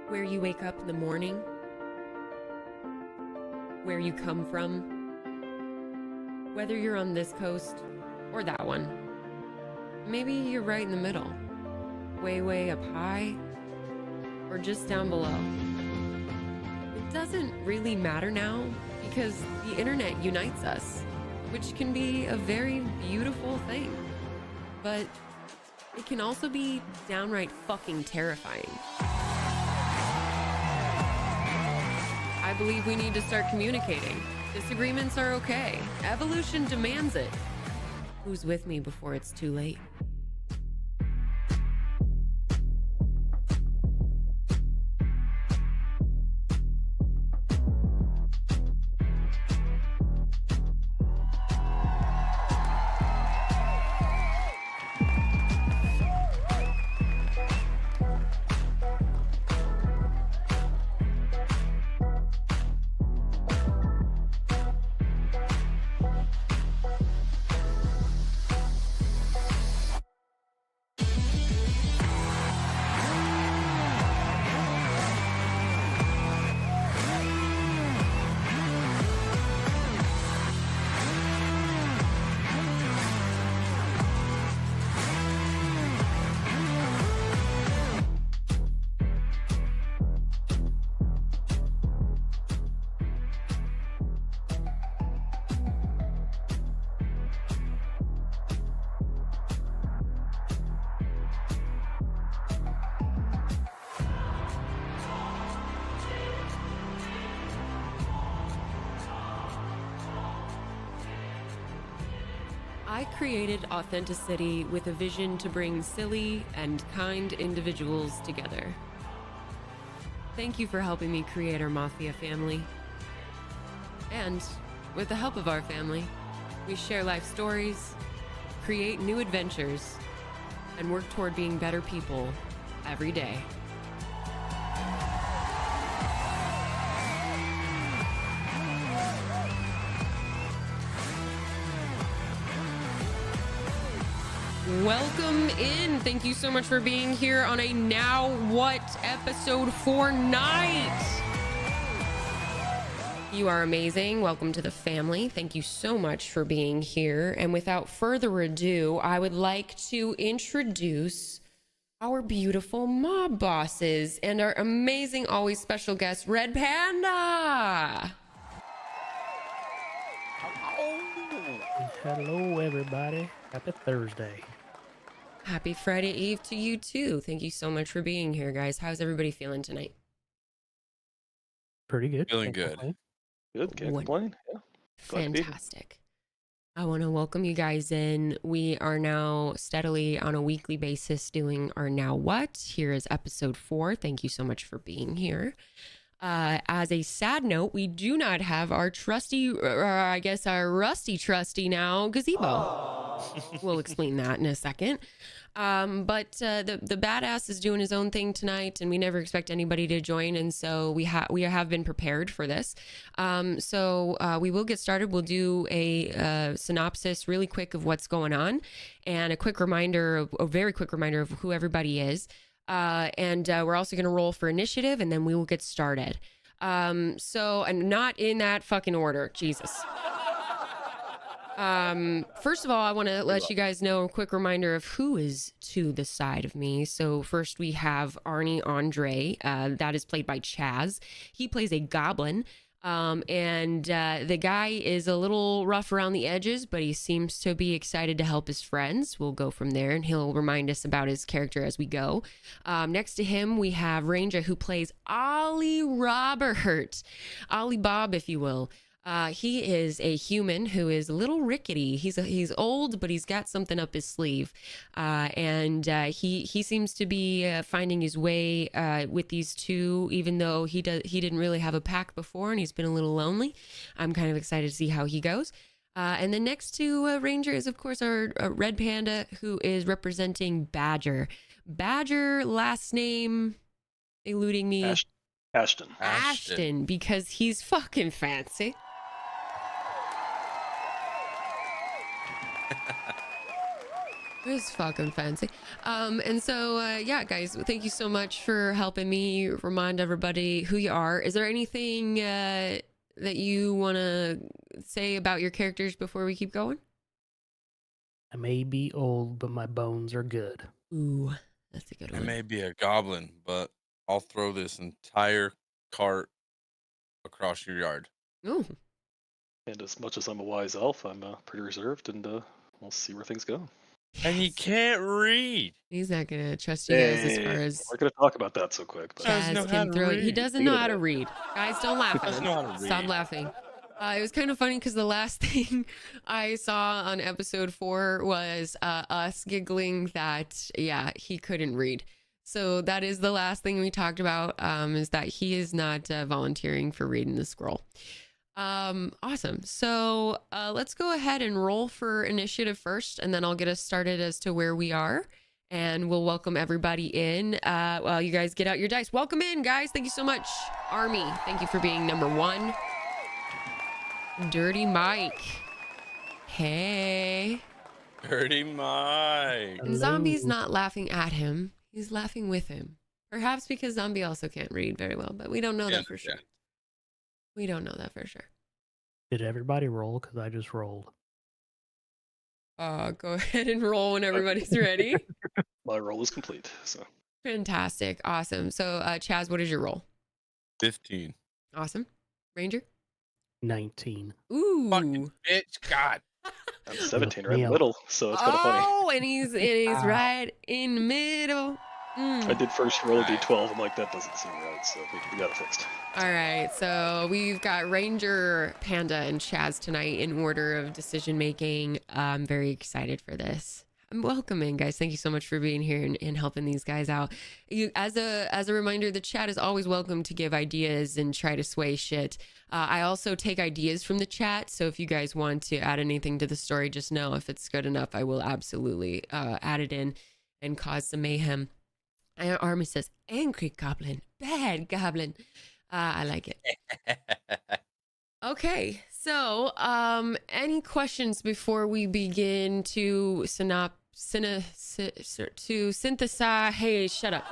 Where you wake up in the morning, where you come from, whether you're on this coast or that one. Maybe you're right in the middle, way, way up high, or just down below. It doesn't really matter now because the internet unites us, which can be a very beautiful thing, but it can also be downright fucking terrifying. I believe we need to start communicating. Disagreements are okay. Evolution demands it. Who's with me before it's too late? I created AuthentiCity with a vision to bring silly and kind individuals together. Thank you for helping me create our Mafia family. And with the help of our family, we share life stories, create new adventures, and work toward being better people every day. Welcome in. Thank you so much for being here on a Now What episode for night. You are amazing. Welcome to the family. Thank you so much for being here. And without further ado, I would like to introduce our beautiful mob bosses and our amazing, always special guest, Red Panda. Hello, everybody. Happy Thursday. Happy Friday Eve to you too. Thank you so much for being here, guys. How's everybody feeling tonight? Pretty good. Feeling Can't good. complain. Good, can't complain. Yeah. Glad to be here. Fantastic. I want to welcome you guys in. We are now steadily on a weekly basis doing our Now What. Here is episode 4. Thank you so much for being here. As a sad note, we do not have our trusty, or I guess our rusty trusty now, Gazebo. We'll explain that in a second. But the badass is doing his own thing tonight, and we never expect anybody to join, and so we have been prepared for this. So we will get started. We'll do a synopsis really quick of what's going on, and a very quick reminder of who everybody is. And we're also going to roll for initiative, and then we will get started. And not in that fucking order. Jesus. First of all, I want to let you guys know a quick reminder of who is to the side of me. So first we have Arnie Andre, that is played by Chaz. He plays a goblin. The guy is a little rough around the edges, but he seems to be excited to help his friends. We'll go from there, and he'll remind us about his character as we go. Next to him, we have Ranger, who plays Ollie Robert, Ollie Bob, if you will. He is a human who is a little rickety. He's old, but he's got something up his sleeve. He seems to be finding his way with these two, even though he didn't really have a pack before, and he's been a little lonely. I'm kind of excited to see how he goes. And then next to Ranger is, of course, our Red Panda, who is representing Badger. Badger, last name eluding me. Ashton, because he's fucking fancy. It's fucking fancy. And so, yeah, guys, thank you so much for helping me remind everybody who you are. Is there anything that you want to say about your characters before we keep going? I may be old, but my bones are good. Ooh, that's a good I one. may be a goblin, but I'll throw this entire cart across your yard. Ooh. And as much as I'm a wise elf, I'm pretty reserved, and we'll see where things go. And you Yes. can't read. He's not going to trust you guys as far as we're gonna talk about that so quick. But Doesn't know Chaz how can to throw it. He read. doesn't Think know of how to it. read. Guys, don't laugh at Doesn't him. know how to Stop read. laughing. It was kind of funny because the last thing I saw on episode 4 was us giggling that, yeah, he couldn't read. So that is the last thing we talked about, is that he is not volunteering for reading the scroll. Awesome. So let's go ahead and roll for initiative first, and then I'll get us started as to where we are. And we'll welcome everybody in while you guys get out your dice. Welcome in, guys. Thank you so much. Army, thank you for being number 1. Dirty Mike. Hey. Dirty Mike. And Zombie's not laughing at him. He's laughing with him. Perhaps because Zombie also can't read very well, but we don't know that for sure. We don't know that for sure. Did everybody roll? Because I just rolled. Go ahead and roll when everybody's ready. My roll is complete. So Fantastic. Awesome. So, Chaz, what is your roll? 15. Awesome. Ranger? 19. Ooh. Fucking bitch. God. I'm 17, right in the Neil. middle, so it's kind of funny. Oh, and he's right in the middle. I did first roll a d12. I'm like, that doesn't seem right, so we got it fixed. All right, so we've got Ranger, Panda, and Chaz tonight in order of decision making. I'm very excited for this. Welcome in, guys. Thank you so much for being here and helping these guys out. As a reminder, the chat is always welcome to give ideas and try to sway shit. I also take ideas from the chat, so if you guys want to add anything to the story, just know if it's good enough, I will absolutely add it in and cause some mayhem. Army says, angry goblin, bad goblin. I like it. Okay, so any questions before we begin to synthesize? Hey, shut up.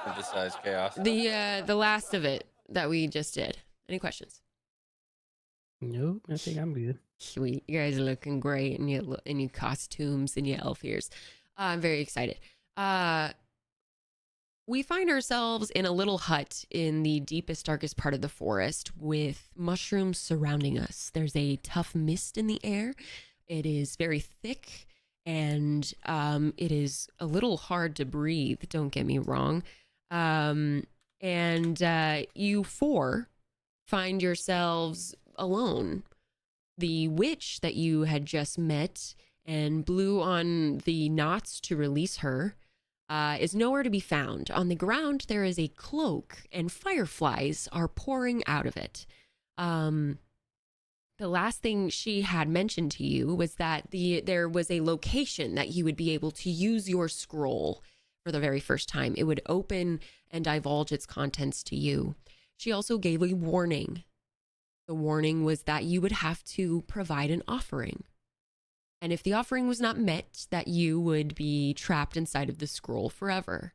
Synthesize chaos. The last of it that we just did. Any questions? Nope, I think I'm good. Sweet, you guys are looking great in your costumes and your elf ears. I'm very excited. We find ourselves in a little hut in the deepest, darkest part of the forest with mushrooms surrounding us. There's a tough mist in the air. It is very thick and it is a little hard to breathe, don't get me wrong. And you 4 find yourselves alone. The witch that you had just met and blew on the knots to release her is nowhere to be found. On the ground, there is a cloak, and fireflies are pouring out of it. The last thing she had mentioned to you was that there was a location that you would be able to use your scroll for the very first time. It would open and divulge its contents to you. She also gave a warning. The warning was that you would have to provide an offering. And if the offering was not met, that you would be trapped inside of the scroll forever.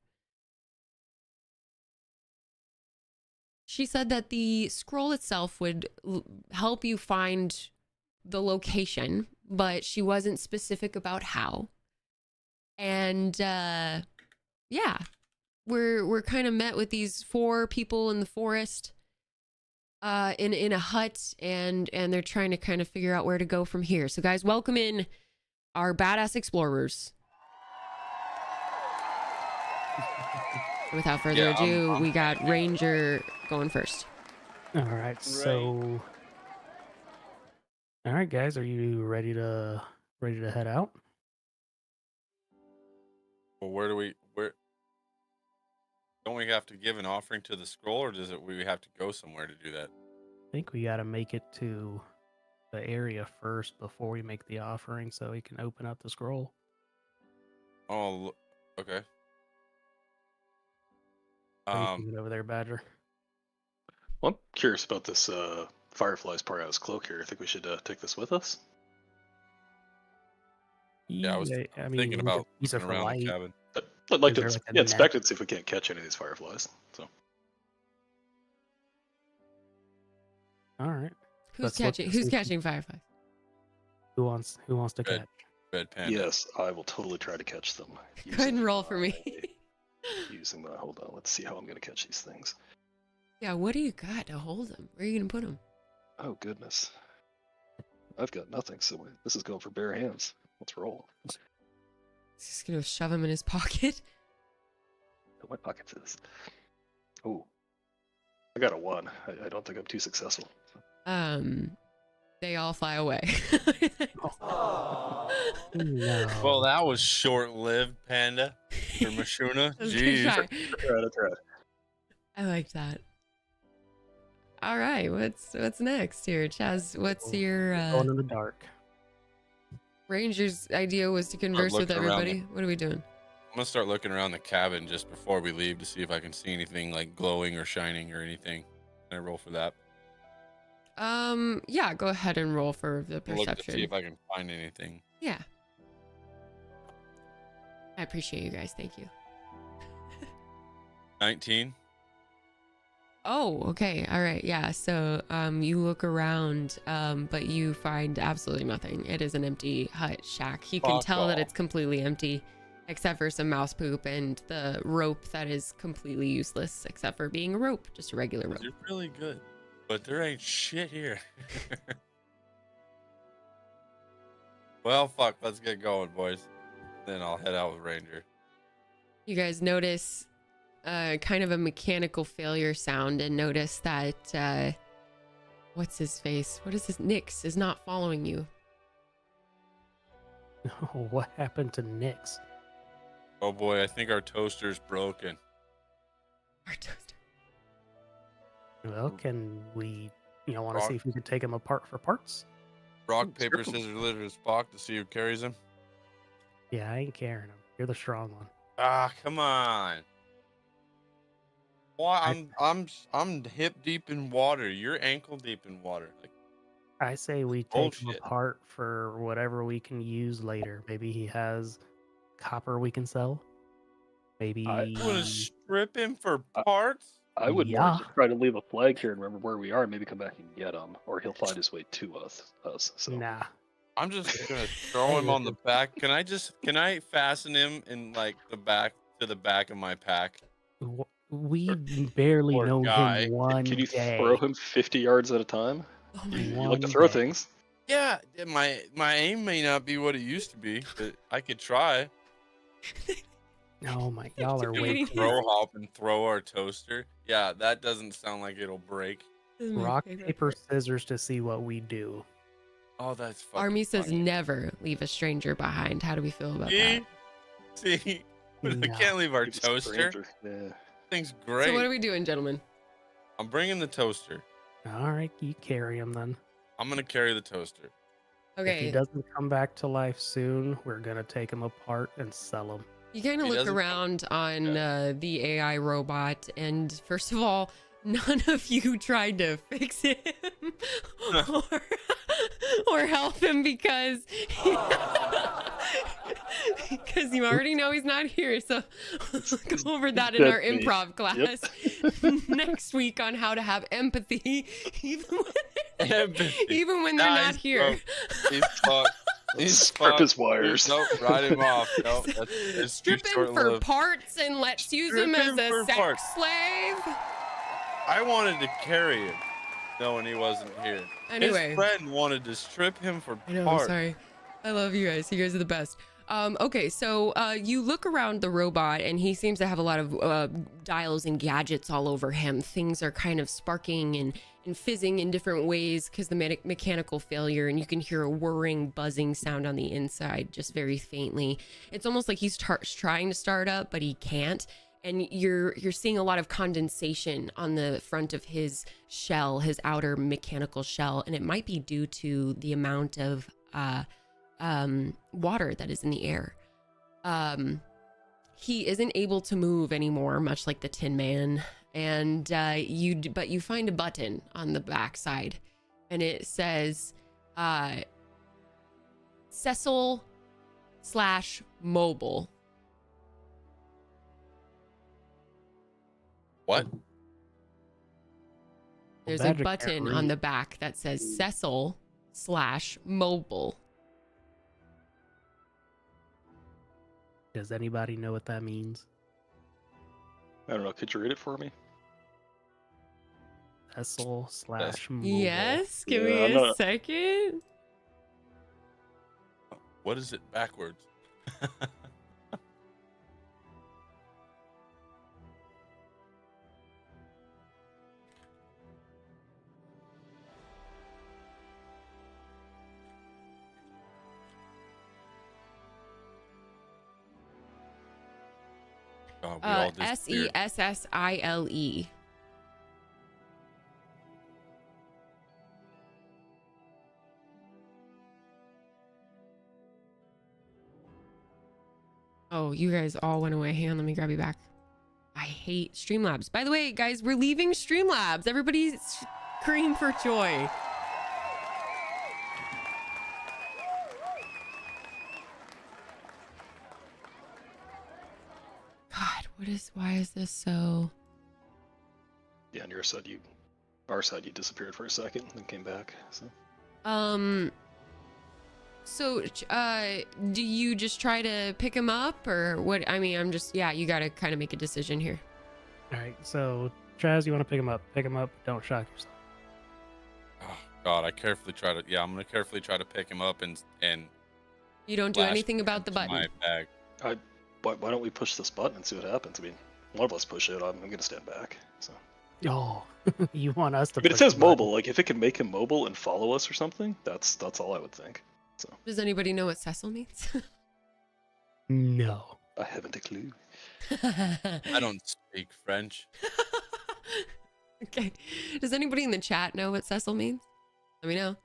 She said that the scroll itself would help you find the location, but she wasn't specific about how. And yeah, we're kind of met with these 4 people in the forest, in a hut, and they're trying to kind of figure out where to go from here. So guys, welcome in our badass explorers. Without further ado, we got Ranger going first. All right, so all right, guys, are you ready to head out? Well, where don't we have to give an offering to the scroll, or we have to go somewhere to do that? I think we got to make it to the area first before we make the offering, so we can open up the scroll. Oh, okay. What are you thinking over there, Badger? Well, I'm curious about this fireflies pouring out his cloak here. I think we should take this with us. Yeah, I I'm mean, thinking we about could use it looking for around the light. cabin. I'd like Is to there like a inspect net? it, see if we can't catch any of these fireflies. So All right. Who's Let's look to see Who's if catching fireflies? who wants to Red, catch. red panda. yes, I will totally try to catch them. Go ahead and roll for me. Using my hold on, let's see how I'm gonna catch these things. Yeah, what do you got to hold them? Where are you gonna put them? Oh goodness, I've got nothing. So this is going for bare hands. Let's roll. He's just gonna shove them in his pocket. Oh, my pockets is. Oh, I got a 1. I don't think I'm too successful. They all fly away. No. Well, that was short-lived, panda. Or Mashuna. That's a good Jeez. try. That's right. I like that. All right, what's next here, Chaz? What's your Going in the dark. Ranger's idea was to converse with looking around everybody? What are we doing? I'm gonna start looking around the cabin just before we leave to see if I can see anything like glowing or shining or anything. Can I roll for that? Yeah, go ahead and roll for the Look to perception. see if I can find anything. Yeah. I appreciate you guys. Thank you. 19. Oh, okay. All right. Yeah. So, you look around, but you find absolutely nothing. It is an empty hut shack. You can Fuck tell that off. it's completely empty, except for some mouse poop and the rope that is completely useless, except for being a rope, just a regular rope. You're really good, but there ain't shit here. Well, fuck. Let's get going, boys. Then I'll head out with Ranger. You guys notice kind of a mechanical failure sound and notice that what's his face? What is this? Nyx is not following you. What happened to Nyx? Oh boy, I think our toaster's broken. Our toaster. Well, can we, want to Rock. see if we could take him apart for parts? Rock, Ooh, paper, strip 'em. scissors, lizard, Spock to see who carries him. Yeah, I ain't carrying him. You're the strong one. Ah, come on. Why? I- I'm hip deep in water. You're ankle deep in water. Like, I say we take him bullshit. apart for whatever we can use later. Maybe he has copper we can sell. Maybe. you want to strip him for I- parts? I would more Yeah. just try to leave a flag here and remember where we are, and maybe come back and get him, or he'll find his way to us. So Nah. I'm just gonna throw him on the back. Can I fasten him in like the back to the back of my pack? We barely poor know guy. him one can you day. throw him 50 yards at a time? Oh my You god. like to One throw day. things. Yeah, my aim may not be what it used to be, but I could try. Oh my, y'all are way Waiting. too Throw hop and throw our toaster. Yeah, that doesn't sound like it'll break. This is my rock, favorite paper, part. scissors to see what we do. Oh, that's fucking Army says funny. never leave a stranger behind. How do we feel about that? See, we No. can't leave our Maybe toaster. stranger. Yeah. Thing's great. So what are we doing, gentlemen? I'm bringing the toaster. All right, you carry him then. I'm gonna carry the toaster. If he Okay. doesn't come back to life soon, we're gonna take him apart and sell him. You kind of He look doesn't come- around on the AI robot, and first of all, none of you tried to fix him or help him because you already know he's not here. So we'll go over that in our Dead meat. improv class next week on how to have empathy, even when they're not Nice, here. bro. He's fucked. He's Strip fucked. his wires. Nope, ride him off. Nope, it's too Strip him for short-lived. parts and let's use Strip him as him a for sex parts. slave. I wanted to carry him, knowing he wasn't here. Anyway. His friend wanted to strip him for I know, I'm parts. sorry. I love you guys. You guys are the best. Okay, so you look around the robot and he seems to have a lot of dials and gadgets all over him. Things are kind of sparking and fizzing in different ways because the mechanical failure, and you can hear a whirring, buzzing sound on the inside, just very faintly. It's almost like he's trying to start up, but he can't. And you're seeing a lot of condensation on the front of his shell, his outer mechanical shell, and it might be due to the amount of water that is in the air. He isn't able to move anymore, much like the Tin Man. And but you find a button on the back side, and it says Cecil /mobile. What? There's a Badger can't button on read. the back that says Cecil/mobile. Does anybody know what that means? I don't know. Could you read it for me? Cecil/mobile. Yes, give Yeah, me I'm a not- second. What is it backwards? God, we all disappeared. Sessile. Oh, you guys all went away. Hang on, let me grab you back. I hate Streamlabs. By the way, guys, we're leaving Streamlabs. Everybody scream for joy. God, why is this so... Yeah, on your side, our side, you disappeared for a second, then came back. So So, do you just try to pick him up or what? I mean, you got to kind of make a decision here. All right, so Chaz, you want to pick him up? Pick him up. Don't shock yourself. Oh God, I'm gonna carefully try to pick him up and You don't do flash anything him about the into button. my bag. why don't we push this button and see what happens? I mean, one of us push it. I'm gonna stand back. So. Oh, you want us to? But it push says the button. mobile. Like if it can make him mobile and follow us or something, that's all I would think. So Does anybody know what Cecil means? No. I haven't a clue. I don't speak French. Okay. Does anybody in the chat know what Cecil means? Let me know.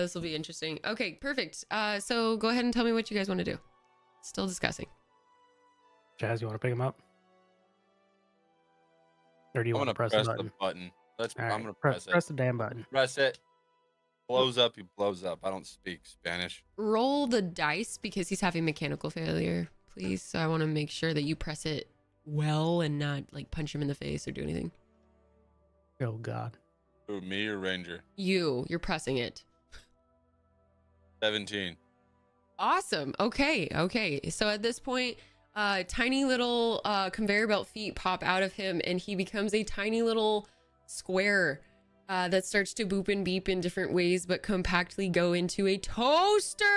This will be interesting. Okay, perfect. So go ahead and tell me what you guys want to do. Still discussing. Chaz, you want to pick him up? Or do you I'm want gonna to press press the button? the button. All I'm right, gonna press it. Press the damn button. Press it. Blows up. He blows up. I don't speak Spanish. Roll the dice because he's having mechanical failure, please. So I want to make sure that you press it well and not like punch him in the face or do anything. Oh God. Who, me or Ranger? You're pressing it. 17. Awesome. Okay. So at this point, tiny little conveyor belt feet pop out of him and he becomes a tiny little square that starts to boop and beep in different ways, but compactly go into a toaster.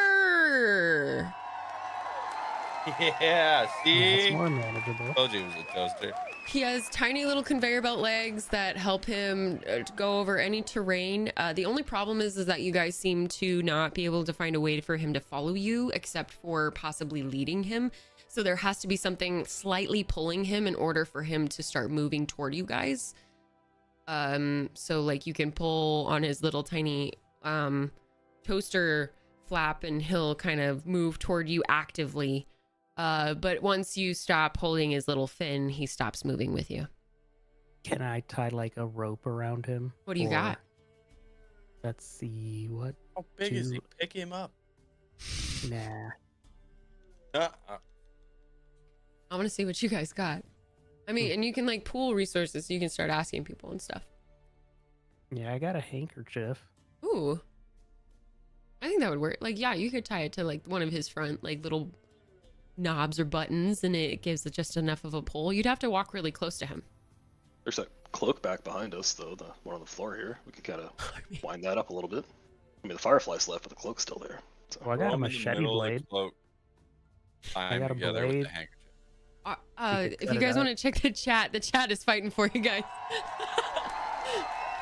Yeah, That's see? more manageable. Told you it was a toaster. He has tiny little conveyor belt legs that help him to go over any terrain. The only problem is that you guys seem to not be able to find a way for him to follow you, except for possibly leading him. So there has to be something slightly pulling him in order for him to start moving toward you guys. So like you can pull on his little tiny toaster flap and he'll kind of move toward you actively. But once you stop holding his little fin, he stops moving with you. Can I tie like a rope around him? What do you got? Let's see. What? How big is he? Two. Pick him up. Nah. Uh, I want to see what you guys got. I mean, and you can like pool resources. So you can start asking people and stuff. Yeah, I got a handkerchief. Ooh. I think that would work. Like, yeah, you could tie it to like one of his front, like little knobs or buttons, and it gives it just enough of a pull. You'd have to walk really close to him. There's a cloak back behind us, though. The one on the floor here. We could kind of wind that up a little bit. I mean, the firefly's left, but the cloak's still there. So. Well, I got a machete blade. I'm got a together with blade. the handkerchief. If cut you it guys out. want to check the chat is fighting for you guys.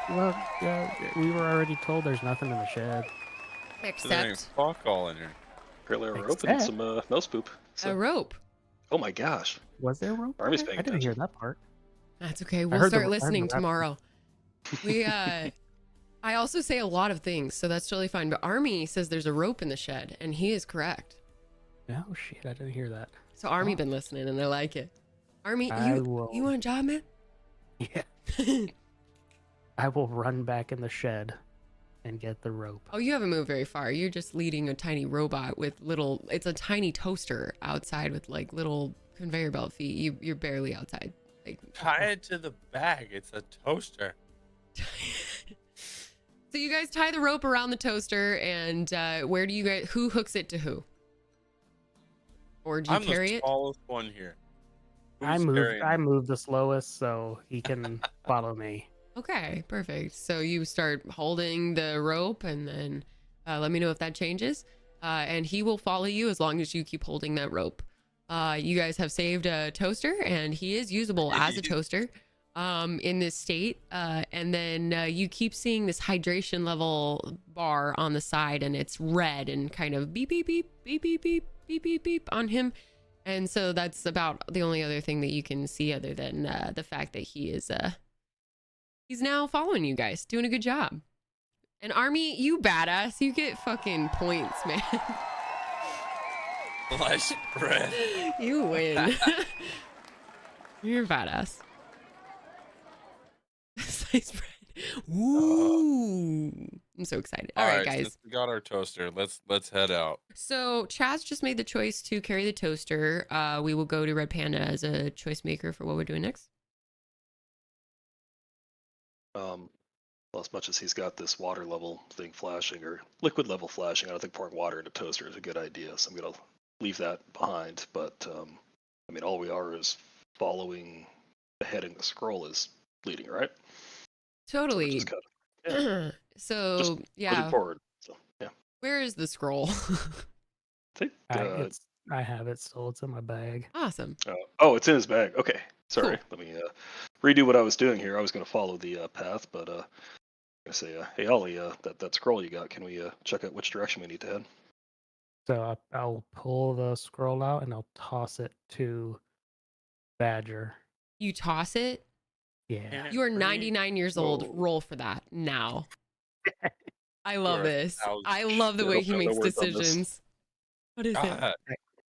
Well, we were already told there's nothing in the shed. There ain't Except fuck all in here. Apparently a rope and Except- some mouse poop. So. a rope. Oh my gosh. Was there a rope? Army's there? paying I didn't hear attention. that part. That's okay. We'll heard the- start I heard listening the rap. tomorrow. We I also say a lot of things, so that's totally fine. But Army says there's a rope in the shed, and he is correct. Oh shit! I didn't hear that. So Army Oh. been listening, and they like it. Army, I you will- want a job, man? Yeah. I will run back in the shed and get the rope. Oh, you haven't moved very far. You're just leading a tiny robot with little, it's a tiny toaster outside with like little conveyor belt feet. You're barely outside. Like, Tie it to the bag. It's a toaster. so you guys tie the rope around the toaster, and where do you guys, who hooks it to who? Or do you I'm carry the it? smallest one here. I Who's carrying it? move the slowest so he can follow me. Okay, perfect. So you start holding the rope, and then let me know if that changes. And he will follow you as long as you keep holding that rope. You guys have saved a toaster, and he is usable as a toaster in this state. And then you keep seeing this hydration level bar on the side, and it's red and kind of beep, beep, beep, beep, beep, beep, beep, beep, beep on him. And so that's about the only other thing that you can see other than the fact that he is he's now following you guys, doing a good job. And Army, you badass. You get fucking points, man. Slice bread. You win. You're a badass. Sliced bread. Ooh. I'm so excited. All right, guys. Since we got our toaster, let's head out. So Chaz just made the choice to carry the toaster. We will go to Red Panda as a choice maker for what we're doing next. Well, as much as he's got this water level thing flashing or liquid level flashing, I don't think pouring water in a toaster is a good idea. So I'm gonna leave that behind. But I mean, all we are is following the heading the scroll is leading, right? Totally. So, yeah. So Just yeah. moving forward. So yeah. Where is the scroll? I think. I have it still. It's in my bag. Awesome. Oh, it's in his bag. Okay. Sorry. Cool. Let me redo what I was doing here. I was going to follow the path, but I'm going to say, hey, Ollie, that scroll you got, can we check out which direction we need to head? So I'll pull the scroll out and I'll toss it to Badger. You toss it? Yeah. You are 99 years old. Whoa. Roll for that now. I love You're this. 1,000. I love the Yeah, way he no makes words on this. decisions. What is it? God,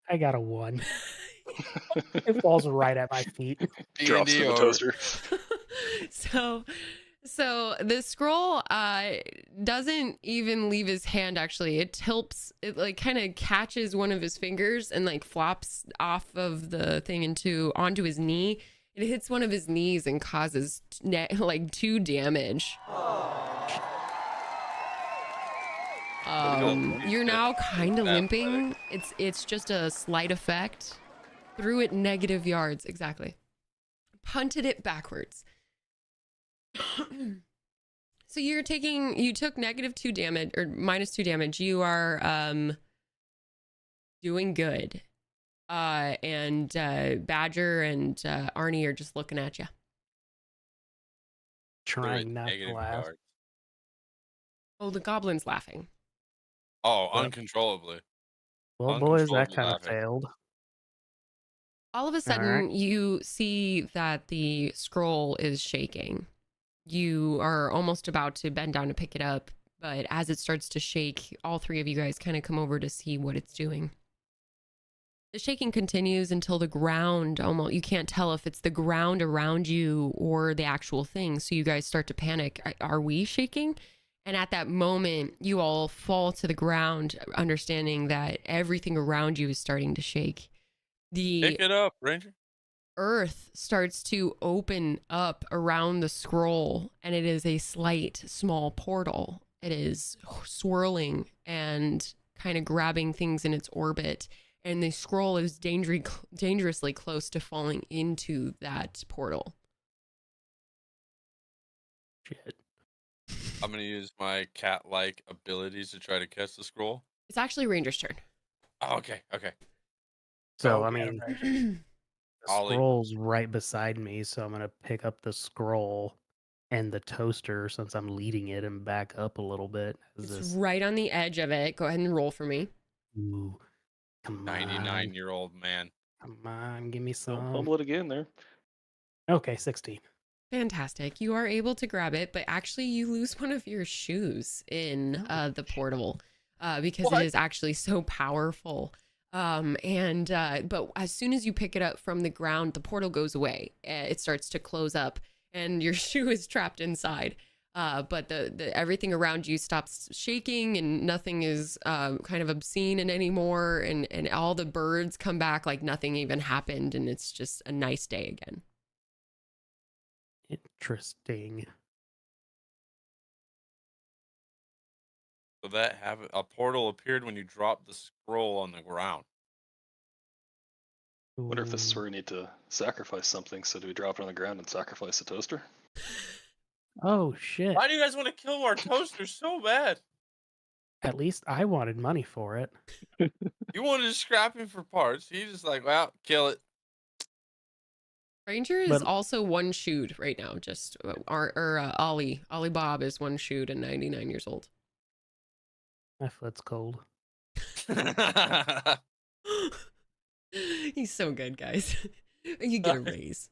I got a 1. It falls right at my feet. Drops D&D to the over. toaster. So the scroll doesn't even leave his hand. Actually, it tilts. It like kind of catches one of his fingers and like flops off of the thing onto his knee. It hits one of his knees and causes like 2 damage. You're now kind of limping. It's just a slight effect. Threw it negative yards, exactly. Punted it backwards. So you took -2 damage or -2 damage. You are doing good. And Badger and Arnie are just looking at you. Trying not to Negative laugh. yards. Oh, the goblin's laughing. Oh, What? uncontrollably. Well, boys, that Uncontrollable kind of laughing. failed. All of a sudden, you see that the scroll is shaking. You are almost about to bend down to pick it up, but as it starts to shake, all 3 of you guys kind of come over to see what it's doing. The shaking continues until the ground you can't tell if it's the ground around you or the actual thing. So you guys start to panic. Are we shaking? And at that moment, you all fall to the ground, understanding that everything around you is starting to shake. Pick it up, Ranger. Earth starts to open up around the scroll, and it is a small portal. It is swirling and kind of grabbing things in its orbit, and the scroll is dangerously close to falling into that portal. Shit. I'm gonna use my cat-like abilities to try to catch the scroll. It's actually Ranger's turn. Oh, okay. So, Go I get mean, him, the Ollie. scroll's right beside me, so I'm going to pick up the scroll and the toaster since I'm leading it and back up a little bit. It's right on the edge of it. Go ahead and roll for me. Ooh, come on. 99-year-old man. Come on, give me So some. fumble it again there. Okay, 16. Fantastic. You are able to grab it, but actually you lose one of your shoes in the portal because it is actually so powerful. But as soon as you pick it up from the ground, the portal goes away. It starts to close up and your shoe is trapped inside. but the everything around you stops shaking and nothing is kind of obscene anymore, and all the birds come back like nothing even happened, and it's just a nice day again. Interesting. So that a portal appeared when you dropped the scroll on the ground. Wonder if this is Ooh. where we need to sacrifice something. So do we drop it on the ground and sacrifice the toaster? Oh shit. Why do you guys want to kill our toaster so bad? At least I wanted money for it. You wanted to scrap him for parts. He's just like, well, kill it. Ranger is But also one shoed right now. Just Ollie Bob is one shoed and 99 years old. my foot's cold. He's so good, guys. You get a raise.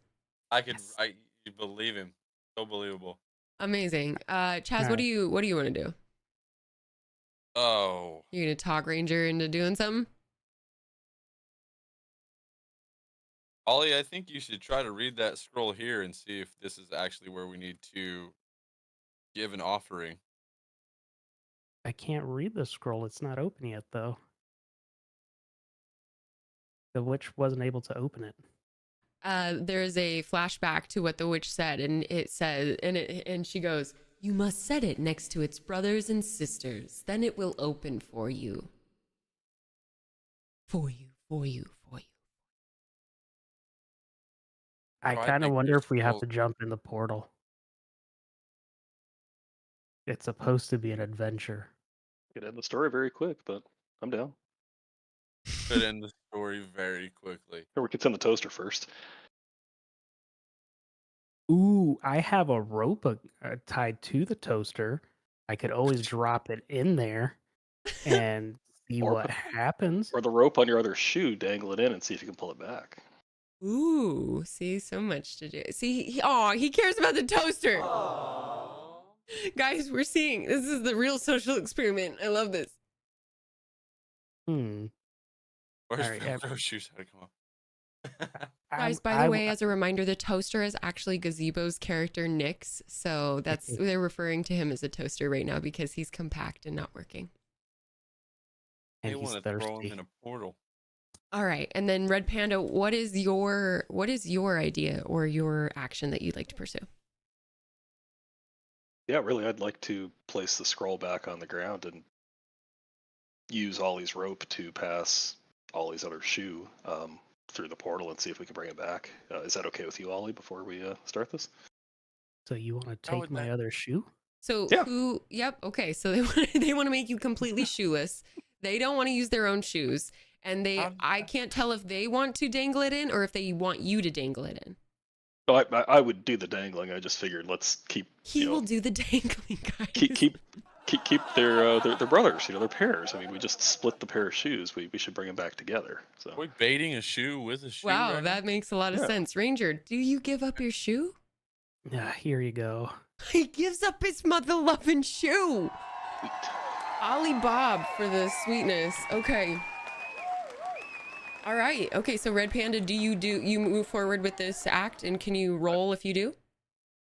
You believe him. So believable. Amazing. Chaz, All what do you want to do? Oh. You gonna talk Ranger into doing something? Ollie, I think you should try to read that scroll here and see if this is actually where we need to give an offering. I can't read the scroll. It's not open yet, though. The witch wasn't able to open it. There's a flashback to what the witch said, and it says, and she goes, "You must set it next to its brothers and sisters. Then it will open for you. For you, for you, for you." I So I kind of think wonder this if we have scroll- to jump in the portal. It's supposed to be an adventure. Could end the story very quick, but I'm down. could end the story very quickly. Or we could send the toaster first. Ooh, I have a rope tied to the toaster. I could always drop it in there and see Or what happens. Or the rope on your other shoe, dangle it in and see if you can pull it back. Ooh, see, so much to do. See, he cares about the toaster. Aww. Guys, we're seeing this is the real social experiment. I love this. Hmm. Where's All right, Velcro shoes had to come up? Guys, by the way, as a reminder, the toaster is actually Gazebo's character Nick's, so they're referring to him as a toaster right now because he's compact and not working. and They he's want to throw him thirsty. in a portal. All right, and then Red Panda, what is your idea or your action that you'd like to pursue? Yeah, really, I'd like to place the scroll back on the ground and use Ollie's rope to pass Ollie's other shoe through the portal and see if we can bring it back. Is that okay with you, Ollie, before we start this? So you want to How take would my that- other shoe? So Yeah. Yep. Okay. So they want to make you completely shoeless. They don't want to use their own shoes, and I can't tell if they want to dangle it in or if they want you to dangle it in. Oh, I would do the dangling. I just figured let's keep. He will do the dangling, guys. Keep their brothers. They're pairs. I mean, we just split the pair of shoes. We should bring them back together. So. Are we baiting a shoe with a shoe? Wow, right that makes a lot of sense. Ranger, do you give up your shoe? Yeah, here you go. He gives up his mother-loving shoe. Sweet. Ollie Bob for the sweetness. Okay. All right. Okay, so Red Panda, you move forward with this act, and can you roll if you do?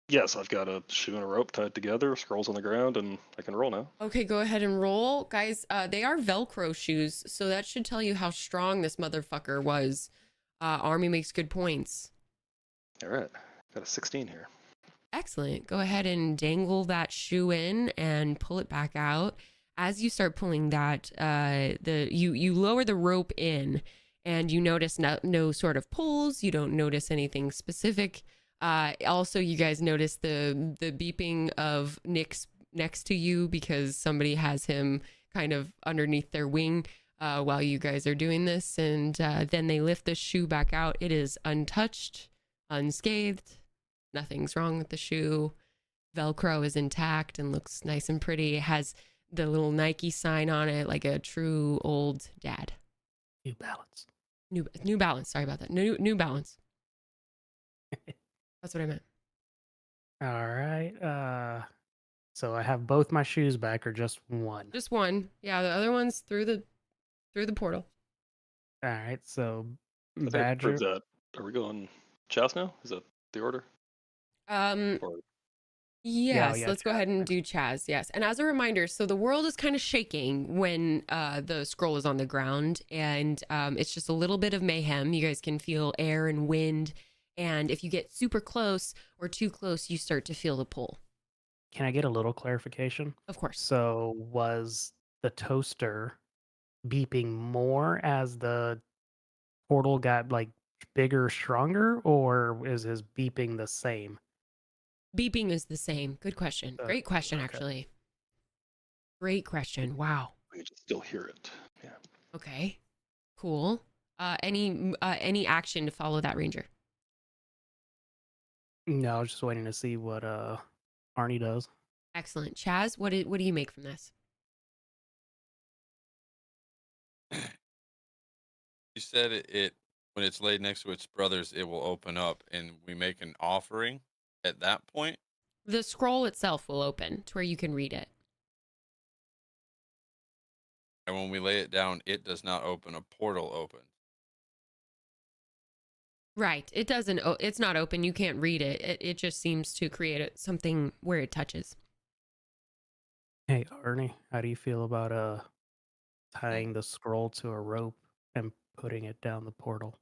Yes, I've got a shoe and a rope tied together, scrolls on the ground, and I can roll now. Okay, go ahead and roll. Guys, they are Velcro shoes, so that should tell you how strong this motherfucker was. Army makes good points. All right, got a 16 here. Excellent. Go ahead and dangle that shoe in and pull it back out. As you start pulling that, you lower the rope in, and you notice no sort of pulls. You don't notice anything specific. Also, you guys notice the beeping of Nick's next to you because somebody has him kind of underneath their wing while you guys are doing this. And then they lift the shoe back out. It is untouched, unscathed. Nothing's wrong with the shoe. Velcro is intact and looks nice and pretty. It has the little Nike sign on it like a true old dad. New Balance. New Balance. Sorry about that. New Balance. That's what I meant. All right. So I have both my shoes back, or just one? Just one. Yeah, the other one's through the portal. All right. So I think Badger. for that, are we going Chas now? Is that the order? Well, Yes, yeah, let's go chat. ahead and do Chaz. Yes. And as a reminder, so the world is kind of shaking when the scroll is on the ground, and it's just a little bit of mayhem. You guys can feel air and wind. And if you get super close or too close, you start to feel the pull. Can I get a little clarification? Of course. So was the toaster beeping more as the portal got like bigger, stronger, or is his beeping the same? Beeping is the same. Good question. Great question, Okay. actually. Great question. Wow. We can just still hear it. Yeah. Okay. Cool. Any action to follow that, Ranger? No, I was just waiting to see what Arnie does. Excellent. Chaz, what do you make from this? You said it when it's laid next to its brothers, it will open up, and we make an offering at that point. The scroll itself will open to where you can read it. And when we lay it down, it does not open. A portal opens. Right. It doesn't. It's not open. You can't read it. It just seems to create something where it touches. Hey, Arnie, how do you feel about Hmm. tying the scroll to a rope and putting it down the portal?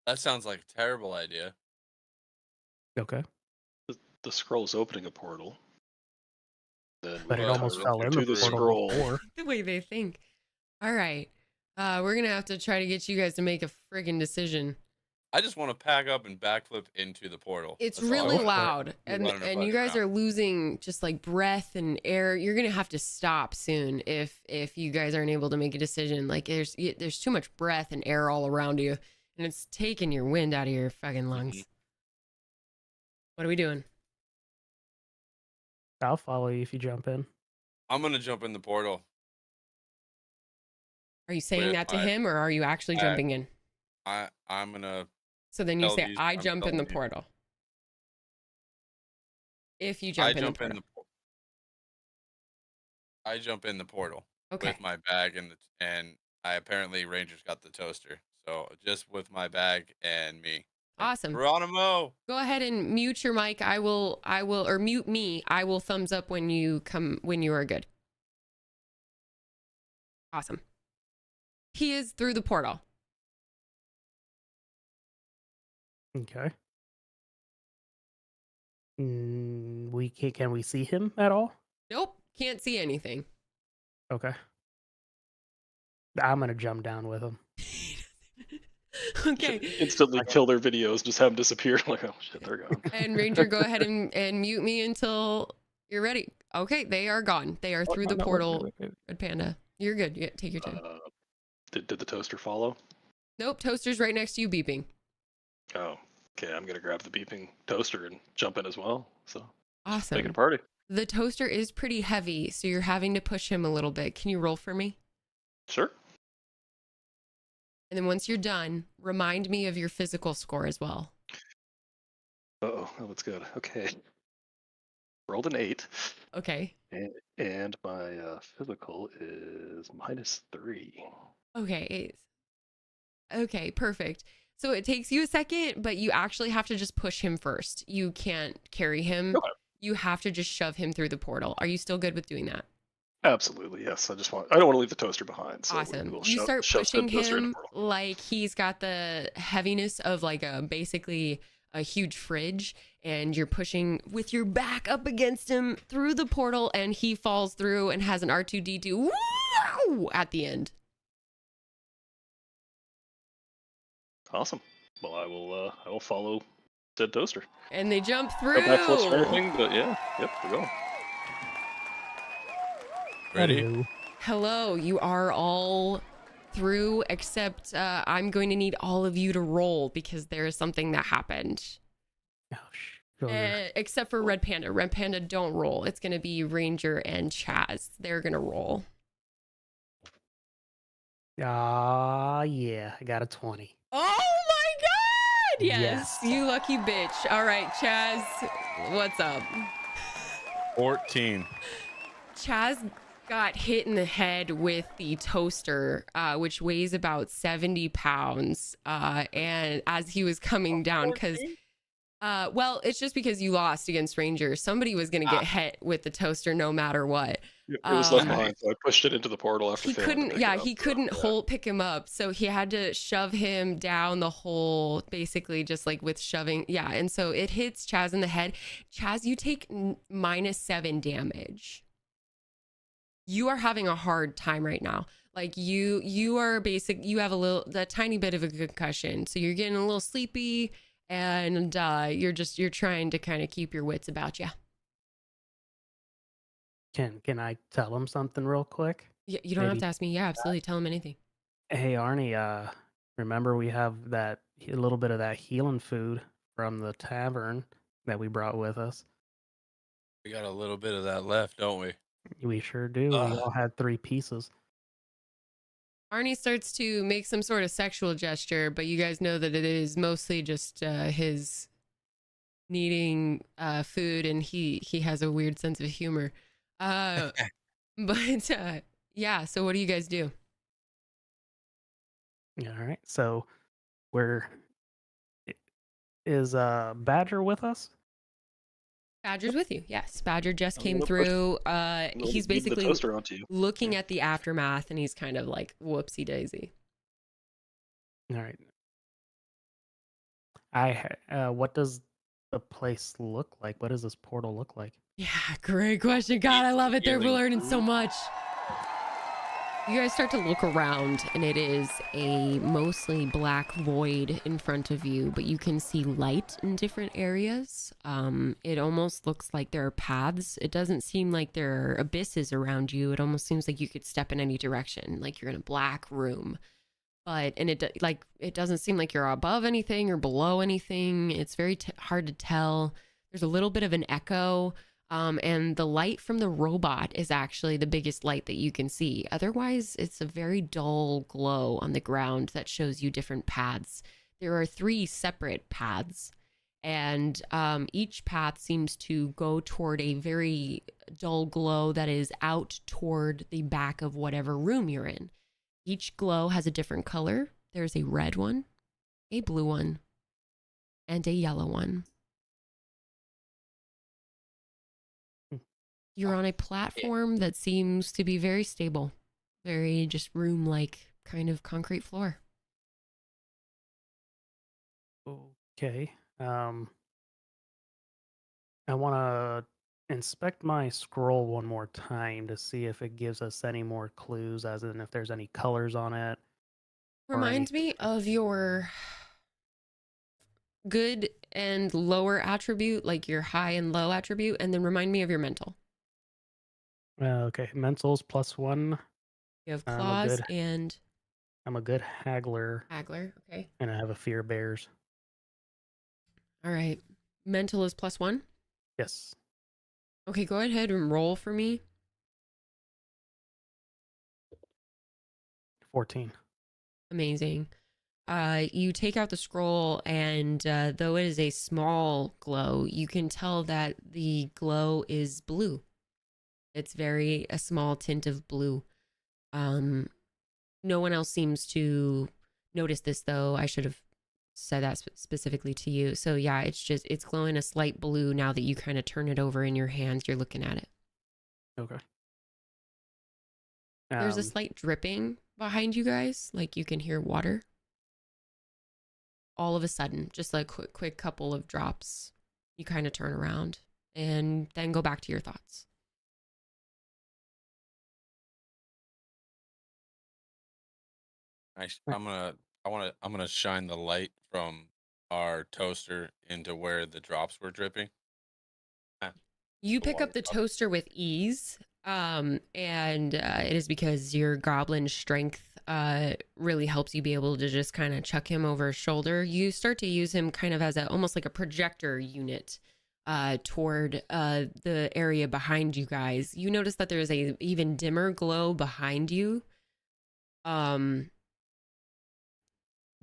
That sounds like a terrible idea. Okay. The scroll's opening a portal. Then we But it can tie almost a fell rope in the to the portal scroll. before. The way they think. All right. We're gonna have to try to get you guys to make a friggin' decision. I just want to pack up and backflip into the portal. It's That's all I really want. loud, We're and running our and you budget guys around. are losing just like breath and air. You're gonna have to stop soon if you guys aren't able to make a decision. Like there's too much breath and air all around you, and it's taking your wind out of your fucking lungs. What are we doing? I'll follow you if you jump in. I'm gonna jump in the portal. Are you saying With that to my- him, or are you actually I- jumping in? I'm gonna. So then you tell say, these- "I I'm jump in the telling you. portal." If you I jump in the jump in portal, the. I jump in the portal okay. with my bag and I apparently Ranger's got the toaster, so just with my bag and me. Like, Awesome. Geronimo. Go ahead and mute your mic. I will, or mute me. I will thumbs up when you are good. Awesome. He is through the portal. Okay. Can we see him at all? Nope. Can't see anything. Okay. I'm gonna jump down with him. Okay. Instantly kill their videos, just have them disappear. Like, oh shit, they're gone. And Ranger, go ahead and mute me until you're ready. Okay, they are gone. They are through the portal. Wait. Red Panda. You're good. Yeah, take your time. Did the toaster follow? Nope, toaster's right next to you beeping. Oh, okay. I'm gonna grab the beeping toaster and jump in as well. So Awesome. make it a party. The toaster is pretty heavy, so you're having to push him a little bit. Can you roll for me? Sure. And then once you're done, remind me of your physical score as well. Oh, that's good. Okay. Rolled an 8. Okay. And my physical is -3. Okay. Okay, perfect. So it takes you a second, but you actually have to just push him first. You can't carry him. Okay. You have to just shove him through the portal. Are you still good with doing that? Absolutely, yes. I don't want to leave the toaster behind. So Awesome. we'll You start pushing said toaster in the him portal. like he's got the heaviness of like basically a huge fridge, and you're pushing with your back up against him through the portal, and he falls through and has an R2D2 wow at the end. Awesome. Well, I will follow said toaster. And they jump through. No backflips or anything, but yeah, yep, we're going. Ready? Hello. Hello, you are all through, except I'm going to need all of you to roll because there is something that happened. Oh, sure. Except for Red Panda. Red Panda, don't roll. It's going to be Ranger and Chaz. They're going to roll. Yeah, I got a 20. Oh my God! Yes, Yes. you lucky bitch. All right, Chaz, what's up? 14. Chaz, got hit in the head with the toaster, which weighs about 70 pounds. And as he was coming down, because, well, it's just because you lost against Rangers. Somebody was going to get hit with the toaster no matter what. It was left Um, behind, so I pushed it into the portal after he failing to couldn't, pick yeah, it up. he couldn't pick him up. So he had to shove him down the hole, basically just like with shoving. Yeah. And so it hits Chaz in the head. Chaz, you take -7 damage. You are having a hard time right now. Like you are you have a tiny bit of a concussion. So you're getting a little sleepy and you're trying to kind of keep your wits about you. Can I tell him something real quick? Yeah, you don't have Maybe. to ask me. Yeah, absolutely. Tell him anything. Hey Arnie, remember we have a little bit of that healing food from the tavern that we brought with us. We got a little bit of that left, don't we? We sure do. We all had 3 pieces. Arnie starts to make some sort of sexual gesture, but you guys know that it is mostly just his needing food, and he has a weird sense of humor. But yeah, so what do you guys do? All right. So is Badger with us? Badger's with you. Yes, Badger just I'm came gonna through. I'm gonna He's beam the basically toaster onto you. looking at the aftermath, and he's kind of like whoopsie daisy. All right. What does the place look like? What does this portal look like? Yeah, great question. God, I love it. They're Healing learning so food. much. You guys start to look around, and it is a mostly black void in front of you, but you can see light in different areas. It almost looks like there are paths. It doesn't seem like there are abysses around you. It almost seems like you could step in any direction, like you're in a black room. It doesn't seem like you're above anything or below anything. It's very hard to tell. There's a little bit of an echo. And the light from the robot is actually the biggest light that you can see. Otherwise, it's a very dull glow on the ground that shows you different paths. There are 3 separate paths, and each path seems to go toward a very dull glow that is out toward the back of whatever room you're in. Each glow has a different color. There's a red one, a blue one, and a yellow one. You're on a platform that seems to be very stable, very just room-like kind of concrete floor. Okay. I want to inspect my scroll one more time to see if it gives us any more clues, as in if there's any colors on it. Remind me of your good and lower attribute, like your high and low attribute, and then remind me of your mental. Okay, mental's +1. You have claws and I'm a good haggler, okay. and I have a fear of bears. All right. Mental is +1? Yes. Okay, go ahead and roll for me. 14. Amazing. You take out the scroll, and though it is a small glow, you can tell that the glow is blue. It's a small tint of blue. No one else seems to notice this, though. I should have said that specifically to you. So yeah, it's glowing a slight blue now that you kind of turn it over in your hands. You're looking at it. Okay. There's a slight dripping behind you guys, like you can hear water. All of a sudden, just like quick couple of drops, you kind of turn around and then go back to your thoughts. I'm gonna shine the light from our toaster into where the drops were dripping. You pick up the toaster with ease, and it is because your goblin strength really helps you be able to just kind of chuck him over his shoulder. You start to use him kind of as almost like a projector unit toward the area behind you guys. You notice that there's a even dimmer glow behind you.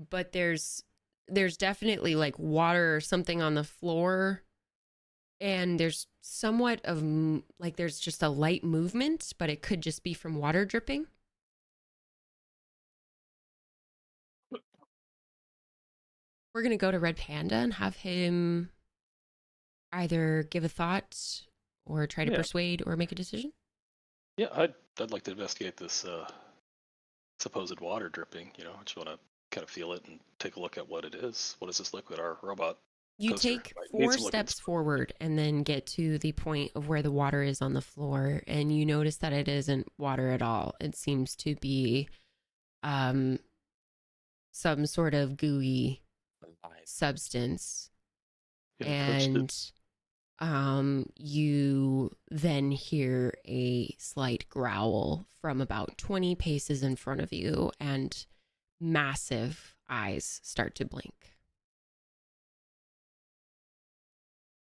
But there's definitely like water or something on the floor. And there's somewhat of like there's just a light movement, but it could just be from water dripping. We're going to go to Red Panda and have him either give a thought or try to persuade or make a decision. Yeah, I'd like to investigate this supposed water dripping. You know, I just want to kind of feel it and take a look at what it is. What is this liquid? Our robot. You toaster take might need 4 some looking steps forward and then get to the point of where the water is on the floor, and you notice that it isn't water at all. It seems to be some sort of gooey substance. You know, touched it. And you then hear a slight growl from about 20 paces in front of you, and massive eyes start to blink.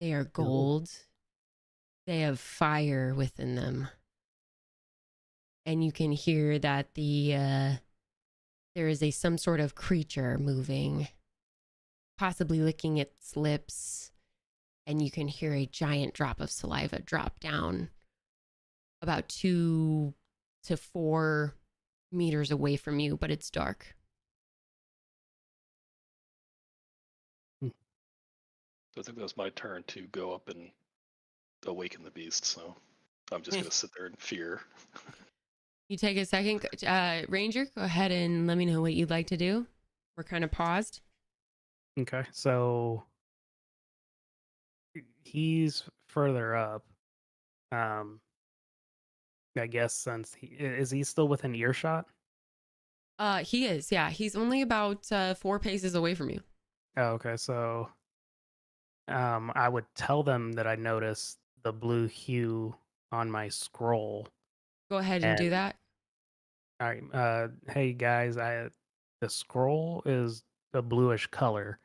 They are gold. They have fire within them. And you can hear that there is some sort of creature moving, possibly licking its lips. And you can hear a giant drop of saliva drop down about 2 to 4 meters away from you, but it's dark. So I think that was my turn to go up and awaken the beast. So I'm just gonna sit there in fear. You take a second. Ranger, go ahead and let me know what you'd like to do. We're kind of paused. Okay, so he's further up. I guess since is he still within earshot? He is, yeah. He's only about 4 paces away from you. Oh, okay, so I would tell them that I noticed the blue hue on my scroll. Go ahead and do that. All right, hey guys, the scroll is a bluish color.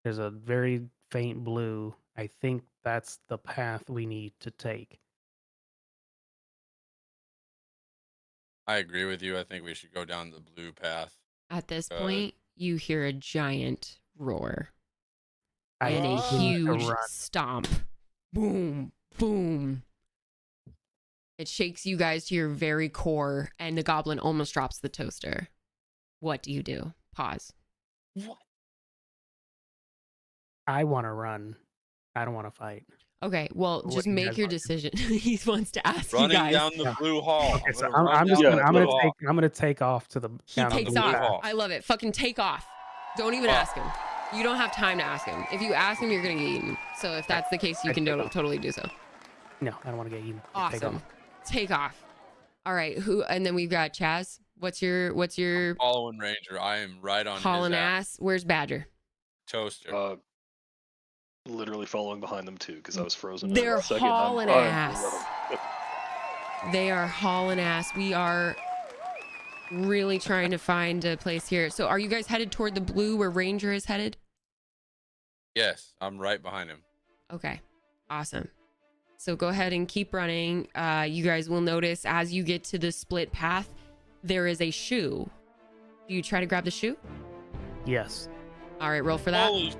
There's a very faint blue. I think that's the path we need to take. I agree with you. I think we should go down the blue path. At this point, you hear a giant roar and a need to huge run. stomp. Boom, boom. It shakes you guys to your very core, and the goblin almost drops the toaster. What do you do? Pause. What? I want to run. I don't want to fight. Okay, well, What just do you make guys your want to do? decision. He wants to ask you Running guys. down the blue hall. Okay, so gonna run I'm down the blue hall. gonna take off to the He down the takes blue off. path. I love it. Fucking take off. Don't even ask him. You don't have time to ask him. If you ask him, you're gonna get eaten. So if that's the case, you can totally do so. No, I don't want to get eaten. Take Awesome. off. Take off. All right. And then we've got Chaz. What's your Following Ranger. I am right on hauling his ass. ass? Where's Badger? Toaster. Literally following behind them too, because I was frozen. They're hauling ass. Yep. They are hauling ass. We are really trying to find a place here. So are you guys headed toward the blue where Ranger is headed? Yes, I'm right behind him. Okay. Awesome. So go ahead and keep running. You guys will notice as you get to the split path, there is a shoe. Do you try to grab the shoe? Yes. All right, roll for that. Holy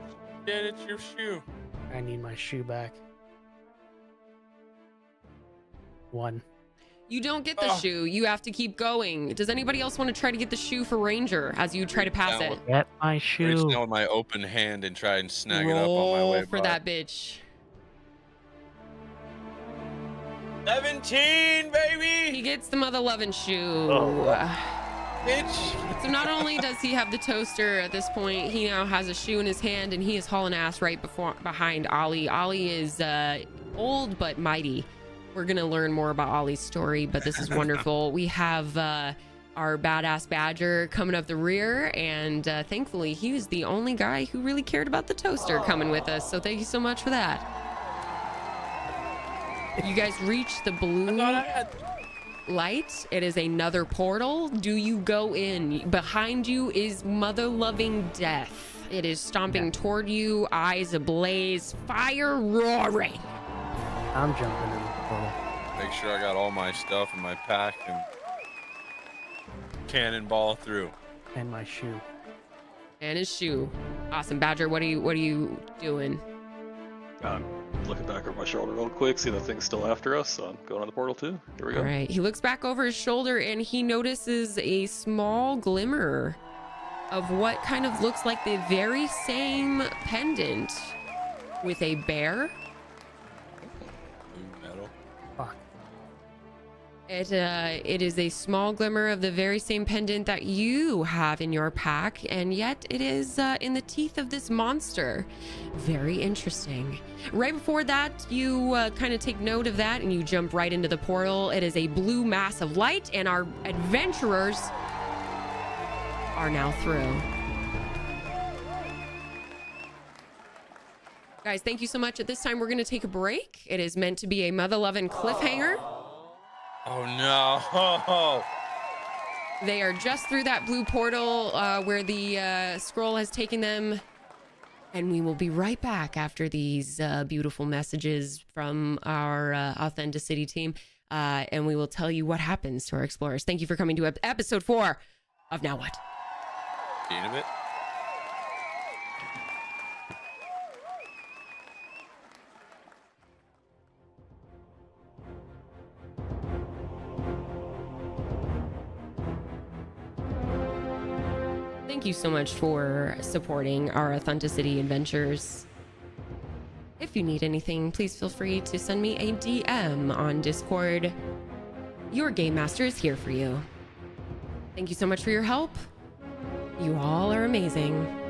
shit, it's your shoe. I need my shoe back. 1. You don't get the shoe. You have to keep going. Does anybody else want to try to get the shoe for Ranger as you try to pass Down it? Get my Reach shoe. down with my open hand and try and snag it up on my Roll way for by. that bitch. 17, baby! He gets the mother loving shoe. Bitch! So not only does he have the toaster at this point, he now has a shoe in his hand, and he is hauling ass right behind Ollie. Ollie is old but mighty. We're gonna learn more about Ollie's story, but this is wonderful. We have our badass Badger coming up the rear, and thankfully he was the only guy who really cared about the toaster coming with us. So thank you so much for that. You guys reach the blue light. It is another portal. Do you go in? Behind you is mother-loving death. It is stomping toward you, eyes ablaze, fire roaring. I'm jumping in the portal. Make sure I got all my stuff in my pack and cannonball through. And my shoe. And his shoe. Awesome. Badger, what are you doing? I'm looking back over my shoulder real quick, see the thing's still after us, so I'm going on the portal too. Here we go. All right. He looks back over his shoulder and he notices a small glimmer of what kind of looks like the very same pendant with a bear. Blue metal. Fuck. It is a small glimmer of the very same pendant that you have in your pack, and yet it is in the teeth of this monster. Very interesting. Right before that, you kind of take note of that and you jump right into the portal. It is a blue mass of light, and our adventurers are now through. Guys, thank you so much. At this time, we're going to take a break. It is meant to be a mother-loving cliffhanger. Oh no! They are just through that blue portal where the scroll has taken them. And we will be right back after these beautiful messages from our AuthentiCity team. And we will tell you what happens to our explorers. Thank you for coming to episode 4 of Now What? End of it. Thank you so much for supporting our AuthentiCity adventures. If you need anything, please feel free to send me a DM on Discord. Your Game Master is here for you. Thank you so much for your help. You all are amazing.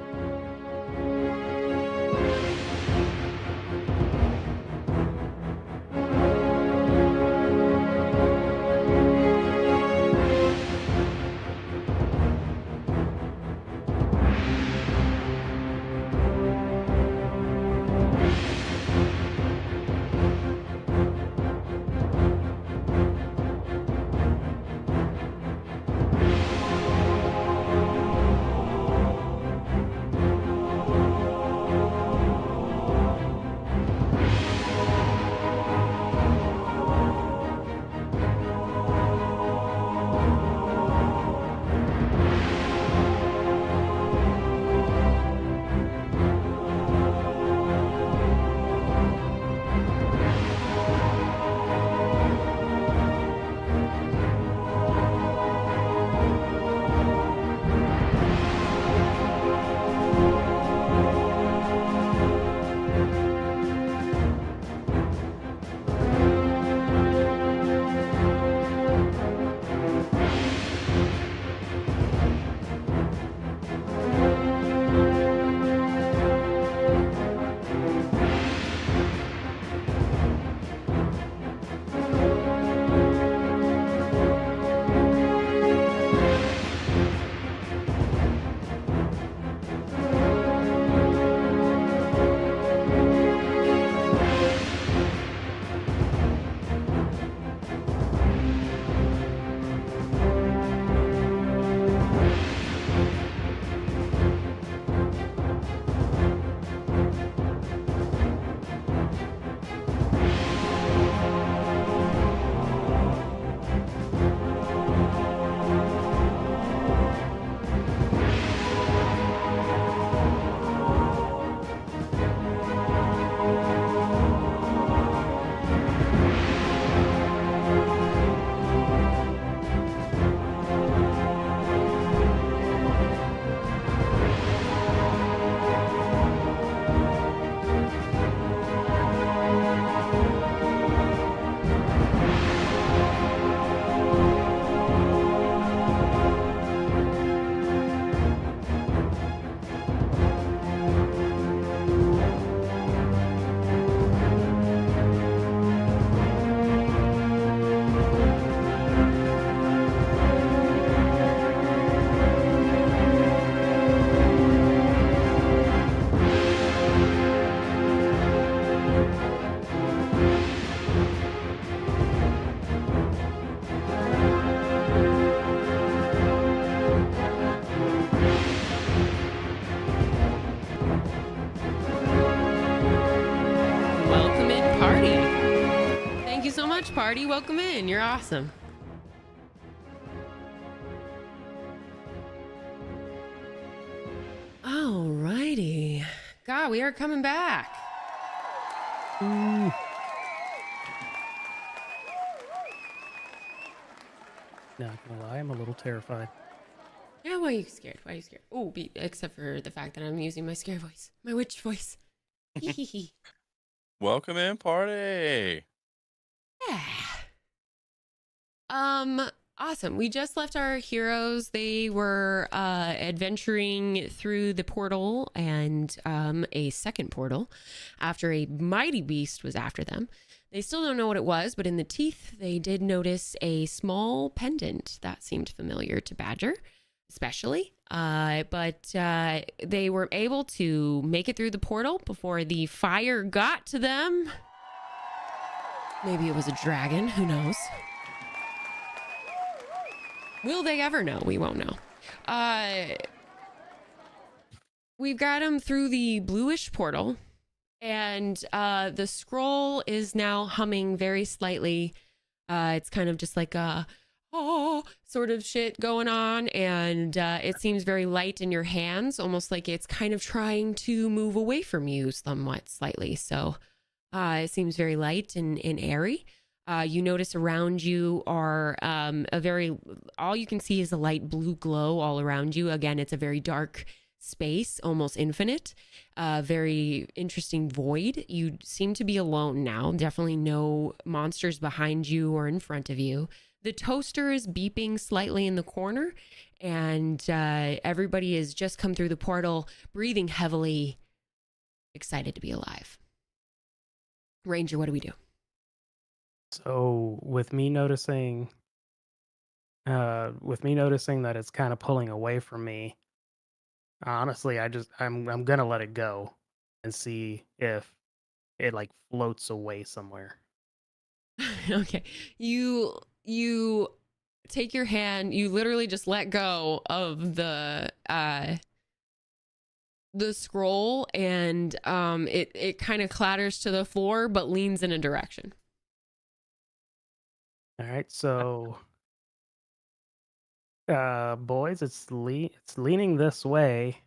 Party, welcome in. You're awesome. Alrighty. God, we are coming back. Ooh. Not gonna lie, I'm a little terrified. Yeah, why are you scared? Why are you scared? Oh, except for the fact that I'm using my scare voice, my witch voice. Welcome in, party. Yeah. Awesome. We just left our heroes. They were adventuring through the portal and a second portal after a mighty beast was after them. They still don't know what it was, but in the teeth, they did notice a small pendant that seemed familiar to Badger, especially. But they were able to make it through the portal before the fire got to them. Maybe it was a dragon. Who knows? Will they ever know? We won't know. We've got them through the bluish portal, and the scroll is now humming very slightly. It's kind of just like a sort of shit going on, and it seems very light in your hands, almost like it's kind of trying to move away from you somewhat slightly. So it seems very light and airy. You notice around you are all you can see is a light blue glow all around you. Again, it's a very dark space, almost infinite, very interesting void. You seem to be alone now. Definitely no monsters behind you or in front of you. The toaster is beeping slightly in the corner, and everybody has just come through the portal, breathing heavily, excited to be alive. Ranger, what do we do? So with me noticing that it's kind of pulling away from me, honestly, I'm gonna let it go and see if it like floats away somewhere. Okay. You take your hand, you literally just let go of the scroll, and it kind of clatters to the floor but leans in a direction. All right, so boys, it's leaning this way,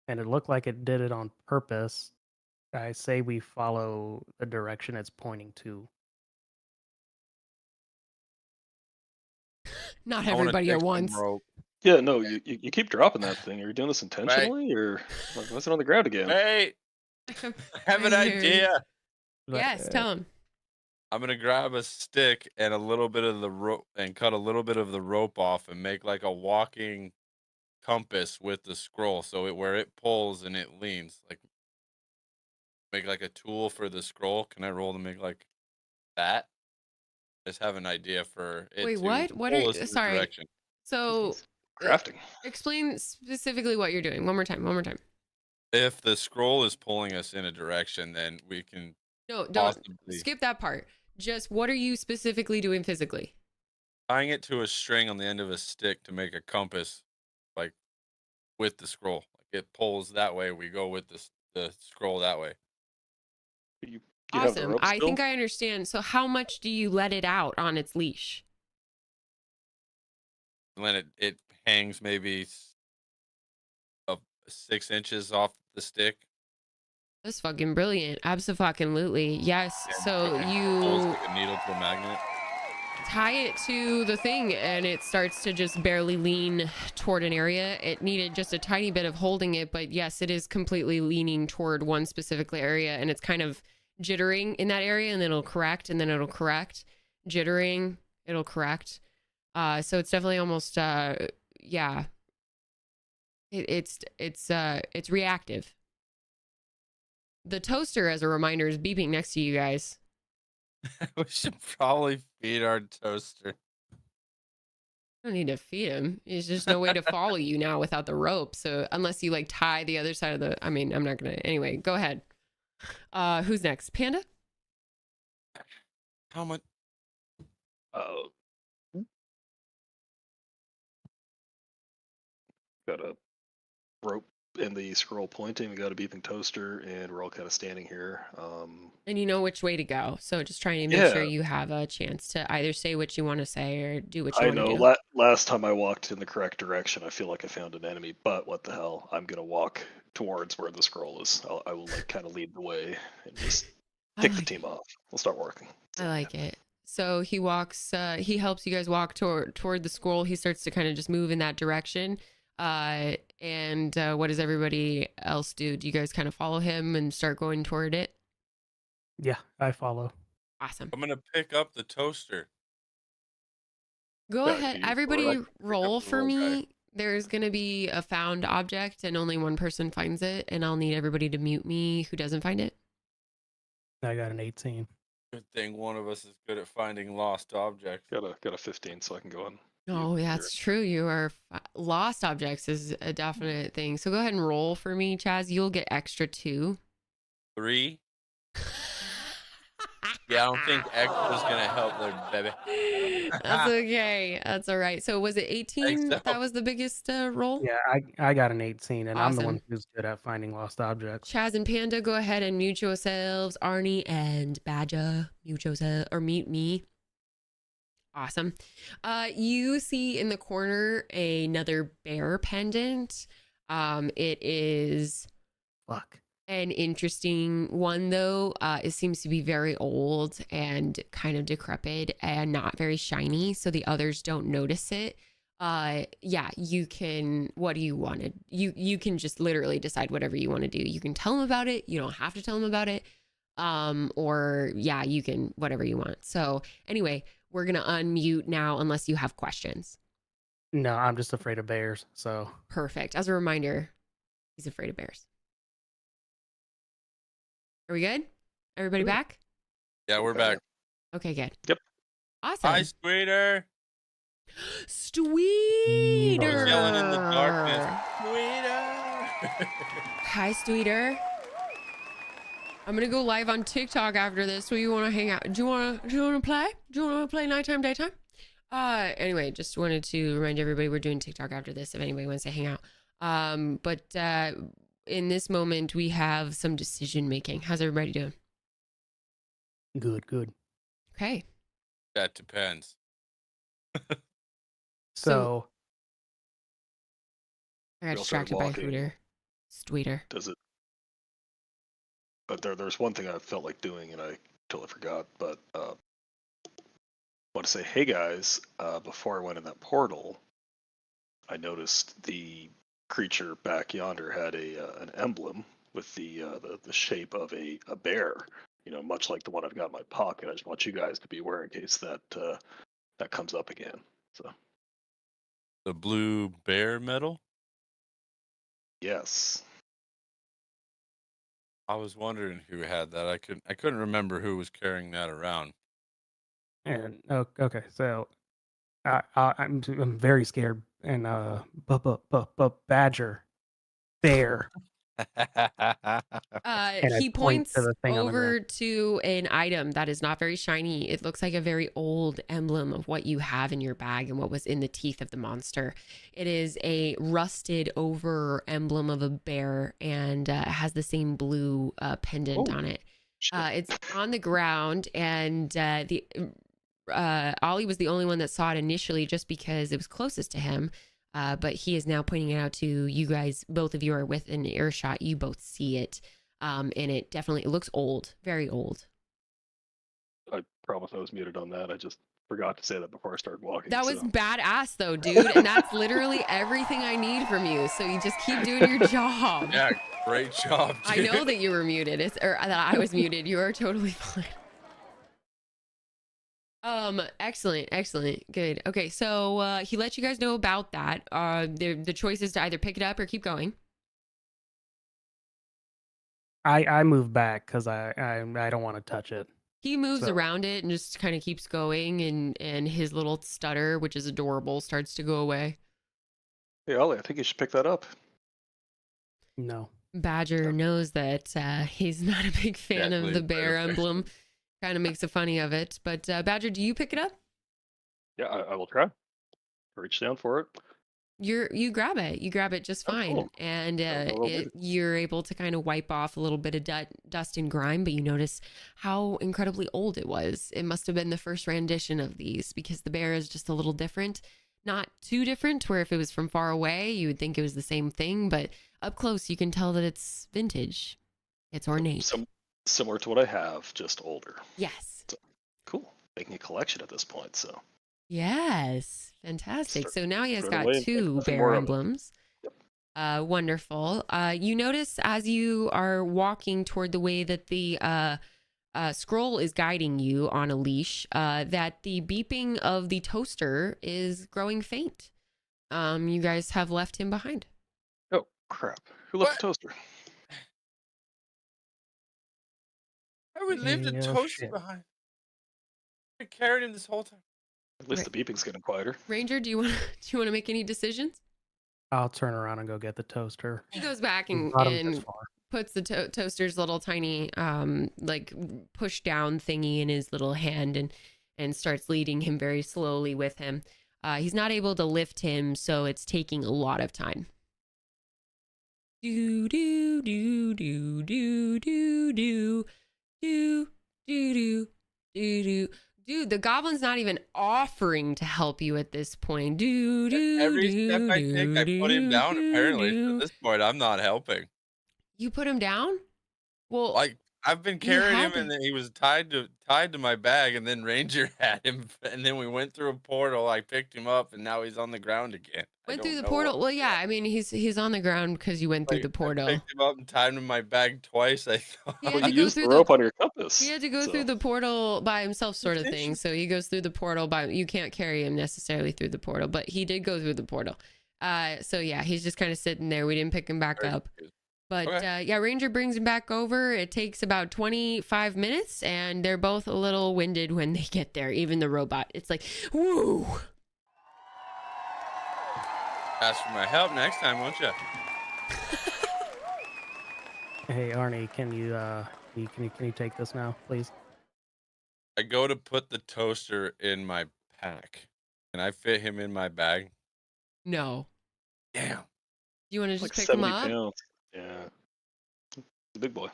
and it looked like it did it on purpose. I say we follow the direction it's pointing to. Not I wanna take everybody at some once. rope. Yeah, no, you keep dropping that thing. Are you doing this intentionally, or why is it on the ground again? Wait, I have an idea. Yes, tell him. I'm gonna grab a stick and a little bit of the rope and cut a little bit of the rope off and make like a walking compass with the scroll. So where it pulls and it leans, like make like a tool for the scroll. Can I roll to make like that? Just have an idea for it Wait, to what are pull you? us in the Sorry. direction. So Crafting. explain specifically what you're doing. One more time. If the scroll is pulling us in a direction, then we can No, don't possibly skip that part. Just what are you specifically doing physically? tying it to a string on the end of a stick to make a compass, like with the scroll. Like it pulls that way, we go with the scroll that way. You have the Awesome. rope I still? think I understand. So how much do you let it out on its leash? And then it hangs maybe 6 inches off the stick. That's fucking brilliant. Absolutely. Yes. And So it pulls you like a needle to a magnet. tie it to the thing and it starts to just barely lean toward an area. It needed just a tiny bit of holding it, but yes, it is completely leaning toward one specific area, and it's kind of jittering in that area, and then it'll correct, and then it'll correct, jittering, it'll correct. So it's definitely almost yeah. It's reactive. The toaster, as a reminder, is beeping next to you guys. We should probably feed our toaster. I don't need to feed him. There's just no way to follow you now without the rope. So unless you like tie the other side of the, I mean, I'm not gonna. Anyway, go ahead. Who's next? Panda? How much? Got a rope and the scroll pointing. We got a beeping toaster, and we're all kind of standing here. And you know which way to go. So just trying to make sure Yeah. you have a chance to either say what you want to say or do what you I want to know. do. Last time I walked in the correct direction, I feel like I found an enemy. But what the hell? I'm gonna walk towards where the scroll is. I will like kind of lead the way and just I kick the like team off. We'll start working. So, I like it. So he walks, he helps you guys walk toward the scroll. He starts to kind of just move in that direction. And what does everybody else do? Do you guys kind of follow him and start going toward it? Yeah, I follow. Awesome. I'm gonna pick up the toaster. Go Yeah, ahead. you Everybody roll. roll the for roll guy. me. There's going to be a found object and only one person finds it. And I'll need everybody to mute me who doesn't find it. I got an 18. Good thing one of us is good at finding lost objects. Got a 15, so I can go on. Oh, that's true. You are lost objects is a definite thing. So go ahead and roll for me, Chaz. You'll get extra 2. 3. Yeah, I don't think extra's gonna help there, baby. That's okay. That's all right. So was it 18? so. That was the biggest roll? Yeah, I got an 18, and I'm the one Awesome. who's good at finding lost objects. Chaz and Panda, go ahead and mute yourselves. Arnie and Badger, mute yourself or mute me. Awesome. You see in the corner another bear pendant. It is Fuck. an interesting one though. It seems to be very old and kind of decrepit and not very shiny, so the others don't notice it. Yeah, you can, what do you want to, you can just literally decide whatever you want to do. You can tell them about it. You don't have to tell them about it. Or yeah, you can, whatever you want. So anyway, we're going to unmute now unless you have questions. No, I'm just afraid of bears. So Perfect. As a reminder, he's afraid of bears. Are we good? Everybody back? Yeah, we're back. Okay, good. Yep. Awesome. Hi, Squeeder. Sweeter. I was yelling in the darkness. Squeeder. Hi, Sweeter. I'm gonna go live on TikTok after this. So you want to hang out? Do you want to play? Do you want to play nighttime, daytime? Anyway, just wanted to remind everybody we're doing TikTok after this. If anybody wants to hang out. But in this moment we have some decision making. How's everybody doing? good. Okay. That depends. So I got We all started distracted by walking. Hooter. Sweeter. Does it? But there's one thing I felt like doing, and I totally forgot. But I want to say, hey guys, before I went in that portal, I noticed the creature back yonder had an emblem with the shape of a bear. You know, much like the one I've got in my pocket. I just want you guys to be aware in case that that comes up again. So The blue bear medal? yes. I was wondering who had that. I couldn't remember who was carrying that around. and okay, so I'm very scared, and badger, bear, and I He point points to the thing on the over ground. to an item that is not very shiny. It looks like a very old emblem of what you have in your bag and what was in the teeth of the monster. It is a rusted over emblem of a bear, and it has the same blue pendant on it. It's on the ground, and Ollie was the only one that saw it initially just because it was closest to him. But he is now pointing it out to you guys. Both of you are within earshot. You both see it. And it definitely, it looks old, very old. I promise I was muted on that. I just forgot to say that before I started walking. That was so. badass though, dude. And that's literally everything I need from you. So you just keep doing your job. Yeah, great job, I dude. know that you were muted. Or that I was muted. You are totally fine. Excellent. Good. Okay, so he let you guys know about that. The choice is to either pick it up or keep going. I move back because I don't want to touch it. He moves So- around it and just kind of keeps going, and his little stutter, which is adorable, starts to go away. Hey Ollie, I think you should pick that up. No. Badger knows that he's not a big fan of the Exactly, bear perfect. emblem. Kind of makes a funny of it. But Badger, do you pick it up? Yeah, I will try. Reach down for it. You grab it. You grab it just Oh, fine, cool. and Well, you're able to kind of wipe off a little bit of dust and grime. But you notice how incredibly old it was. It must have been the first rendition of these because the bear is just a little different. Not too different, where if it was from far away, you would think it was the same thing. But up close, you can tell that it's vintage. It's ornate. Similar to what I have, just older. Yes. Cool. Making a collection at this point, so Yes. Fantastic. start So now he has throwing got away and making 2 nothing bear more of it. emblems. Yep. Wonderful. You notice as you are walking toward the way that the scroll is guiding you on a leash, that the beeping of the toaster is growing faint. You guys have left him behind. Oh crap! Who left What? the toaster? I would leave the Oh toaster shit. behind. I carried him this whole time. At least Okay. the beeping's getting quieter. Ranger, do you want to make any decisions? I'll turn around and go get the toaster. He goes back We and, brought him this far. puts the toaster's little tiny like push down thingy in his little hand and starts leading him very slowly with him. He's not able to lift him, so it's taking a lot of time. Do do do do do do do do do do do. Dude, the goblin's not even offering to help you at this point. Do do Every step do I take, I do put him do down. do Apparently, so do. at this point, I'm not helping. You put him down? Well, Like I've been you carrying him, had and then he was tied to my bag, and then Ranger had him, and then we went through a portal. I picked him up, and now he's on the ground again. I went don't through the know portal. what Well, yeah, I mean he's on the ground because you went through the I portal. picked him up and tied him in my bag twice. I He thought. had Well, to you go used the through rope the on your compass. he had to go so. through the portal by himself, sort of thing. So he goes through the portal by you can't carry him necessarily through the portal, but he did go through the portal. So yeah, he's just kind of sitting there. We didn't pick him back Very up. confused. But Okay. yeah, Ranger brings him back over. It takes about 25 minutes, and they're both a little winded when they get there. Even the robot. It's like, woo. Ask for my help next time, won't you? Hey Arnie, can you take this now, please? I go to put the toaster in my pack. Can I fit him in my bag? No. Damn. Do you want to just Like pick him 70 up? pounds. Yeah. The big boy.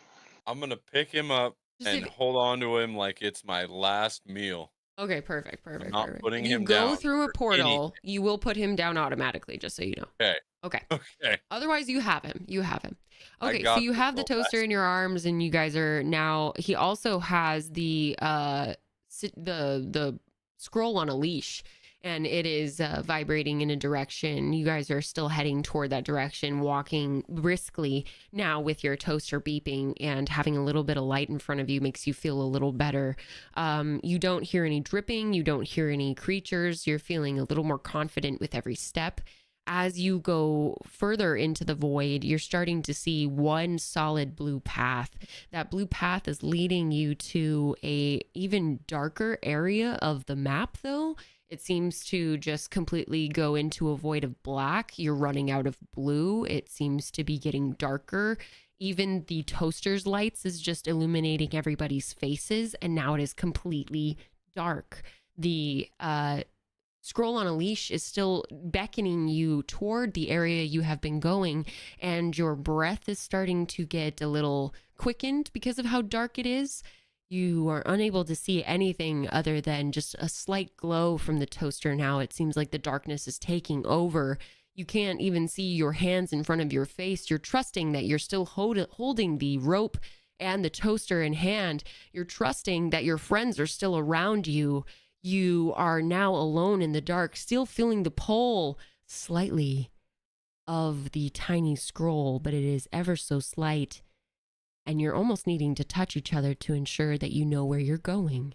I'm gonna pick him up Just and if- hold on to him like it's my last meal. Okay, perfect. I'm not putting If you him go down through a for portal, you will put him down automatically, just so you know. Okay. Okay. Okay. Otherwise, you have him. I Okay, so got you this have the little toaster in your arms, and you guys are now. He also has the the scroll on a leash, and it is vibrating in a direction. You guys are still heading toward that direction, walking briskly now with your toaster beeping, and having a little bit of light in front of you makes you feel a little better. You don't hear any dripping. You don't hear any creatures. You're feeling a little more confident with every step. As you go further into the void, you're starting to see one solid blue path. That blue path is leading you to a even darker area of the map, though. It seems to just completely go into a void of black. You're running out of blue. It seems to be getting darker. Even the toaster's lights is just illuminating everybody's faces, and now it is completely dark. The scroll on a leash is still beckoning you toward the area you have been going, and your breath is starting to get a little quickened because of how dark it is. You are unable to see anything other than just a slight glow from the toaster now. It seems like the darkness is taking over. You can't even see your hands in front of your face. You're trusting that you're still holding the rope and the toaster in hand. You're trusting that your friends are still around you. You are now alone in the dark, still feeling the pull slightly of the tiny scroll, but it is ever so slight. And you're almost needing to touch each other to ensure that you know where you're going.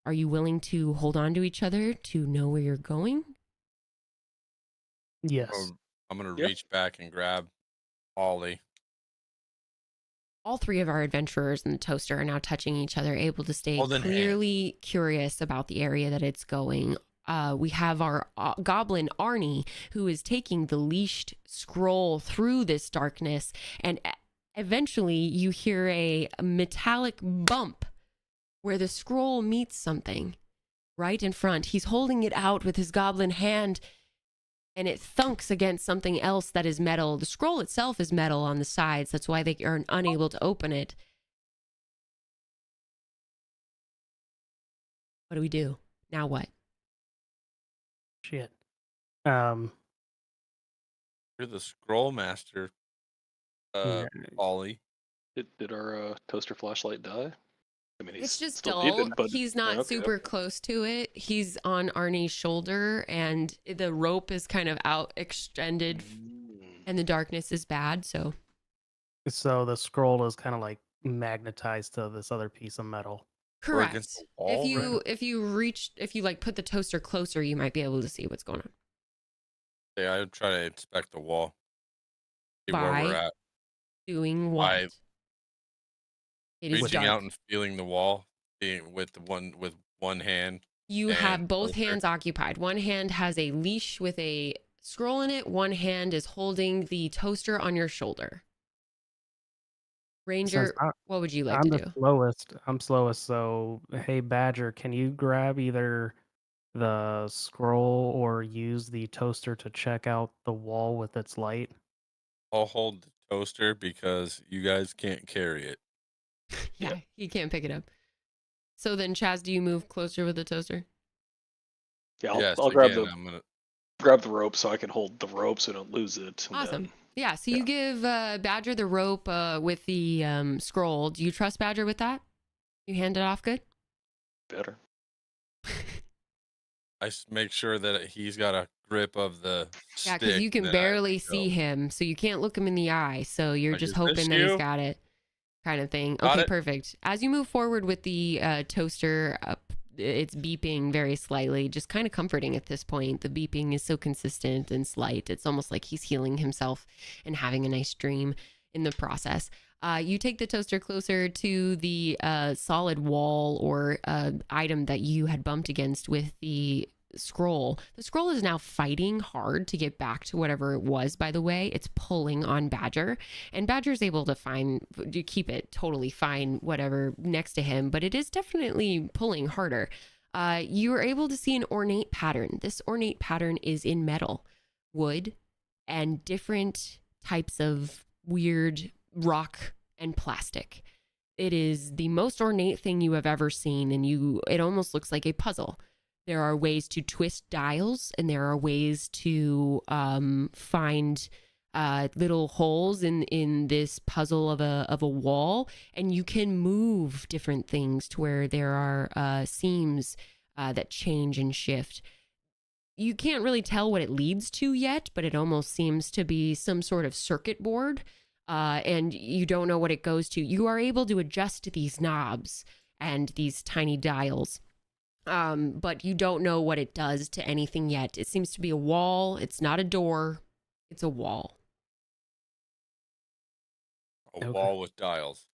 Are you willing to hold on to each other to know where you're going? Yes. I'm gonna Yep. reach back and grab Ollie. All 3 of our adventurers in the toaster are now touching each other, able to stay Holding clearly curious about the area that it's going. We have our goblin Arnie, who is taking the leashed scroll through this darkness, and eventually you hear a metallic bump where the scroll meets something right in front. He's holding it out with his goblin hand, and it thunks against something else that is metal. The scroll itself is metal on the sides. That's why they are unable to open it. What do we do? Now what? Shit. You're the scroll master, Yeah. Ollie. Did our toaster flashlight die? I mean, It's he's just still dull. beeping, but He's not okay. super close to it. He's on Arnie's shoulder, and the rope is kind of out extended, and the darkness is bad. So So the scroll is kind of like magnetized to this other piece of metal. Or against correct. the wall. If you like put the toaster closer, you might be able to see what's going on. Yeah, I try to inspect the wall, see where we're By at. doing what? By It is reaching dark. out and feeling the wall, being with one hand. You and have both toaster. hands occupied. One hand has a leash with a scroll in it. One hand is holding the toaster on your shoulder. Ranger, Since what would you like I'm to the do? slowest. I'm slowest. So, hey, Badger, can you grab either the scroll or use the toaster to check out the wall with its light? I'll hold the toaster because you guys can't carry it. Yeah, he can't pick it up. So then, Chaz, do you move closer with the toaster? Yeah, Yes, I'll grab again, the I'm gonna. rope so I can hold the rope so I don't lose it. And Awesome. then- Yeah, so you give Badger the rope with the scroll. Do you trust Badger with that? You hand it off good? better. I make sure that he's got a grip of the Yeah, stick. because you can and then I barely go, see him, so you can't look him in the eye. So you're Like, just "Is this hoping that he's you?" got it, kind of thing. Got Okay, it. perfect. As you move forward with the toaster up, it's beeping very slightly, just kind of comforting at this point. The beeping is so consistent and slight. It's almost like he's healing himself and having a nice dream in the process. You take the toaster closer to the solid wall or item that you had bumped against with the scroll. The scroll is now fighting hard to get back to whatever it was, by the way. It's pulling on Badger, and Badger's able to keep it totally fine, whatever, next to him, but it is definitely pulling harder. You are able to see an ornate pattern. This ornate pattern is in metal, wood, and different types of weird rock and plastic. It is the most ornate thing you have ever seen, and it almost looks like a puzzle. There are ways to twist dials, and there are ways to find little holes in this puzzle of a wall, and you can move different things to where there are seams that change and shift. You can't really tell what it leads to yet, but it almost seems to be some sort of circuit board, and you don't know what it goes to. You are able to adjust these knobs and these tiny dials, but you don't know what it does to anything yet. It seems to be a wall. It's not a door. It's a wall. A wall with dials.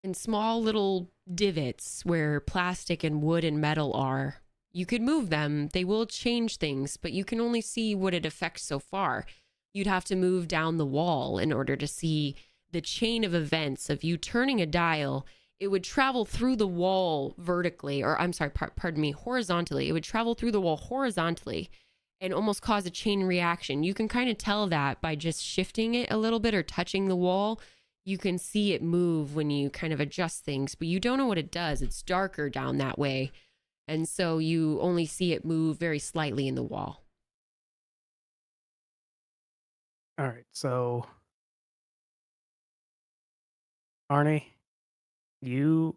And small little divots where plastic and wood and metal are. You could move them. They will change things, but you can only see what it affects so far. You'd have to move down the wall in order to see the chain of events of you turning a dial. It would travel through the wall vertically, or I'm sorry, pardon me, horizontally. It would travel through the wall horizontally and almost cause a chain reaction. You can kind of tell that by just shifting it a little bit or touching the wall. You can see it move when you kind of adjust things, but you don't know what it does. It's darker down that way. And so you only see it move very slightly in the wall. All right, so Arnie, you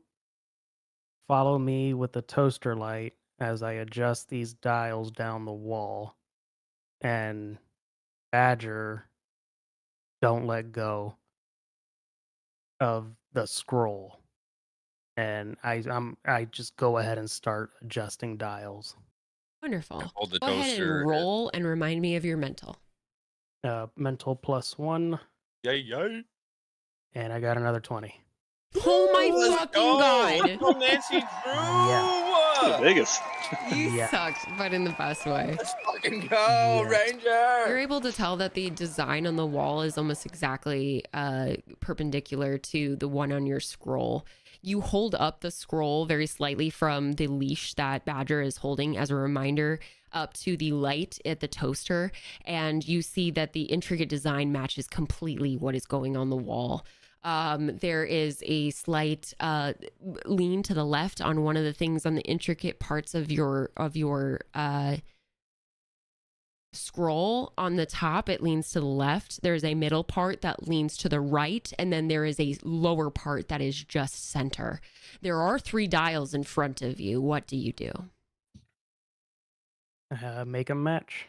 follow me with the toaster light as I adjust these dials down the wall, and Badger, don't let go of the scroll. And I just go ahead and start adjusting dials. Wonderful. Hold the Go ahead toaster. and roll and remind me of your mental. Mental +1, Yay, yay. and I got another 20. Oh my Let's fucking go. God. Let's go, Nancy Drew. To Vegas. You Yeah. sucked, but in the best way. Let's fucking go, Yeah. Ranger. You're able to tell that the design on the wall is almost exactly perpendicular to the one on your scroll. You hold up the scroll very slightly from the leash that Badger is holding as a reminder up to the light at the toaster, and you see that the intricate design matches completely what is going on the wall. There is a slight lean to the left on one of the things on the intricate parts of your scroll on the top, it leans to the left. There's a middle part that leans to the right, and then there is a lower part that is just center. There are 3 dials in front of you. What do you do? Make a match.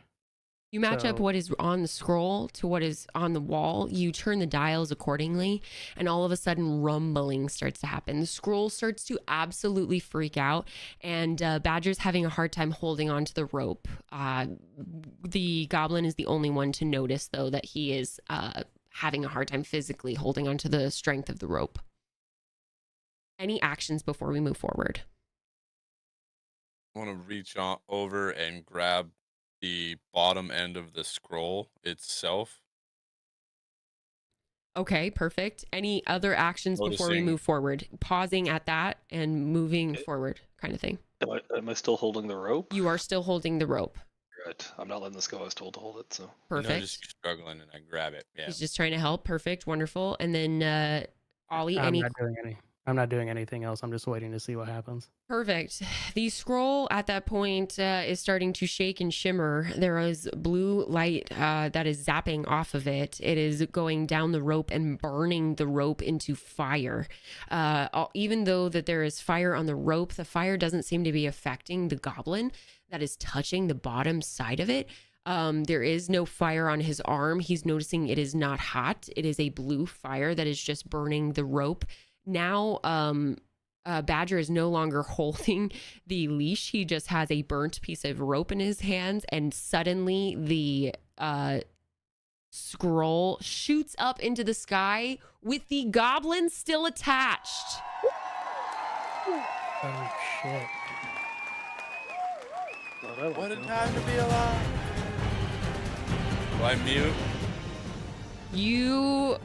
You match up So- what is on the scroll to what is on the wall. You turn the dials accordingly, and all of a sudden rumbling starts to happen. The scroll starts to absolutely freak out, and Badger's having a hard time holding onto the rope. The goblin is the only one to notice, though, that he is having a hard time physically holding onto the strength of the rope. Any actions before we move forward? I want to reach on over and grab the bottom end of the scroll itself. Okay, perfect. Any other actions before we Noticing- move forward? Pausing at that and moving forward, kind of thing. Am I still holding the rope? You are still holding the rope. Right. I'm not letting this go. I was told to hold it, so. Perfect. Just struggling, and I grab it. Yeah. He's just trying to help. Perfect. Wonderful. And then Ollie, I'm not doing anything else. I'm just waiting to see what happens. Perfect. The scroll at that point is starting to shake and shimmer. There is blue light that is zapping off of it. It is going down the rope and burning the rope into fire. Even though that there is fire on the rope, the fire doesn't seem to be affecting the goblin that is touching the bottom side of it. There is no fire on his arm. He's noticing it is not hot. It is a blue fire that is just burning the rope. Now, Badger is no longer holding the leash. He just has a burnt piece of rope in his hands, and suddenly the scroll shoots up into the sky with the goblin still attached. Oh shit! What a time to be alive. Do I mute? You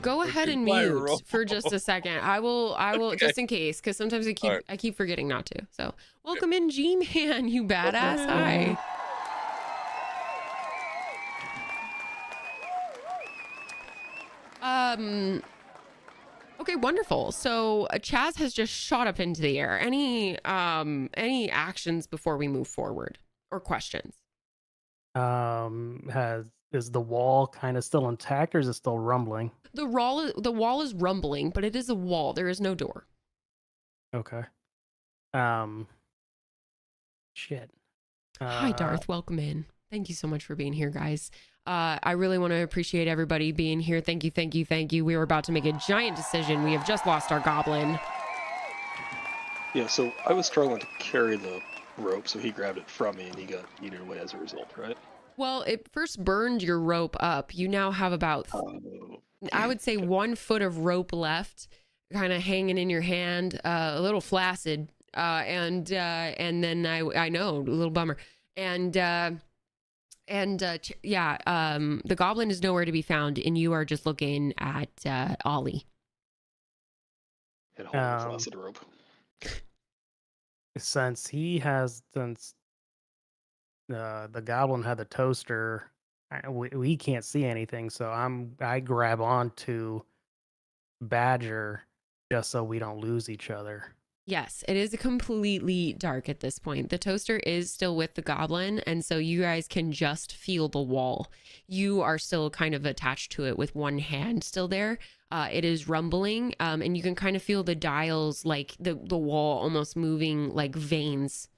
go ahead and my mute roll. for just a second. I will Okay. just in case, because sometimes All right. I keep forgetting not to. So welcome in, G-Man, you badass. Hi. Okay, wonderful. So Chaz has just shot up into the air. Any actions before we move forward or questions? Is the wall kind of still intact, or is it still rumbling? The wall is rumbling, but it is a wall. There is no door. Okay. Shit. Hi, Darth. Welcome in. Thank you so much for being here, guys. I really want to appreciate everybody being here. Thank you, thank you, thank you. We were about to make a giant decision. We have just lost our goblin. Yeah, so I was struggling to carry the rope, so he grabbed it from me and he got eaten away as a result, right? Well, it first burned your rope up. You now have about, I would say, 1 foot of rope left, kind of hanging in your hand, a little flaccid, and then I know, a little bummer, the goblin is nowhere to be found, and you are just looking at Ollie. And holding the flaccid rope. Since the goblin had the toaster, we can't see anything, so I grab onto Badger just so we don't lose each other. Yes, it is completely dark at this point. The toaster is still with the goblin, and so you guys can just feel the wall. You are still kind of attached to it with one hand still there. It is rumbling, and you can kind of feel the dials, like the wall almost moving like veins.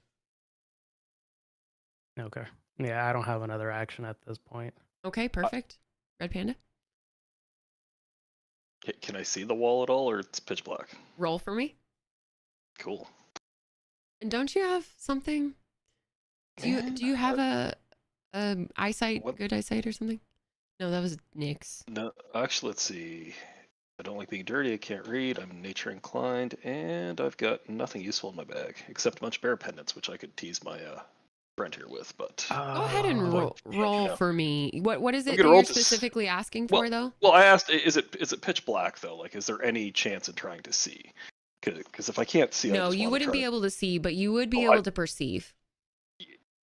Okay. Yeah, I don't have another action at this point. Okay, perfect. Red Panda, Can I see the wall at all, or it's pitch black? roll for me. Cool. And don't you have something? Do you have a eyesight, What? good eyesight or something? No, that was Nick's. No, actually, let's see. I don't like being dirty. I can't read. I'm nature inclined, and I've got nothing useful in my bag except a bunch of bear pendants, which I could tease my friend here with. But Go ahead and roll yeah. for me. What is it I'm that gonna roll you're to specifically asking for, though? well, I asked, is it pitch black though? Like, is there any chance in trying to see? Because if I can't see, I No, just you wanna wouldn't try be able to see, but you would be Oh, able to perceive.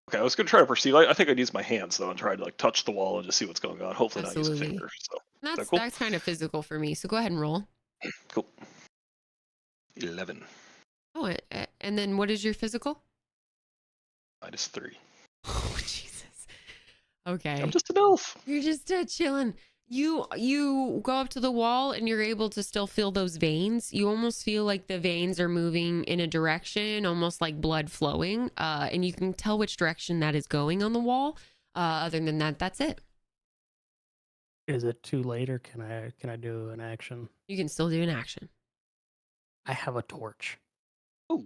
Okay, I was gonna try to perceive. I think I'd use my hands though and try to like touch the wall and just see what's going on. Hopefully not use a Absolutely. finger. So That's cool? that's kind of physical for me. So go ahead and roll. cool. 11. Oh, and then what is your physical? -3. Oh, Jesus. Okay. I'm just an elf. You're just chilling. You go up to the wall and you're able to still feel those veins. You almost feel like the veins are moving in a direction, almost like blood flowing. And you can tell which direction that is going on the wall. Other than that, that's it. Is it too late, or can I do an action? You can still do an action. I have a torch. Oh,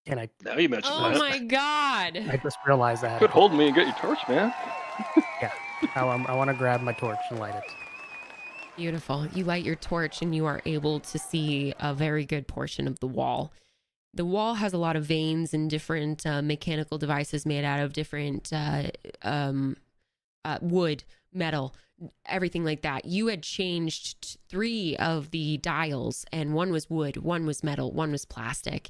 Can I? now you mentioned Oh that. my God. I just realized that. Quit holding me and get your torch, man. Yeah. I want to grab my torch and light it. Beautiful. You light your torch and you are able to see a very good portion of the wall. The wall has a lot of veins and different mechanical devices made out of different wood, metal, everything like that. You had changed 3 of the dials, and one was wood, one was metal, one was plastic.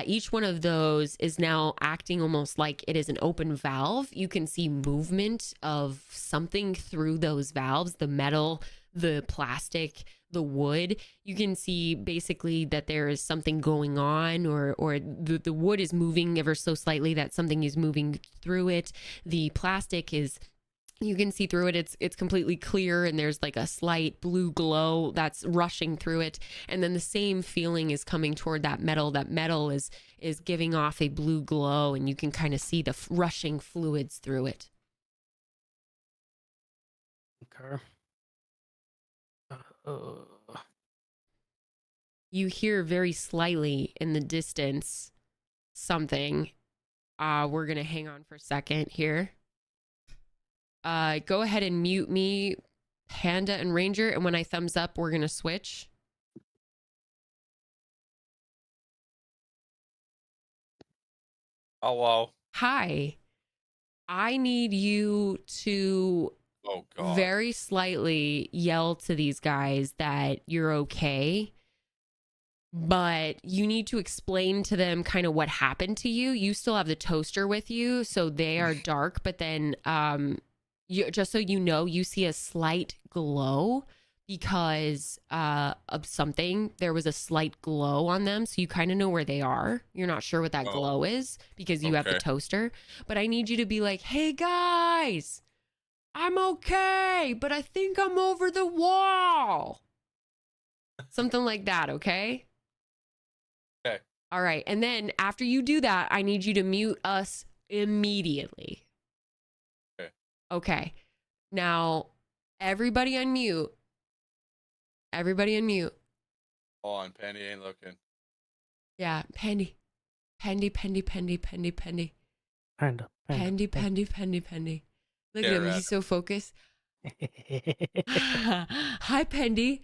Each one of those is now acting almost like it is an open valve. You can see movement of something through those valves, the metal, the plastic, the wood. You can see basically that there is something going on, or the wood is moving ever so slightly, that something is moving through it. The plastic is, you can see through it. It's completely clear, and there's like a slight blue glow that's rushing through it. And then the same feeling is coming toward that metal. That metal is giving off a blue glow, and you can kind of see the rushing fluids through it. Okay. You hear very slightly in the distance something. We're gonna hang on for a second here. Go ahead and mute me, Panda and Ranger, and when I thumbs up, we're gonna switch. Hello. Hi. I need you to Oh God. very slightly yell to these guys that you're okay, but you need to explain to them kind of what happened to you. You still have the toaster with you, so they are dark, but then you, just so you know, you see a slight glow because of something. There was a slight glow on them, so you kind of know where they are. You're not sure what that glow is because you have the Okay. toaster, but I need you to be like, hey guys, I'm okay, but I think I'm over the wall. Something like that, okay? Okay. All right. And then after you do that, I need you to mute us immediately. Okay. Okay. Now, everybody unmute. Everybody unmute. Hold on, Penny ain't looking. Yeah, Pendy. Pendy, Pendy, Pendy, Pendy, Pendy. Panda. Pendy, Pendy, Pendy, Pendy. Look at Yeah, him. right. He's so focused. Hi, Pendy.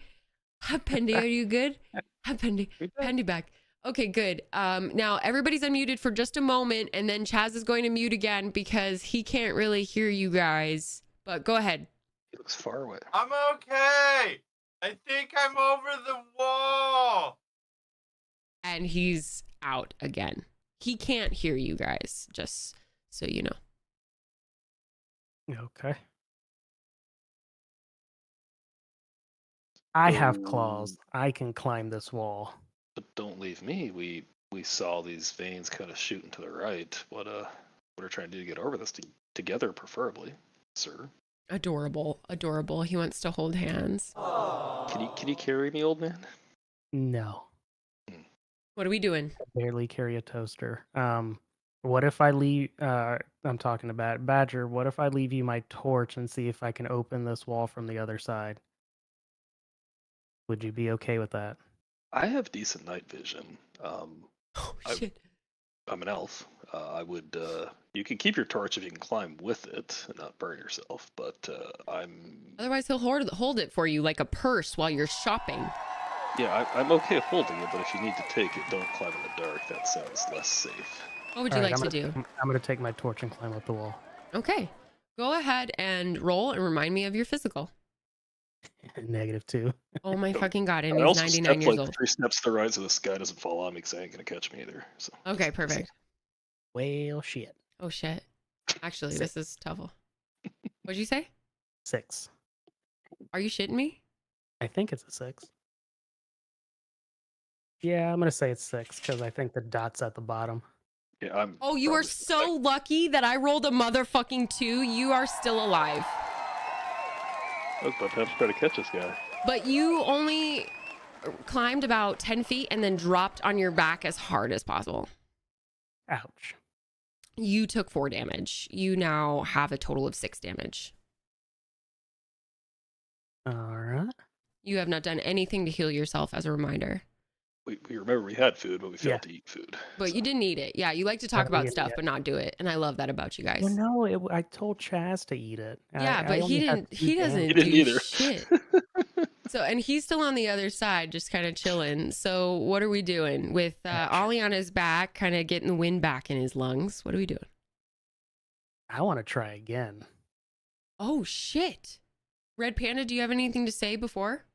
Hi, Pendy. Are you good? Hi, Pendy. Pendy back. Okay, good. Now everybody's unmuted for just a moment, and then Chaz is going to mute again because he can't really hear you guys. But go ahead. He looks far away. I'm okay. I think I'm over the wall. And he's out again. He can't hear you guys, just so you know. Okay. I have claws. I can climb this wall. But don't leave me. We saw these veins kind of shooting to the right. What are trying to do to get over this together, preferably, sir? Adorable, adorable. He wants to hold hands. Can you carry me, old man? No. What are we doing? I barely carry a toaster. What if I leave? I'm talking about Badger. What if I leave you my torch and see if I can open this wall from the other side? Would you be okay with that? I have decent night vision. Oh, I- shit. I'm an elf. I would. You can keep your torch if you can climb with it and not burn yourself. But I'm. Otherwise, he'll hold it for you like a purse while you're shopping. Yeah, I'm okay holding it. But if you need to take it, don't climb in the dark. That sounds less safe. What would you Alright, like to do? I'm gonna take my torch and climb up the wall. Okay. Go ahead and roll and remind me of your physical. -2. Oh my fucking God. And I he's also 99 stepped years like old. 3 steps to the right so this guy doesn't fall on me because I ain't gonna catch me either. So. Okay, perfect. Well, shit. Oh shit. Actually, Six. this is tough. What'd you say? 6. Are you shitting me? I think it's a 6. Yeah, I'm gonna say it's 6 because I think the dot's at the bottom. Yeah, I'm. Oh, you are probably- so lucky that I rolled a motherfucking 2. You are still alive. I was about to have to try to catch this guy. But you only climbed about 10 feet and then dropped on your back as hard as possible. Ouch. You took 4 damage. You now have a total of 6 damage. All right. You have not done anything to heal yourself, as a reminder. We remember we had food, but we failed Yeah. to eat food. But so. you didn't eat it. Yeah, you like to talk Haven't about eaten stuff, yet. but not do it. And I love that about you guys. Well, no, I told Chaz to eat it. Yeah, I but he only had didn't. 2 He doesn't damage. He didn't do either. shit. So, and he's still on the other side, just kind of chilling. So, what are we doing with Ollie on his back, kind of getting the wind back in his lungs? What are we doing? I want to try again. Oh shit! Red Panda, do you have anything to say before?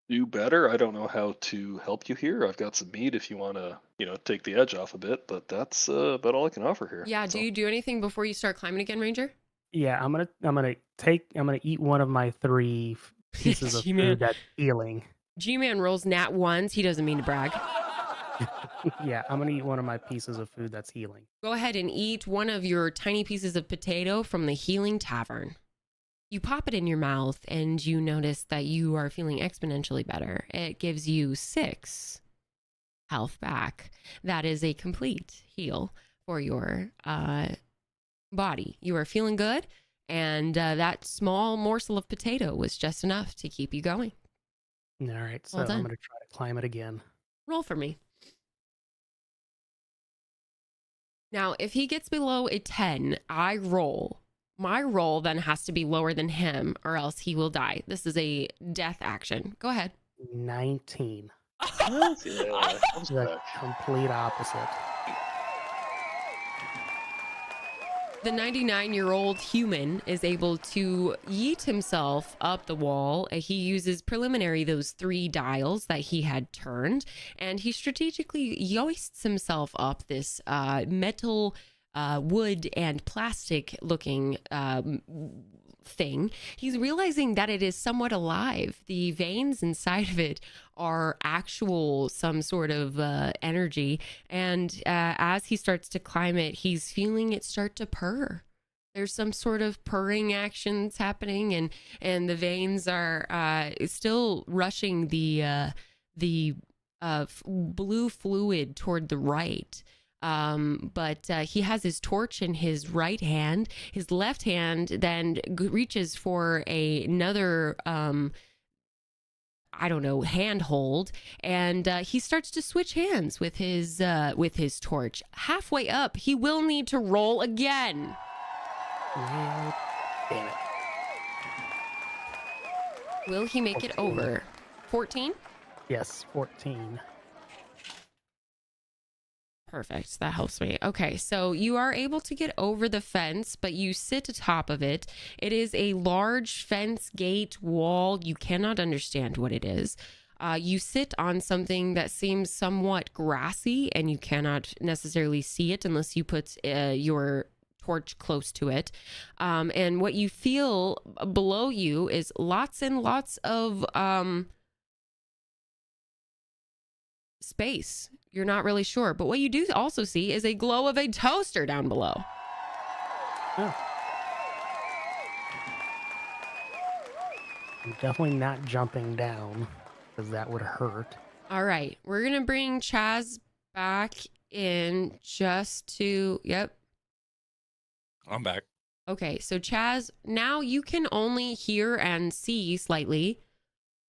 Do better. I don't know how to help you here. I've got some meat if you want to, take the edge off a bit, but that's about all I can offer here. Yeah. So, Do you do anything before you start climbing again, Ranger? Yeah, I'm gonna eat one of my 3 pieces of G-Man. food that's healing. G-Man rolls nat ones. He doesn't mean to brag. Yeah, I'm gonna eat one of my pieces of food that's healing. Go ahead and eat one of your tiny pieces of potato from the Healing Tavern. You pop it in your mouth and you notice that you are feeling exponentially better. It gives you 6 health back. That is a complete heal for your body. You are feeling good, and that small morsel of potato was just enough to keep you going. All right, so Well done. I'm gonna try to climb it again. Roll for me. Now, if he gets below a 10, I roll. My roll then has to be lower than him, or else he will die. This is a death action. Go ahead. 19. yeah, comes The back. complete opposite. The 99-year-old human is able to yeet himself up the wall. He uses preliminary those 3 dials that he had turned, and he strategically yoists himself up this metal, wood, and plastic looking thing. He's realizing that it is somewhat alive. The veins inside of it are actual some sort of energy, and as he starts to climb it, he's feeling it start to purr. There's some sort of purring actions happening, and the veins are still rushing the blue fluid toward the right. But he has his torch in his right hand. His left hand then reaches for another, I don't know, handhold, and he starts to switch hands with his torch. Halfway up, he will need to roll again. Well, damn it. Will he make it 14. over? 14? Yes, 14. Perfect. That helps me. Okay, so you are able to get over the fence, but you sit atop of it. It is a large fence gate wall. You cannot understand what it is. You sit on something that seems somewhat grassy, and you cannot necessarily see it unless you put your torch close to it. And what you feel below you is lots and lots of space. You're not really sure, but what you do also see is a glow of a toaster down below. Oh. I'm definitely not jumping down because that would hurt. All right, we're gonna bring Chaz back in just to I'm back. Okay, so Chaz, now you can only hear and see slightly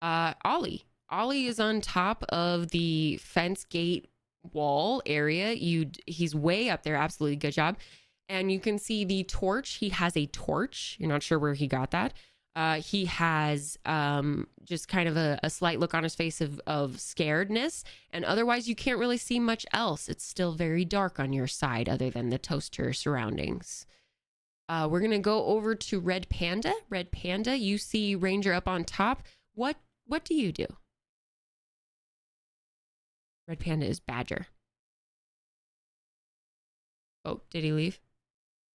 Ollie. Ollie is on top of the fence gate wall area. He's way up there. Absolutely, good job. And you can see the torch. He has a torch. You're not sure where he got that. He has just kind of a slight look on his face of scaredness, and otherwise you can't really see much else. It's still very dark on your side other than the toaster surroundings. We're gonna go over to Red Panda. Red Panda, you see Ranger up on top. What do you do? Red Panda is Badger. Oh, did he leave?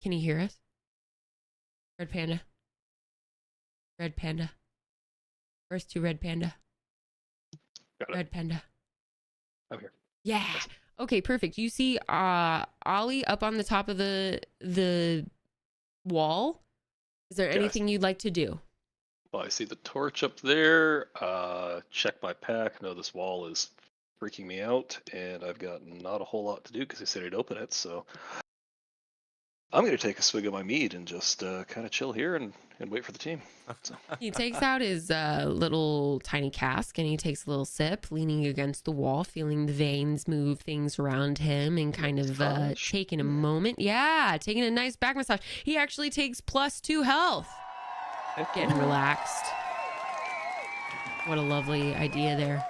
Can he hear us? Red Panda. Red Panda. Where's to Red Panda? Got it. Red Panda. I'm here. Yeah. Okay, perfect. You see Ollie up on the top of the wall. Is there Yes. anything you'd like to do? Well, I see the torch up there. Check my pack. No, this wall is freaking me out, and I've got not a whole lot to do because they said I'd open it. So I'm going to take a swig of my mead and just kind of chill here and wait for the team. So. He takes out his little tiny cask and he takes a little sip, leaning against the wall, feeling the veins move things around him and kind of taking a moment. Yeah, taking a nice back massage. He actually takes +2 health. Getting relaxed. What a lovely idea there.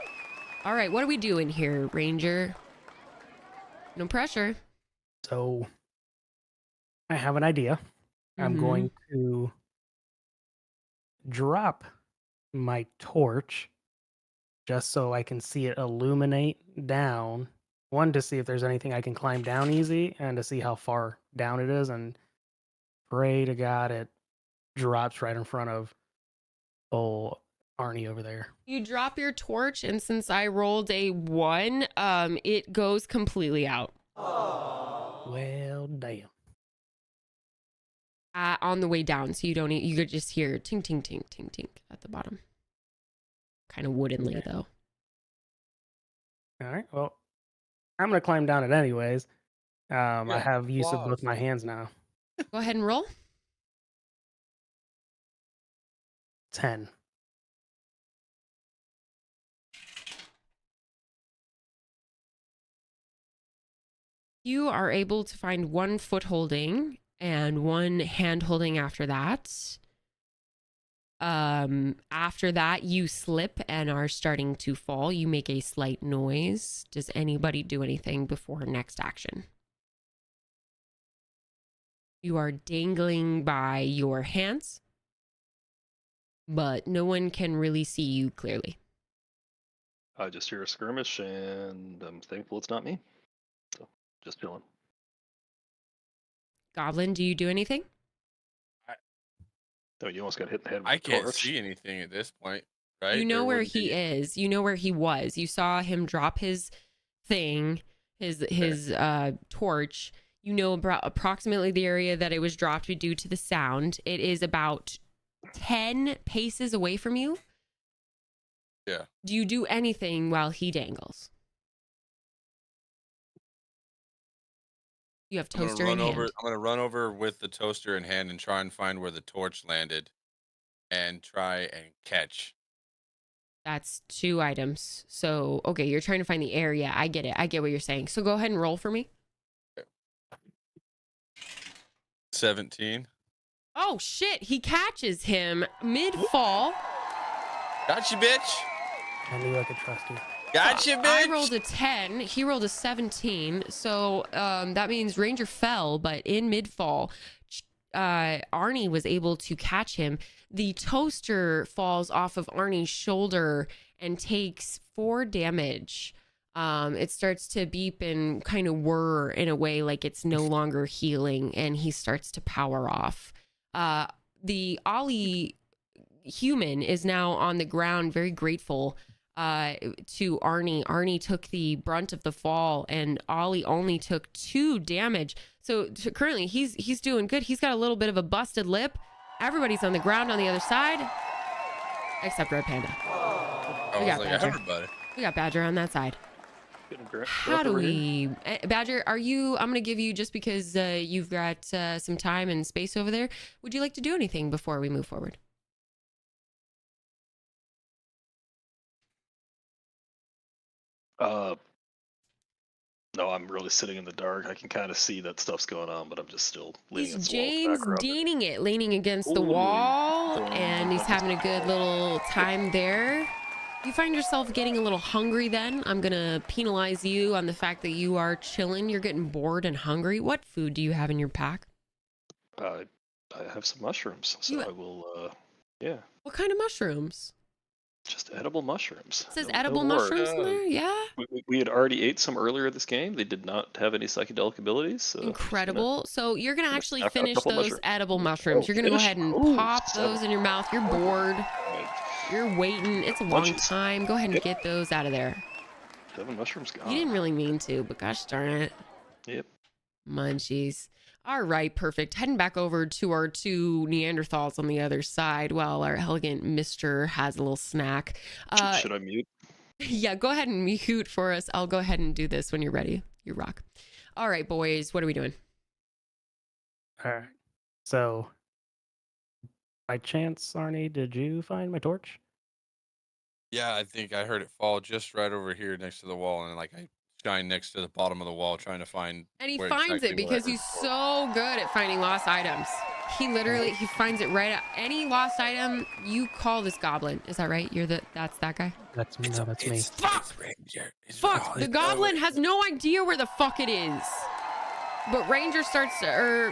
All right, what are we doing here, Ranger? No pressure. So I have an idea. I'm going to drop my torch just so I can see it illuminate down. One, to see if there's anything I can climb down easy, and to see how far down it is, and pray to God it drops right in front of old Arnie over there. You drop your torch, and since I rolled a 1, it goes completely out. Well, damn. On the way down, so you could just hear tink, tink, tink, tink, tink at the bottom. Kind of woodenly, though. All right, well, I'm going to climb down it anyways. I have use of both my hands now. Go ahead and roll. 10. You are able to find 1 foot holding and 1 hand holding after that. After that, you slip and are starting to fall. You make a slight noise. Does anybody do anything before next action? You are dangling by your hands, but no one can really see you clearly. I just hear a skirmish, and I'm thankful it's not me. So, just chilling. Goblin, do you do anything? No, you almost got hit in the head with I the can't torch. see anything at this point, right? You know There where wouldn't he be- is. You know where he was. You saw him drop his thing, his torch. You know about approximately the area that it was dropped due to the sound. It is about 10 paces away from you. Yeah. Do you do anything while he dangles? You have I'm toaster gonna in run hand. over. I'm gonna run over with the toaster in hand and try and find where the torch landed, and try and catch. That's 2 items. So, okay, you're trying to find the area. I get it. I get what you're saying. So go ahead and roll for me. 17. Oh, shit. He catches him mid-fall. Gotcha, bitch. I knew I could trust you. Gotcha, bitch. I rolled a 10. He rolled a 17. So that means Ranger fell, but in mid-fall, Arnie was able to catch him. The toaster falls off of Arnie's shoulder and takes 4 damage. It starts to beep and kind of whir in a way like it's no longer healing, and he starts to power off. The Ollie human is now on the ground, very grateful to Arnie. Arnie took the brunt of the fall, and Ollie only took 2 damage. So currently he's doing good. He's got a little bit of a busted lip. Everybody's on the ground on the other side, except Red Panda. I We was got like, Badger. everybody. We got Badger on that side. How do we... Badger, I'm going to give you, just because you've got some time and space over there, would you like to do anything before we move forward? No, I'm really sitting in the dark. I can kind of see that stuff's going on, but I'm just still leaning He's against the wall in the James background. Deaning it, leaning against the Holy wall, crap. and he's having a good little time there. You find yourself getting a little hungry then. I'm going to penalize you on the fact that you are chilling. You're getting bored and hungry. What food do you have in your pack? I have some mushrooms, so You- I will, yeah, What kind of mushrooms? just edible mushrooms. It says No- edible no more. mushrooms in there? Yeah. We had already ate some earlier this game. They did not have any psychedelic abilities. So I'm just Incredible. So you're going to gonna actually snap out a finish couple those mushrooms. edible mushrooms. Oh, You're going to go finish? ahead and Ooh, pop 7. those in your mouth. You're bored. Right. You're waiting. It's a long Munchies. time. Go ahead and Yep. get those out of there. Heaven Mushroom's gone. You didn't really mean to, but gosh darn it. Yep. Munchies. All right, perfect. Heading back over to our two Neanderthals on the other side while our elegant mister has a little snack. Should I mute? Yeah, go ahead and mute for us. I'll go ahead and do this when you're ready. You rock. All right, boys, what are we doing? All right. So, by chance, Arnie, did you find my torch? Yeah, I think I heard it fall just right over here next to the wall, and like I shine next to the bottom of the wall trying to find And he where finds it exactly where I because heard he's it fall. so good at finding lost items. He finds it right at any lost item. You call this goblin. Is that right? That's that guy? That's me. No, that's me. Fuck! Ranger. Fuck! The goblin has no idea where the fuck it is. But Ranger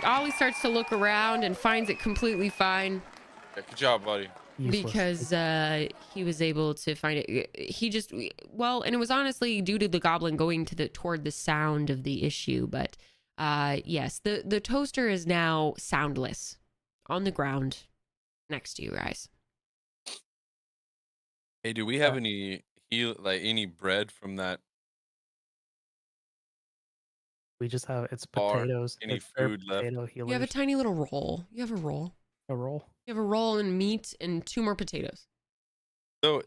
Ollie starts to look around and finds it completely fine. Yeah, good job, buddy. Useless. Because he was able to find it. And it was honestly due to the goblin going toward the sound of the issue. But yes, the toaster is now soundless on the ground next to you guys. Hey, do we have any bread from that We just have it's bar? potatoes. Any It's their food left? potato healers. You have a tiny little roll. You have a roll. A roll. You have a roll and meat and 2 more potatoes. So,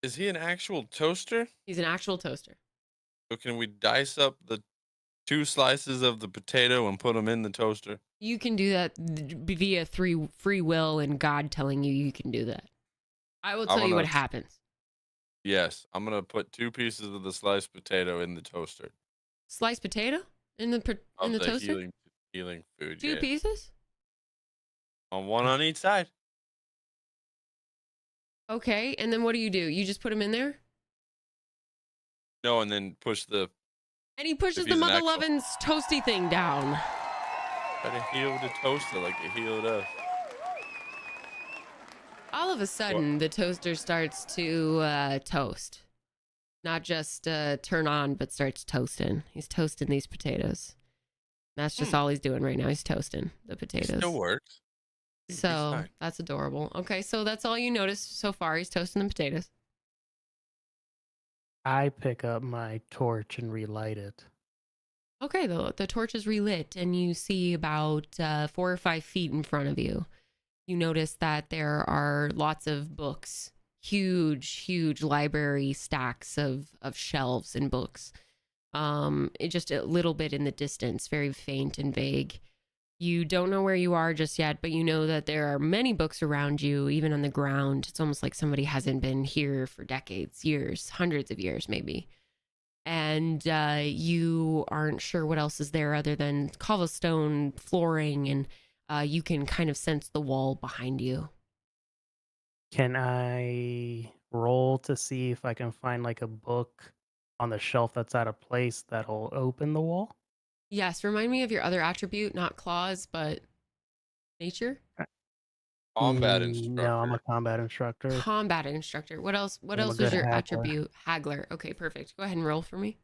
is he an actual toaster? He's an actual toaster. So can we dice up the 2 slices of the potato and put them in the toaster? You can do that via free will and God telling you can do that. I will tell you what happens. Yes, I'm gonna put 2 pieces of the sliced potato in the toaster. Sliced potato in the toaster? Healing food. 2 pieces? One on each side. Okay, and then what do? You just put them in there? No, and then push the. And he pushes If he's the an mother actual- lovin's toasty thing down. Try to heal the toaster like it healed us. All of a sudden, the toaster starts to toast. Not just turn on, but starts toasting. He's toasting these potatoes. That's just all he's doing right now. He's toasting the potatoes. It still works. He's So fine. that's adorable. Okay, so that's all you notice so far. He's toasting the potatoes. I pick up my torch and relight it. Okay, the torch is relit, and you see about 4 or 5 feet in front of you. You notice that there are lots of books, huge library stacks of shelves and books. Just a little bit in the distance, very faint and vague. You don't know where you are just yet, but you know that there are many books around you, even on the ground. It's almost like somebody hasn't been here for decades, years, hundreds of years, maybe. And you aren't sure what else is there other than cobblestone flooring, and you can kind of sense the wall behind you. Can I roll to see if I can find like a book on the shelf that's out of place that'll open the wall? Yes, remind me of your other attribute, not claws, but nature. Combat instructor. No, I'm a combat instructor. Combat instructor. What else? What I'm a else was good your haggler. attribute? Haggler. Okay, perfect. Go ahead and roll for me.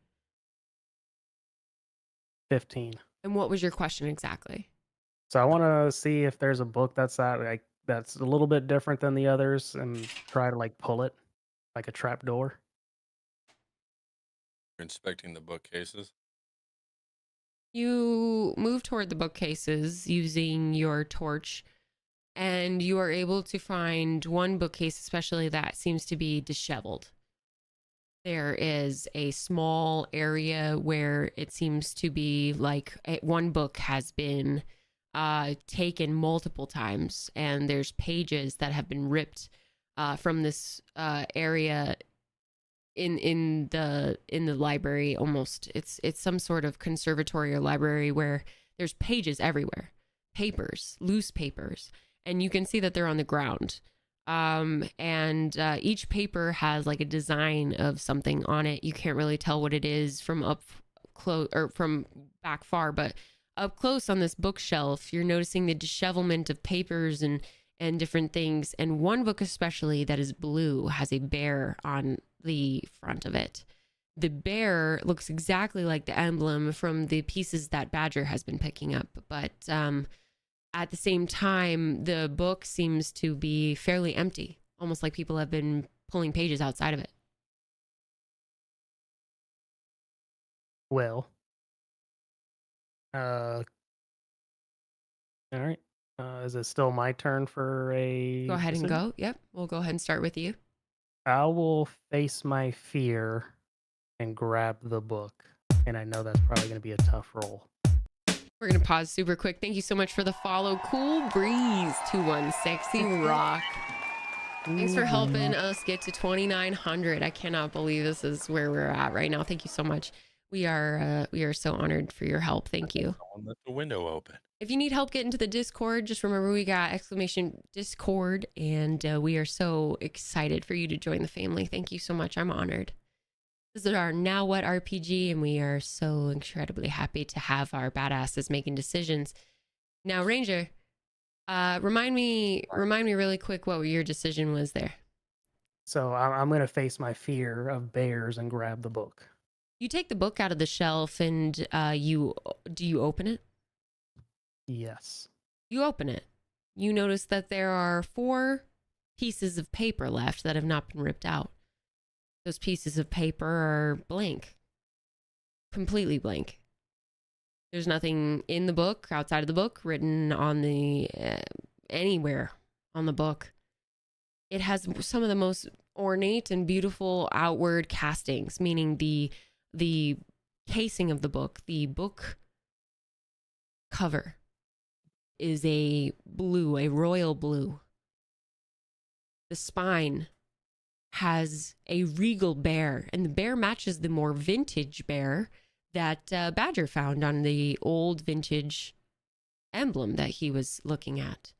15. And what was your question exactly? So I want to see if there's a book that's that's a little bit different than the others and try to like pull it like a trap door. You're inspecting the bookcases. You move toward the bookcases using your torch, and you are able to find one bookcase, especially that seems to be disheveled. There is a small area where it seems to be like one book has been taken multiple times, and there's pages that have been ripped from this area in the library. Almost it's some sort of conservatory or library where there's pages everywhere, papers, loose papers, and you can see that they're on the ground. And each paper has like a design of something on it. You can't really tell what it is from up close or from back far, but up close on this bookshelf, you're noticing the dishevelment of papers and different things. And one book especially that is blue has a bear on the front of it. The bear looks exactly like the emblem from the pieces that Badger has been picking up, but at the same time, the book seems to be fairly empty, almost like people have been pulling pages outside of it. Well, all right. Is it still my turn for a Go ahead and decision? go. Yep. We'll go ahead and start with you. I will face my fear and grab the book. And I know that's probably going to be a tough roll. We're going to pause super quick. Thank you so much for the follow. Cool Breeze 216 Rock. Thanks for helping us get to 2,900. I cannot believe this is where we're at right now. Thank you so much. We are so honored for your help. Thank you. Someone let the window open. If you need help getting to the Discord, just remember we got exclamation Discord, and we are so excited for you to join the family. Thank you so much. I'm honored. This is our Now What RPG, and we are so incredibly happy to have our badasses making decisions. Now, Ranger, remind me really quick what your decision was there. So I'm going to face my fear of bears and grab the book. You take the book out of the shelf, and do you open it? Yes. You open it. You notice that there are 4 pieces of paper left that have not been ripped out. Those pieces of paper are blank. Completely blank. There's nothing in the book, outside of the book, written on the anywhere on the book. It has some of the most ornate and beautiful outward castings, meaning the casing of the book cover is a royal blue. The spine has a regal bear, and the bear matches the more vintage bear that Badger found on the old vintage emblem that he was looking at.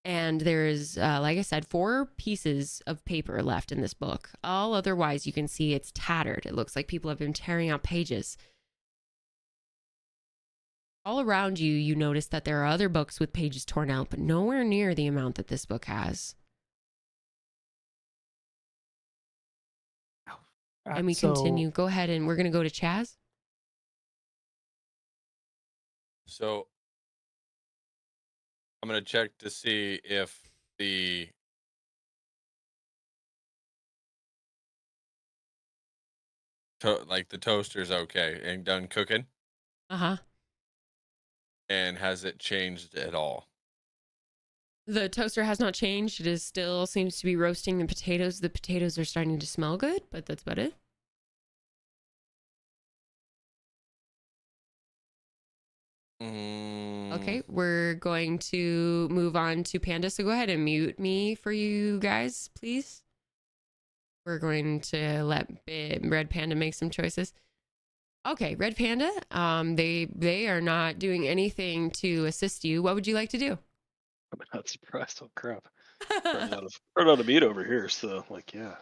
And there's, like I said, 4 pieces of paper left in this book. All otherwise, you can see it's tattered. It looks like people have been tearing out pages. All around you, you notice that there are other books with pages torn out, but nowhere near the amount that this book has. And we continue. Go ahead, and we're going to go to Chaz. So I'm going to check to see if the the toaster's okay and done cooking. Uh-huh. And has it changed at all? The toaster has not changed. It is still seems to be roasting the potatoes. The potatoes are starting to smell good, but that's about it. Okay, we're going to move on to Panda. So go ahead and mute me for you guys, please. We're going to let Red Panda make some choices. Okay, Red Panda, they are not doing anything to assist you. What would you like to do? I'm not surprised. Oh crap! Running out of meat over here. So like, yeah.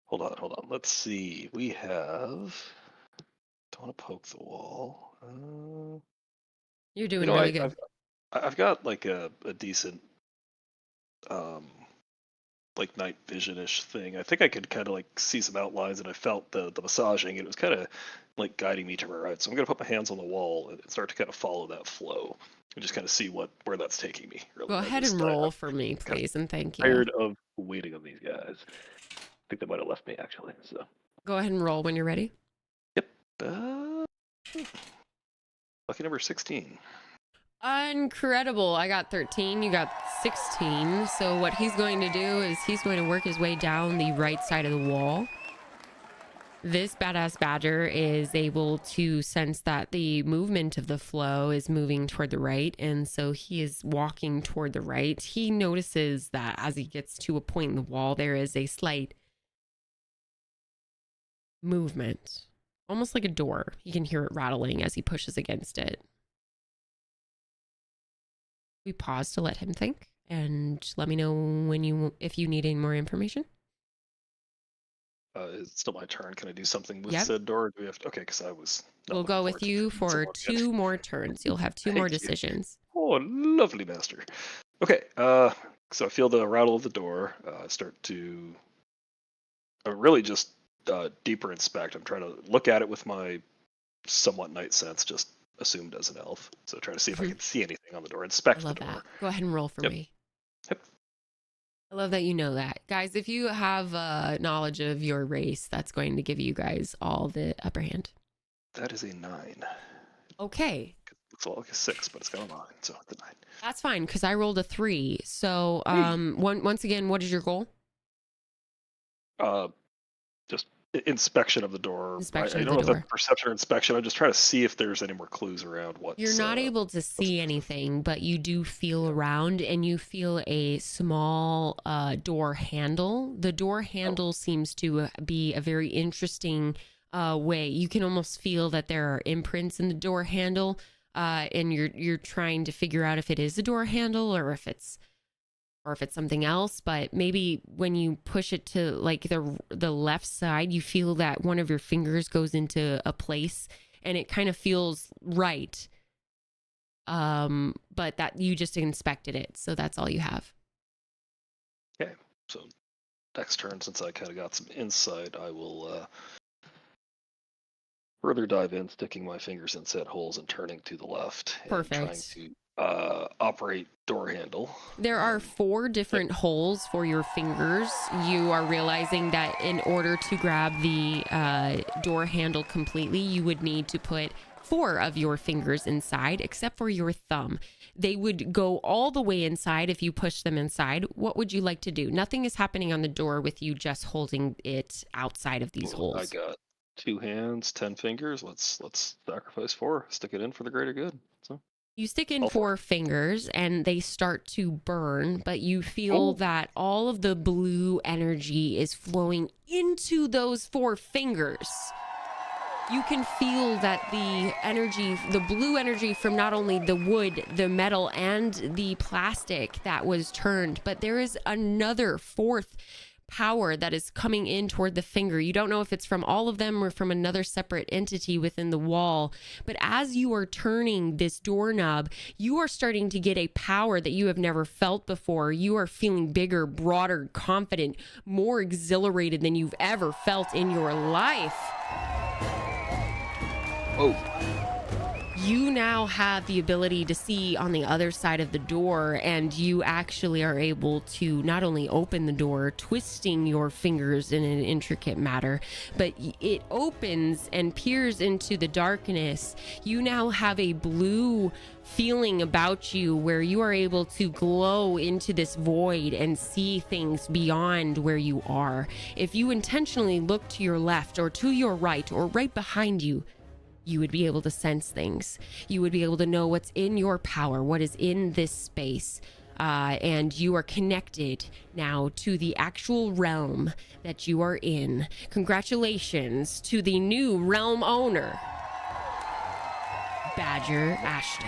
Hold on. Let's see. We have. Don't want to poke the wall. You're doing really good. I've got like a decent like night vision-ish thing. I think I could kind of like see some outlines, and I felt the massaging, and it was kind of like guiding me to my right. So I'm gonna put my hands on the wall and start to kind of follow that flow and just kind of see where that's taking me. Really. Go ahead and roll for me, please, and thank you. Tired of waiting on these guys. I think they might have left me actually. So go ahead and roll when you're ready. Yep. Lucky number 16. Incredible. I got 13. You got 16. So what he's going to do is he's going to work his way down the right side of the wall. This badass badger is able to sense that the movement of the flow is moving toward the right. And so he is walking toward the right. He notices that as he gets to a point in the wall, there is a slight movement, almost like a door. He can hear it rattling as he pushes against it. We pause to let him think, and let me know if you need any more information. Is it still my turn? Can I do something with said door? Or do we have to, okay, because I was. We'll go with you for 2 more turns. You'll have 2 more decisions. Oh, lovely master. Okay, so I feel the rattle of the door. Start to really just deeper inspect. I'm trying to look at it with my somewhat night sense, just assumed as an elf. So try to see if I can see anything on the door. Inspect the door. Go ahead and roll for me. Yep. I love that you know that. Guys, if you have knowledge of your race, that's going to give you guys all the upper hand. That is a 9. Okay. Looks a lot like a 6, but it's got a 9, so the 9. That's fine because I rolled a 3. So once again, what is your goal? Just inspection of the door. Inspection I of don't the know if door. that's perception or inspection. I'm just trying to see if there's any more clues around what. You're not able to see anything, but you do feel around, and you feel a small door handle. The door handle seems to be a very interesting way. You can almost feel that there are imprints in the door handle, and you're trying to figure out if it is a door handle or if it's something else. But maybe when you push it to like the left side, you feel that one of your fingers goes into a place and it kind of feels right. But that you just inspected it, so that's all you have. Okay, so next turn, since I kind of got some insight, I will further dive in, sticking my fingers in set holes and turning to the left. Perfect. And trying to operate door handle. There are 4 different holes for your fingers. You are realizing that in order to grab the door handle completely, you would need to put 4 of your fingers inside, except for your thumb. They would go all the way inside if you push them inside. What would you like to do? Nothing is happening on the door with you just holding it outside of these holes. I got 2 hands, 10 fingers. Let's sacrifice 4. Stick it in for the greater good. So. You stick in 4 fingers and they start to burn, but you feel that all of the blue energy is flowing into those 4 fingers. You can feel that the energy, the blue energy from not only the wood, the metal, and the plastic that was turned, but there is another 4th power that is coming in toward the finger. You don't know if it's from all of them or from another separate entity within the wall. But as you are turning this doorknob, you are starting to get a power that you have never felt before. You are feeling bigger, broader, confident, more exhilarated than you've ever felt in your life. Oh. You now have the ability to see on the other side of the door, and you actually are able to not only open the door, twisting your fingers in an intricate manner, but it opens and peers into the darkness. You now have a blue feeling about you where you are able to glow into this void and see things beyond where you are. If you intentionally look to your left or to your right or right behind you, you would be able to sense things. You would be able to know what's in your power, what is in this space. And you are connected now to the actual realm that you are in. Congratulations to the new realm owner, Badger Ashton.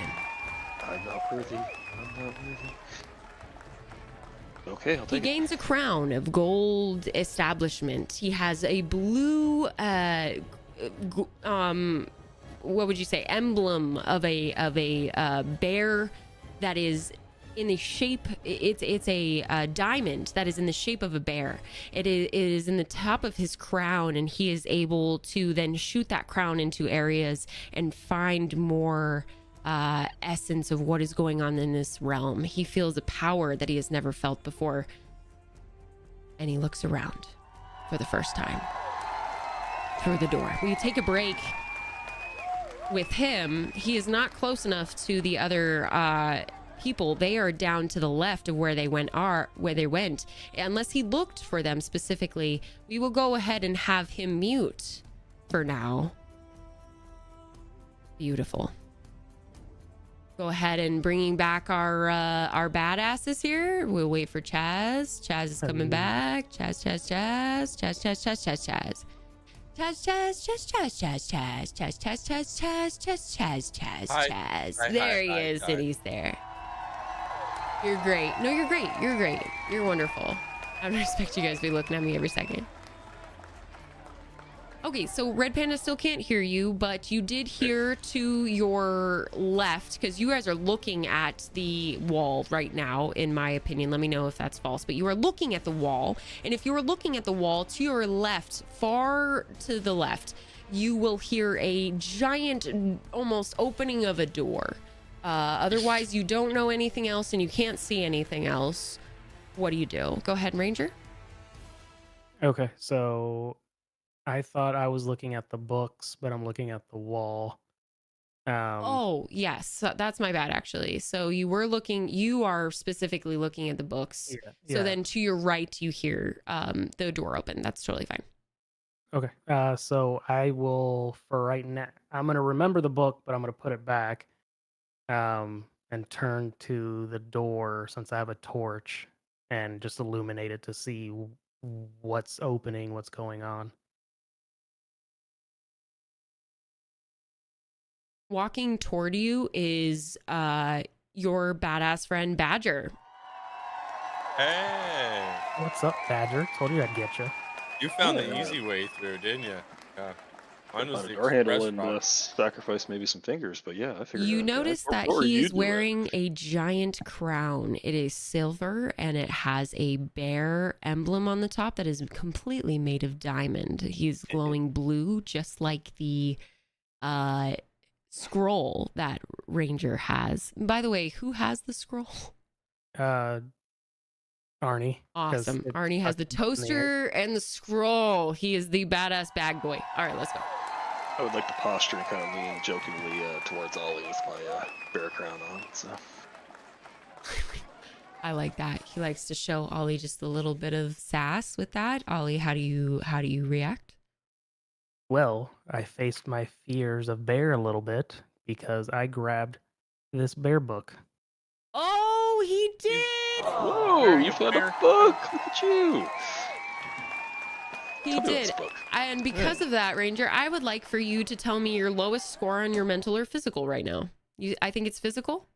I'm not worthy. I'm not worthy. Okay, I'll He take it. gains a crown of gold establishment. He has a blue what would you say, emblem of a bear that is in the shape, it's a diamond that is in the shape of a bear. It is in the top of his crown, and he is able to then shoot that crown into areas and find more essence of what is going on in this realm. He feels a power that he has never felt before, and he looks around for the first time through the door. We take a break. With him, he is not close enough to the other people. They are down to the left of where they went. Unless he looked for them specifically, we will go ahead and have him mute for now. Beautiful. Go ahead and bringing back our badasses here. We'll wait for Chaz. Chaz is coming back. Chaz. There he is, and he's there. You're great. No, you're great. You're great. You're wonderful. I don't expect you guys to be looking at me every second. Okay, so Red Panda still can't hear you, but you did hear to your left, because you guys are looking at the wall right now, in my opinion. Let me know if that's false, but you are looking at the wall. And if you are looking at the wall to your left, far to the left, you will hear a giant, almost opening of a door. Otherwise, you don't know anything else and you can't see anything else. what do you do? Go ahead, Ranger. Okay, so I thought I was looking at the books, but I'm looking at the wall. Oh, yes. That's my bad, actually. So you are specifically looking at the books. Yeah, So yeah. then to your right, you hear the door open. That's totally fine. Okay. So I will, for right now, I'm gonna remember the book, but I'm gonna put it back, and turn to the door since I have a torch, and just illuminate it to see what's opening, what's going on. Walking toward you is your badass friend Badger. Hey, What's up, Badger? Told you I'd get you. you found Yeah, the easy way through, didn't you? Yeah. Mine was Found a the door handle express and route. sacrifice maybe some fingers, but yeah, I figured You it out. Okay. notice What that were he you is doing? wearing a giant crown. It is silver and it has a bear emblem on the top that is completely made of diamond. He's glowing blue, just like the scroll that Ranger has. By the way, who has the scroll? Arnie. 'Cause Awesome. it's Arnie has the stuck in the air. toaster and the scroll. He is the badass bag boy. All right, let's go. I would like to posture and kind of lean jokingly towards Ollie with my bear crown on. So I like that. He likes to show Ollie just a little bit of sass with that. Ollie, how do you react? Well, I faced my fears of bear a little bit because I grabbed this bear book. Oh, he did. whoa, Very you found a fair. book! Look at you! He Tell me about did. this book. And because of that, Ranger, I would like for you to tell me your lowest score on your mental or physical right now. I think it's physical.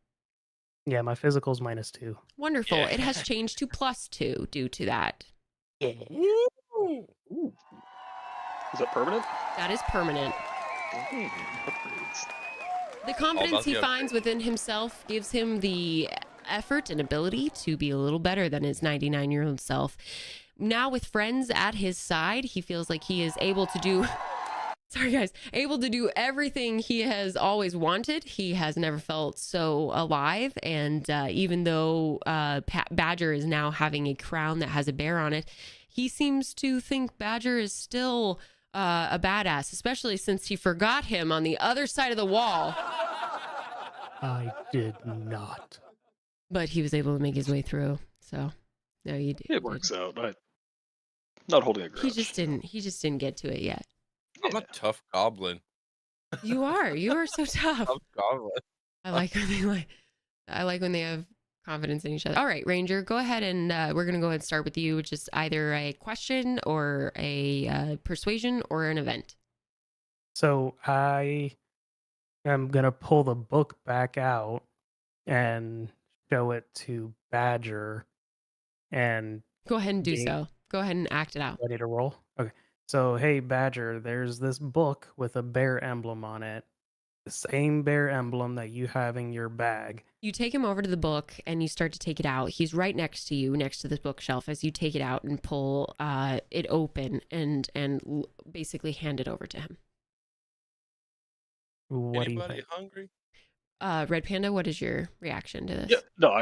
Yeah, my physical's -2. Wonderful. Yeah. It has changed to +2 due to that. Ooh. Is that permanent? That is permanent. Upgrades. The confidence he the finds within himself gives him the effort and ability to be a little better than his 99-year-old self. Now with friends at his side, he feels like he is able to do able to do everything he has always wanted. He has never felt so alive. And even though Badger is now having a crown that has a bear on it, he seems to think Badger is still a badass, especially since he forgot him on the other side of the wall. I did not. But he was able to make his way through. So no, you did. It works out. I'm not holding a grudge. He just didn't get to it yet. I'm a tough goblin. You are so tough. Tough goblin. I like when they have confidence in each other. All right, Ranger, go ahead and we're gonna go ahead and start with you, which is either a question or a persuasion or an event. So I am gonna pull the book back out and show it to Badger and Go ahead and do Game. so. Go ahead and act it out. ready to roll. Okay. So hey Badger, there's this book with a bear emblem on it. The same bear emblem that you have in your bag. You take him over to the book and you start to take it out. He's right next to you, next to the bookshelf, as you take it out and pull it open and basically hand it over to him. What do you Anybody think? hungry? Red Panda, what is your reaction to this? Yeah, no,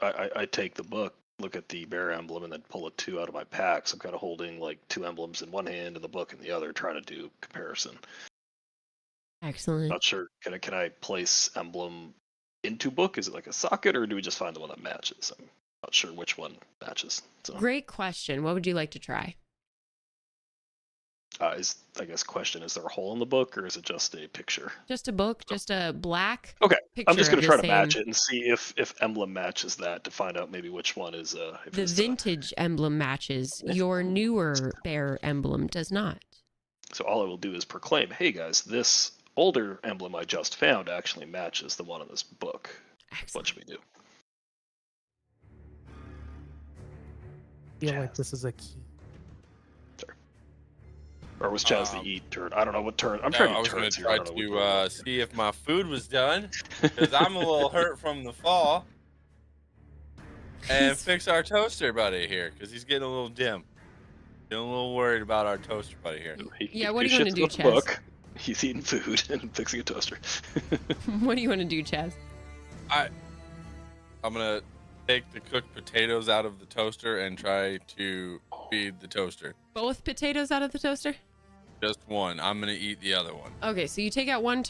I take the book, look at the bear emblem, and then pull a 2 out of my pack. So I'm kind of holding like 2 emblems in one hand and the book in the other, trying to do comparison. Excellent. Not sure. Can I place emblem into book? Is it like a socket, or do we just find the one that matches? I'm not sure which one matches. So Great question. What would you like to try? I guess question: is there a hole in the book, or is it just a picture? Just a book, just a black Okay, picture. I'm just going of to the try to match same- it and see if emblem matches that to find out maybe which one is. If The it's, vintage emblem matches. Your newer bear emblem does not. So all I will do is proclaim, "Hey guys, this older emblem I just found actually matches the one in this book. What Excellent. should we do?" I feel like Chaz. this is a key. Or was Chaz the Um, E turn? I don't know what turn. I'm No, trying to I do was going turns to here. I try don't know to what see if my food was done, because I'm a little hurt from the fall, and He's- fix our toaster buddy here, because he's getting a little dim. Getting a little worried about our toaster buddy here. Yeah, what do you wanna do, the Chaz? book. He's eating food and fixing a toaster. What do you want to do, Chaz? I'm going to take the cooked potatoes out of the toaster and try to feed the toaster. Both potatoes out of the toaster? Just one. I'm gonna eat the other one. Okay, so you take out one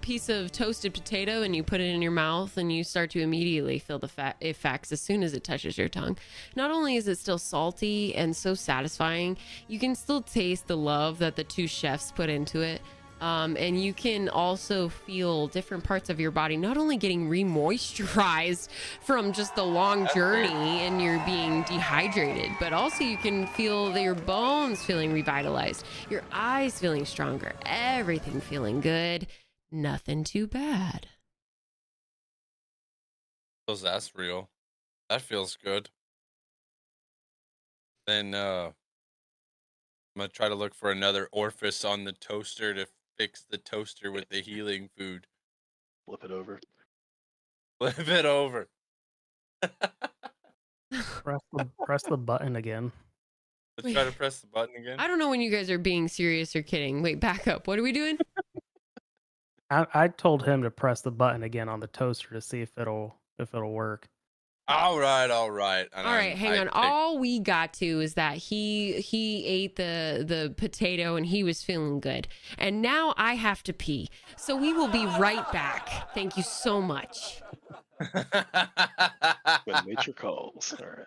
piece of toasted potato and you put it in your mouth and you start to immediately feel the effects as soon as it touches your tongue. Not only is it still salty and so satisfying, you can still taste the love that the two chefs put into it. And you can also feel different parts of your body not only getting re-moisturized from just the long journey and you're being dehydrated, but also you can feel your bones feeling revitalized, your eyes feeling stronger, everything feeling good, nothing too bad. That's real. That feels good. Then I'm gonna try to look for another orifice on the toaster to fix the toaster with the healing food. Flip it over. Flip it over. Press the button again. Let's try to press the button again. I don't know when you guys are being serious or kidding. Wait, back up. What are we doing? I told him to press the button again on the toaster to see if it'll work. All right. And All right, hang on. All we got to is that he ate the potato and he was feeling good. And now I have to pee. So we will be right back. Thank you so much. When nature calls. All right.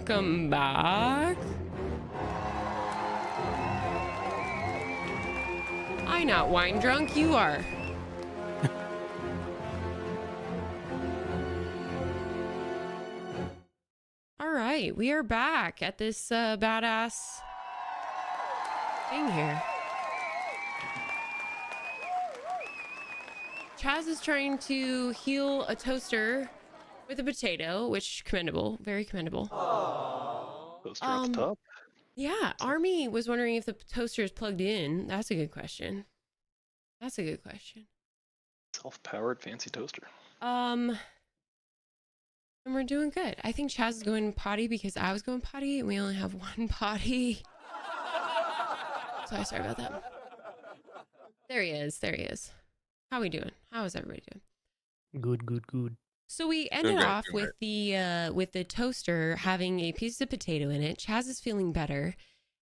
Welcome back. I not wine drunk, you are. All right, we are back at this badass thing here. Chaz is trying to heal a toaster with a potato, which commendable, very commendable. Toaster at the top. Yeah, Army was wondering if the toaster is plugged in. That's a good question. That's a good question. Self-powered fancy toaster. And we're doing good. I think Chaz is going potty because I was going potty and we only have one potty. So sorry about that. There he is. There he is. How we doing? How is everybody doing? Good. So we ended off with the toaster having a piece of potato in it. Chaz is feeling better.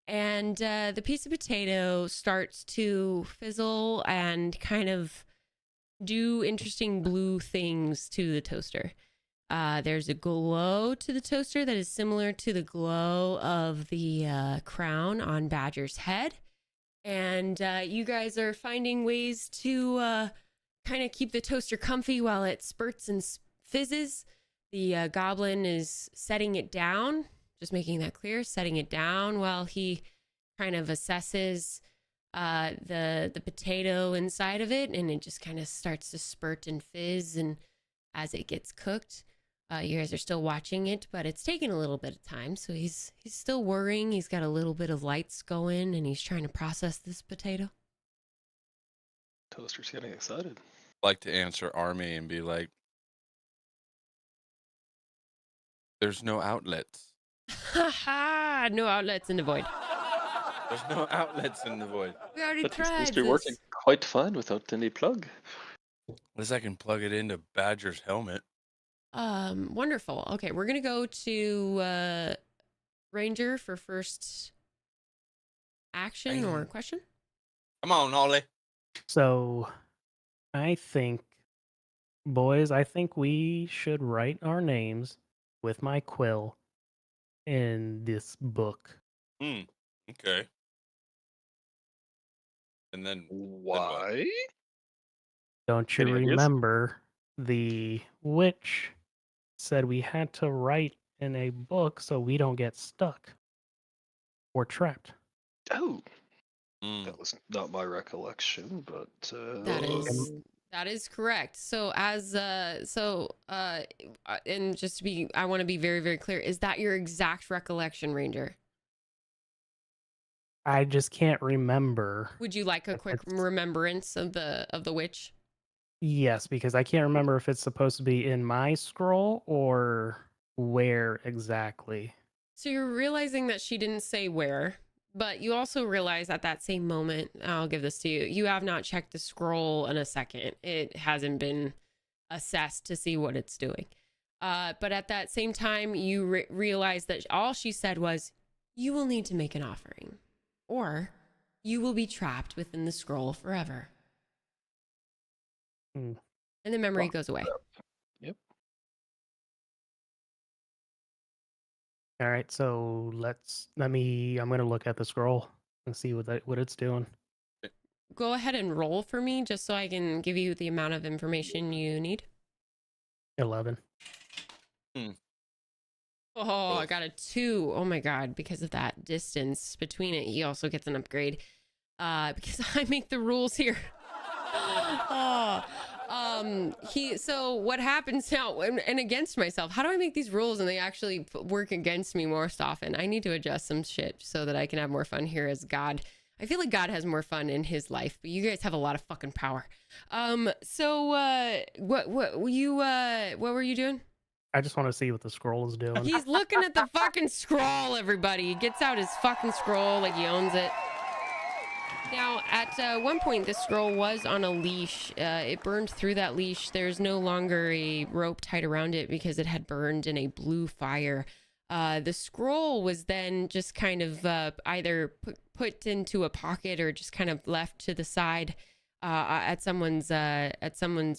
And the piece of potato starts to fizzle and kind of do interesting blue things to the toaster. There's a glow to the toaster that is similar to the glow of the crown on Badger's head. And you guys are finding ways to kind of keep the toaster comfy while it spurts and fizzes. The goblin is setting it down, just making that clear, setting it down while he kind of assesses the potato inside of it, and it just kind of starts to spurt and fizz. And as it gets cooked, you guys are still watching it, but it's taking a little bit of time. So he's still worrying. He's got a little bit of lights going, and he's trying to process this potato. Toaster's getting excited. Like to answer Army and be like, there's no outlets. Ha! No outlets in the void. There's no outlets in the void. We already But tried seems to be this. working quite fine without any plug. At least I can plug it into Badger's helmet. Wonderful. Okay, we're gonna go to Ranger for first action or question. Come on, Ollie. So, I think, boys, we should write our names with my quill in this book. Okay. And then Why? Don't you Any ideas? remember the witch said we had to write in a book so we don't get stuck or trapped? Oh, Mm. that was not my recollection, but That is correct. So as and just to be, I want to be very, very clear. Is that your exact recollection, Ranger? I just can't remember. Would you like a quick remembrance of the witch? Yes, because I can't remember if it's supposed to be in my scroll or where exactly. So you're realizing that she didn't say where, but you also realize at that same moment, I'll give this to you, you have not checked the scroll in a second. It hasn't been assessed to see what it's doing. But at that same time, you realize that all she said was, you will need to make an offering, or you will be trapped within the scroll forever. Hmm. And the memory goes away. Yep. All right, so I'm going to look at the scroll and see what it's doing. Go ahead and roll for me just so I can give you the amount of information you need. 11. Oh, I got a 2. Oh my God. Because of that distance between it, he also gets an upgrade. Because I make the rules here. So what happens now, and against myself, how do I make these rules and they actually work against me most often? I need to adjust some shit so that I can have more fun here as God. I feel like God has more fun in his life, but you guys have a lot of fucking power. So what were you doing? I just want to see what the scroll is doing. He's looking at the fucking scroll, everybody. He gets out his fucking scroll like he owns it. Now, at one point, this scroll was on a leash. It burned through that leash. There's no longer a rope tied around it because it had burned in a blue fire. The scroll was then just kind of either put into a pocket or just kind of left to the side at someone's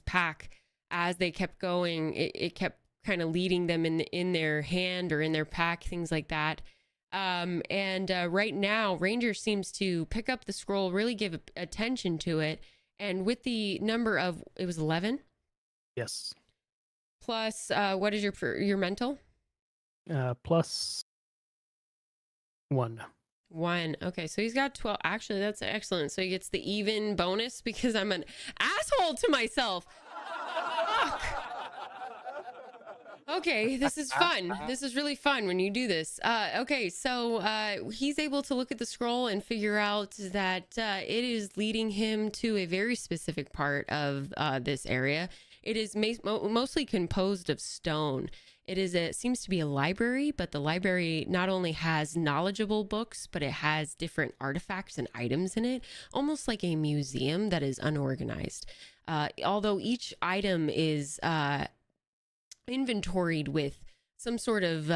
pack. As they kept going, it kept kind of leading them in their hand or in their pack, things like that. Right now, Ranger seems to pick up the scroll, really give attention to it, and with the number of, it was 11 Yes. plus, what is your mental? Plus 1. 1. Okay, so he's got 12. Actually, that's excellent. So he gets the even bonus because I'm an asshole to myself. Fuck. Okay, this is fun. This is really fun when you do this. Okay, so he's able to look at the scroll and figure out that it is leading him to a very specific part of this area. It is mostly composed of stone. It seems to be a library, but the library not only has knowledgeable books, but it has different artifacts and items in it, almost like a museum that is unorganized. Although each item is inventoried with some sort of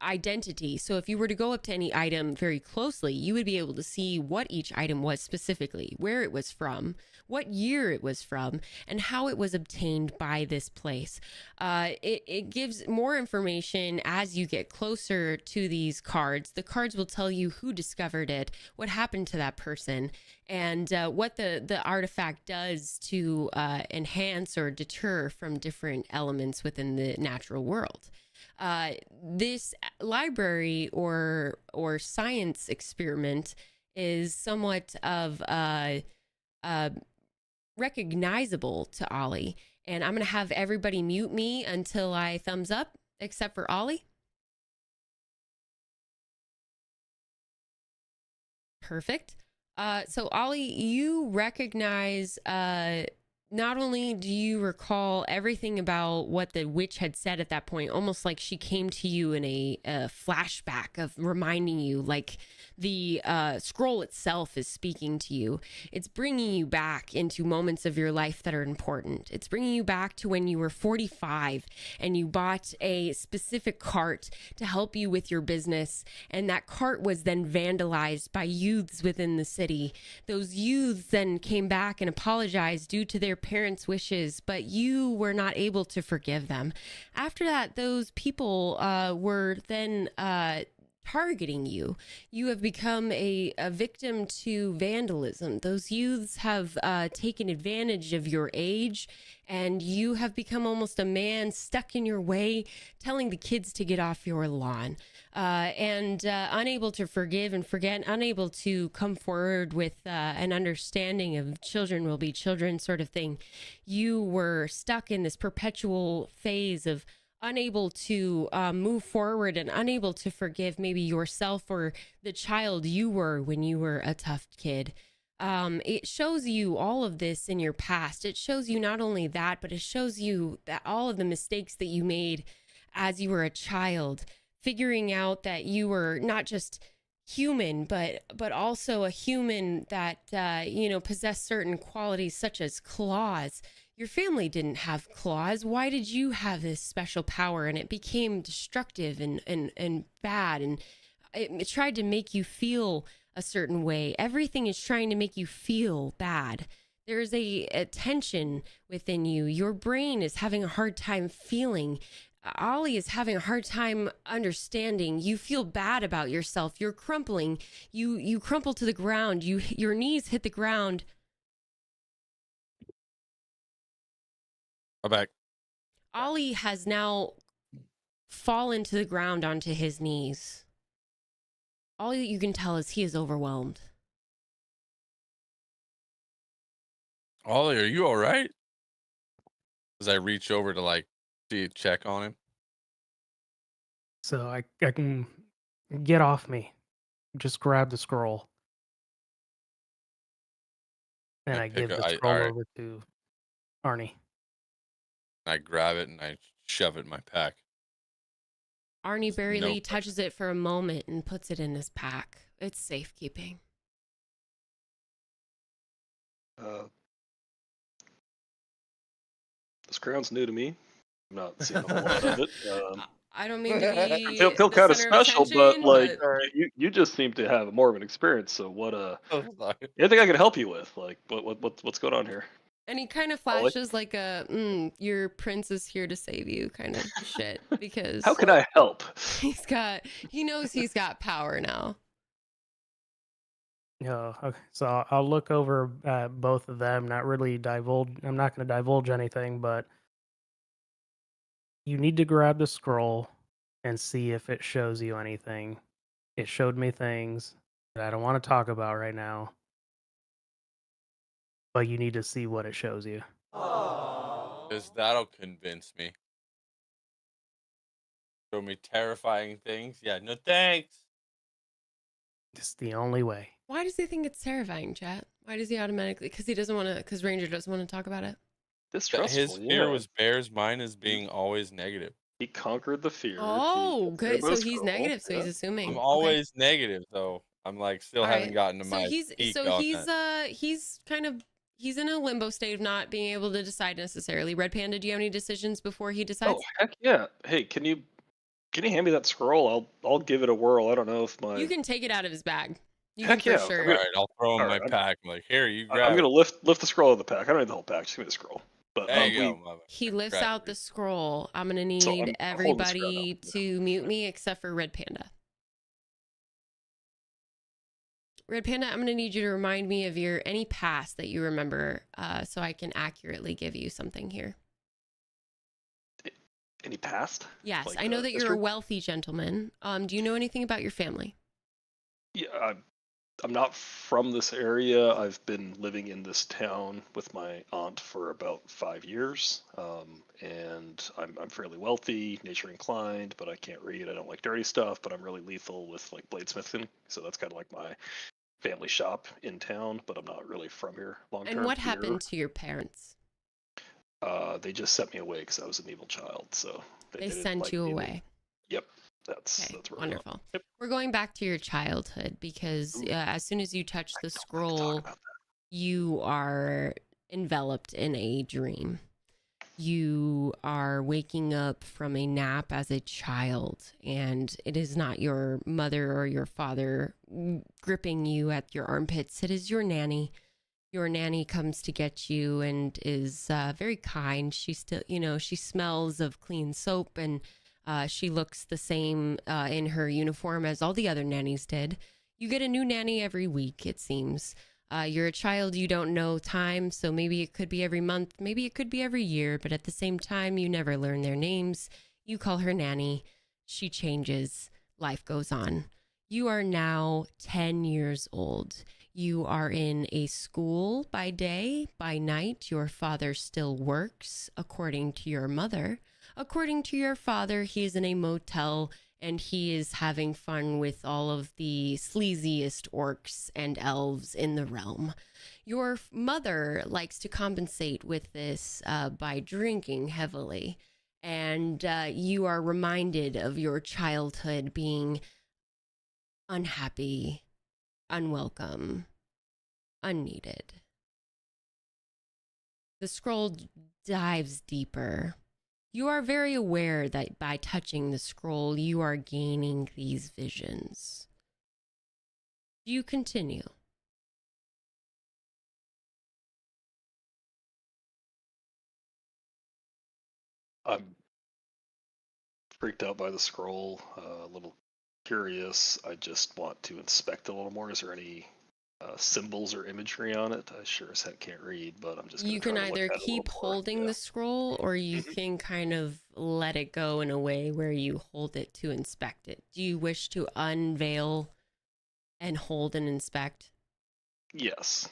identity. So if you were to go up to any item very closely, you would be able to see what each item was specifically, where it was from, what year it was from, and how it was obtained by this place. It gives more information as you get closer to these cards. The cards will tell you who discovered it, what happened to that person, and what the artifact does to enhance or deter from different elements within the natural world. This library or science experiment is somewhat of recognizable to Ollie, and I'm gonna have everybody mute me until I thumbs up, except for Ollie. Perfect. So Ollie, you recognize, not only do you recall everything about what the witch had said at that point, almost like she came to you in a flashback of reminding you, like the scroll itself is speaking to you. It's bringing you back into moments of your life that are important. It's bringing you back to when you were 45 and you bought a specific cart to help you with your business, and that cart was then vandalized by youths within the city. Those youths then came back and apologized due to their parents' wishes, but you were not able to forgive them. After that, those people were then targeting you. You have become a victim to vandalism. Those youths have taken advantage of your age, and you have become almost a man stuck in your way, telling the kids to get off your lawn, and unable to forgive and forget, unable to come forward with an understanding of children will be children sort of thing. You were stuck in this perpetual phase of unable to move forward and unable to forgive maybe yourself or the child you were when you were a tough kid. It shows you all of this in your past. It shows you not only that, but it shows you that all of the mistakes that you made as you were a child, figuring out that you were not just human, but also a human that possessed certain qualities such as claws. Your family didn't have claws. Why did you have this special power? And it became destructive and bad, and it tried to make you feel a certain way. Everything is trying to make you feel bad. There's a tension within you. Your brain is having a hard time feeling. Ollie is having a hard time understanding. You feel bad about yourself. You're crumpling. You crumple to the ground. Your knees hit the ground. I'm back. Ollie has now fallen to the ground onto his knees. All that you can tell is he is overwhelmed. Ollie, are you all right? As I reach over to check on him. So I can get off me. Just grab the scroll. And I give the scroll over to Arnie. I grab it and I shove it in my pack. Arnie barely touches it for a moment and puts it in his pack. It's safekeeping. This crown's new to me. I'm not seeing a whole lot of it. I don't mean to be feel kind of special, but you just seem to have more of an experience. So what? Anything I can help you with? Like what's going on here? And he kind of flashes like a, your prince is here to save you kind of shit, because How can I help? he knows he's got power now. Yeah. Okay. So I'll look over both of them. Not really divulge. I'm not going to divulge anything, but you need to grab the scroll and see if it shows you anything. It showed me things that I don't want to talk about right now, but you need to see what it shows you. Because that'll convince me. Show me terrifying things. Yeah, no thanks. It's the only way. Why does he think it's terrifying, chat? Why does he automatically? Because he doesn't want to. Because Ranger doesn't want to talk about it. Distrustful. His fear was Bear's, mine is being always negative. He conquered the fear. Oh, good. So he's scroll. negative. So he's Yeah. assuming. I'm Okay. always negative, though. I'm like still All haven't right. gotten to So my he's peak so on he's that. he's kind of he's in a limbo state of not being able to decide necessarily. Red Panda, do you have any decisions before he decides? Oh heck yeah! Hey, can you hand me that scroll? I'll give it a whirl. I don't know if my You can take it out of his bag. You Heck can for yeah, sure. All right, I'll throw him all my right, pack. I'm like, here, you I'm grab gonna it. lift the scroll out of the pack. I don't need the whole pack. Just give me the scroll. But There you go, mama. He lifts Grab out it. the scroll. I'm gonna need So I'm holding the scroll everybody now. to mute me except for Red Panda. Red Panda, I'm gonna need you to remind me of any past that you remember, so I can accurately give you something here. Any past? Yes, Like, I know that you're a history? wealthy gentleman. Do you know anything about your family? Yeah, I'm not from this area. I've been living in this town with my aunt for about 5 years, and I'm fairly wealthy, nature inclined, but I can't read. I don't like dirty stuff, but I'm really lethal with like bladesmithing. So that's kind of like my family shop in town. But I'm not really from here long term. And what happened to your parents? They just sent me away because I was an evil child. So They didn't sent like you me. away. Yep, that's Okay, where we're wonderful. going. Yep. We're going back to your childhood because Ooh, as soon as you touch the I don't like to talk scroll, about you are enveloped in a dream. You are waking up from a nap as a child, and it is not your mother or your father gripping you at your armpits. It is your nanny. Your nanny comes to get you and is very kind. She still, she smells of clean soap, and she looks the same in her uniform as all the other nannies did. You get a new nanny every week, it seems. You're a child, you don't know time, so maybe it could be every month, maybe it could be every year, but at the same time, you never learn their names. You call her nanny, she changes, life goes on. You are now 10 years old. You are in a school by day, by night. Your father still works, according to your mother. According to your father, he is in a motel and he is having fun with all of the sleaziest orcs and elves in the realm. Your mother likes to compensate with this by drinking heavily, and you are reminded of your childhood being unhappy, unwelcome, unneeded. The scroll dives deeper. You are very aware that by touching the scroll, you are gaining these visions. You continue. I'm freaked out by the scroll, a little curious. I just want to inspect it a little more. Is there any symbols or imagery on it? I sure as heck can't read, but I'm just going You to try can to look either at it a keep little more. holding Yeah. the scroll, or you Mhm. can kind of let it go in a way where you hold it to inspect it. Do you wish to unveil and hold and inspect? Yes.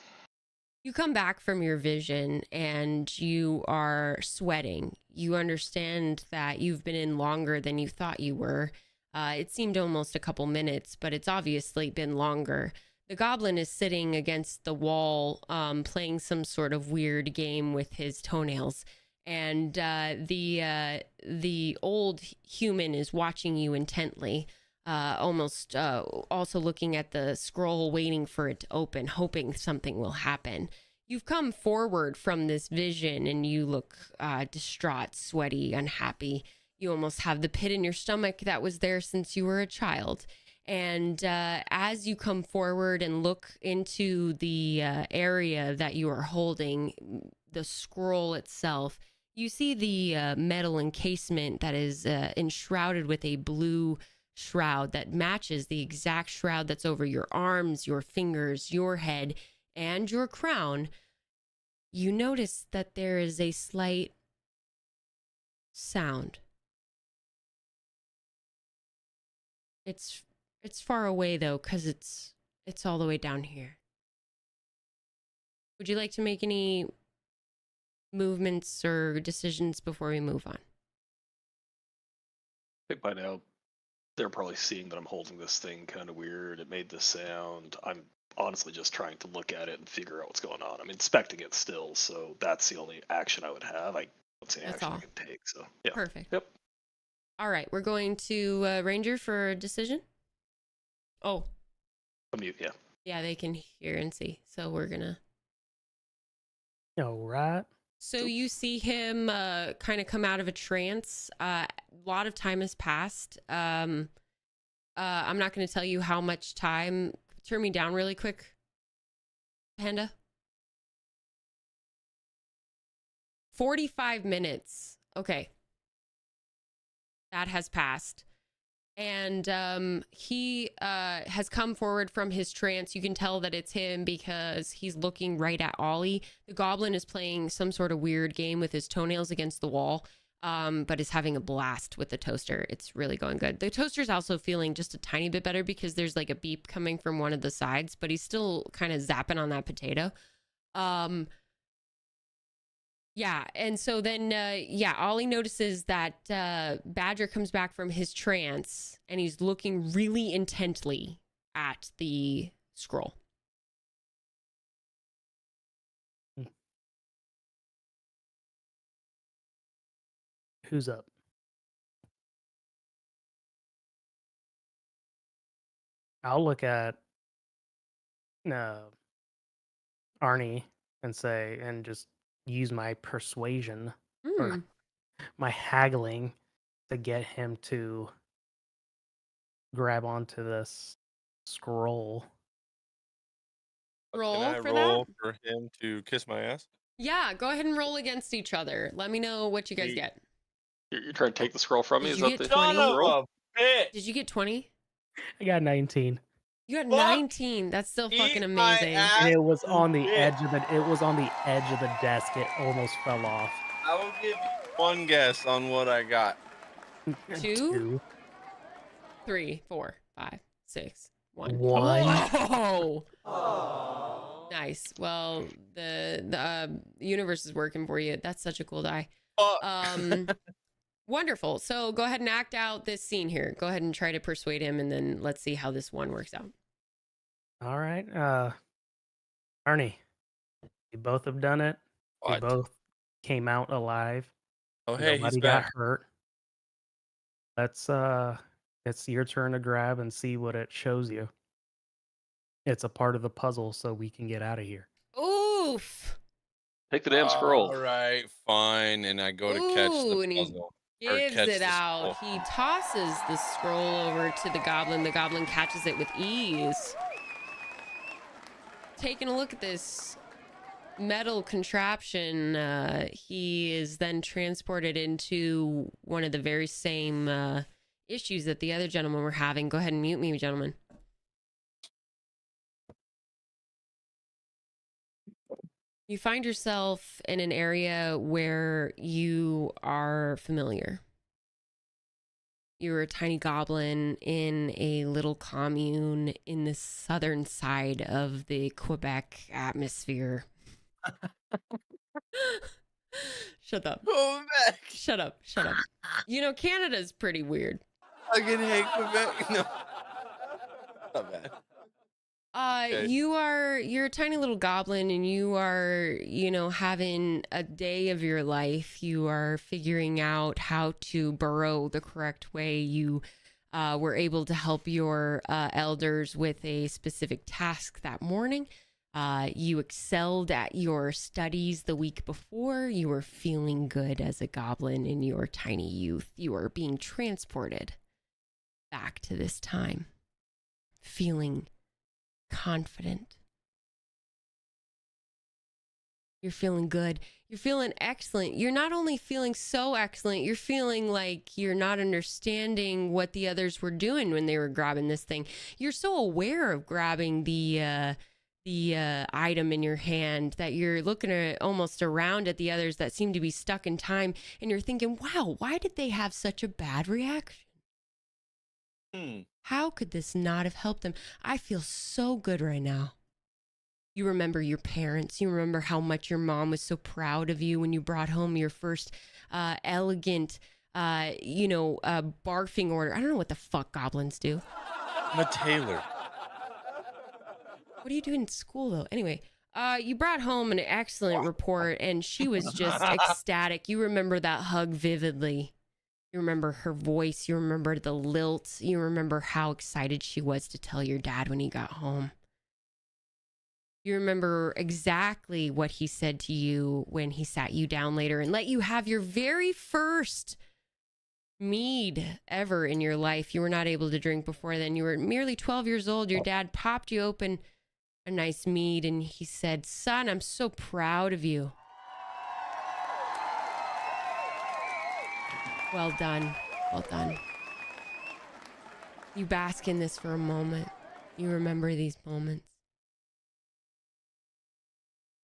You come back from your vision and you are sweating. You understand that you've been in longer than you thought you were. It seemed almost a couple minutes, but it's obviously been longer. The goblin is sitting against the wall, playing some sort of weird game with his toenails. And the old human is watching you intently, almost also looking at the scroll, waiting for it to open, hoping something will happen. You've come forward from this vision and you look distraught, sweaty, unhappy. You almost have the pit in your stomach that was there since you were a child. And as you come forward and look into the area that you are holding, the scroll itself, you see the metal encasement that is enshrouded with a blue shroud that matches the exact shroud that's over your arms, your fingers, your head, and your crown. You notice that there is a slight sound. It's far away though, because it's all the way down here. Would you like to make any movements or decisions before we move on? I think by now they're probably seeing that I'm holding this thing kind of weird. It made this sound. I'm honestly just trying to look at it and figure out what's going on. I'm inspecting it still, so that's the only action I would have. I don't see any That's action all. I can take. So yeah. Perfect. Yep. All right, we're going to Ranger for a decision. Oh, Mute. Yeah. yeah, they can hear and see. So we're gonna. All right. So you see him kind of come out of a trance. A lot of time has passed. I'm not going to tell you how much time. Turn me down really quick, Panda. 45 minutes. Okay. That has passed. And he has come forward from his trance. You can tell that it's him because he's looking right at Ollie. The goblin is playing some sort of weird game with his toenails against the wall, but is having a blast with the toaster. It's really going good. The toaster's also feeling just a tiny bit better because there's like a beep coming from one of the sides, but he's still kind of zapping on that potato. Yeah, and so then, Ollie notices that Badger comes back from his trance, and he's looking really intently at the scroll. Who's up? I'll look at Arnie and say, and just use my persuasion or my haggling to get him to grab onto this scroll. Roll Can I for roll that? for him to kiss my ass? Yeah, go ahead and roll against each other. Let me know what you guys get. You're trying to take the scroll from me? Did Is you that get the 20? Son of roll? a bitch! Did you get 20? I got 19. You got Fuck. 19. That's still Eat fucking my amazing. ass, And it was you on the bitch. edge of the desk. It almost fell off. I will give you one guess on what I got. 2, 3, 4, 5, 6, 1. One. Whoa! Nice. Well, the universe is working for you. That's such a cool die. Fuck. Wonderful. So go ahead and act out this scene here. Go ahead and try to persuade him, and then let's see how this one works out. All right. Arnie, we both have done it. We What? both came out alive. Oh, hey, he's Nobody got back. hurt. Let's it's your turn to grab and see what it shows you. It's a part of the puzzle, so we can get out of here. Oof. Take the damn scroll. All right, fine. And I go to catch Ooh, and the he puzzle. gives catch it the out. scroll. He tosses the scroll over to the goblin. The goblin catches it with ease. Taking a look at this metal contraption, he is then transported into one of the very same issues that the other gentlemen were having. Go ahead and mute me, gentlemen. You find yourself in an area where you are familiar. You're a tiny goblin in a little commune in the southern side of the Quebec atmosphere. Shut up. Go back. Shut up. Shut up. You know, Canada's pretty weird. Fucking hate Quebec. No. Not bad. Okay. You're a tiny little goblin, and you are, having a day of your life. You are figuring out how to burrow the correct way. You were able to help your elders with a specific task that morning. You excelled at your studies the week before. You were feeling good as a goblin in your tiny youth. You are being transported back to this time, feeling confident, You're feeling good. You're feeling excellent. You're not only feeling so excellent, you're feeling like you're not understanding what the others were doing when they were grabbing this thing. You're so aware of grabbing the item in your hand that you're looking at almost around at the others that seem to be stuck in time, and you're thinking, wow, why did they have such a bad reaction? How could this not have helped them? I feel so good right now. You remember your parents. You remember how much your mom was so proud of you when you brought home your first elegant, barfing order. I don't know what the fuck goblins do. I'm a tailor. What do you do in school, though? Anyway, you brought home an excellent report, and she was just ecstatic. You remember that hug vividly. You remember her voice. You remember the lilt. You remember how excited she was to tell your dad when he got home. You remember exactly what he said to you when he sat you down later and let you have your very first mead ever in your life. You were not able to drink before then. You were merely 12 years old. Your dad popped you open a nice mead and he said, "Son, I'm so proud of you." Well done. Well done. You bask in this for a moment. You remember these moments.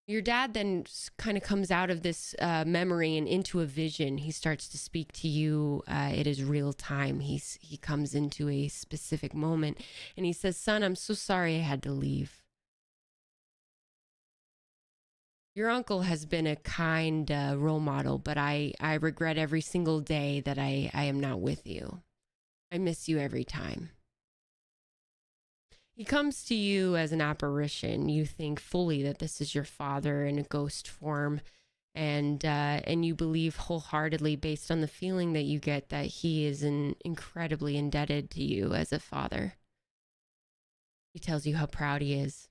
Your dad then kind of comes out of this memory and into a vision. He starts to speak to you. It is real time. He comes into a specific moment and he says, "Son, I'm so sorry I had to leave. Your uncle has been a kind role model, but I regret every single day that I am not with you. I miss you every time." He comes to you as an apparition. You think fully that this is your father in a ghost form, and you believe wholeheartedly, based on the feeling that you get, that he is incredibly indebted to you as a father. He tells you how proud he is.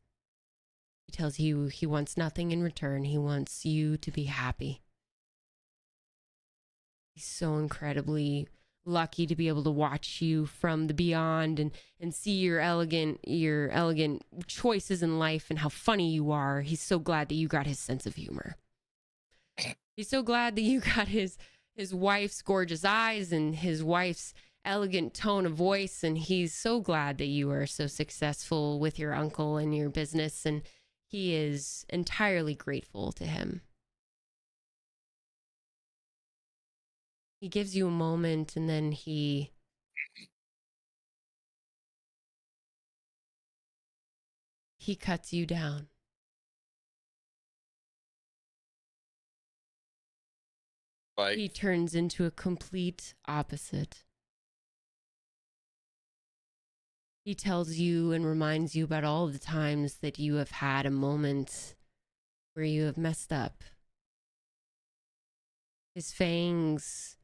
He tells you he wants nothing in return. He wants you to be happy. He's so incredibly lucky to be able to watch you from the beyond and see your elegant choices in life and how funny you are. He's so glad that you got his sense of humor. He's so glad that you got his wife's gorgeous eyes and his wife's elegant tone of voice, and he's so glad that you are so successful with your uncle and your business, and he is entirely grateful to him. He gives you a moment and then he cuts you down. Like, He turns into a complete opposite. He tells you and reminds you about all the times that you have had a moment where you have messed up. His fangs,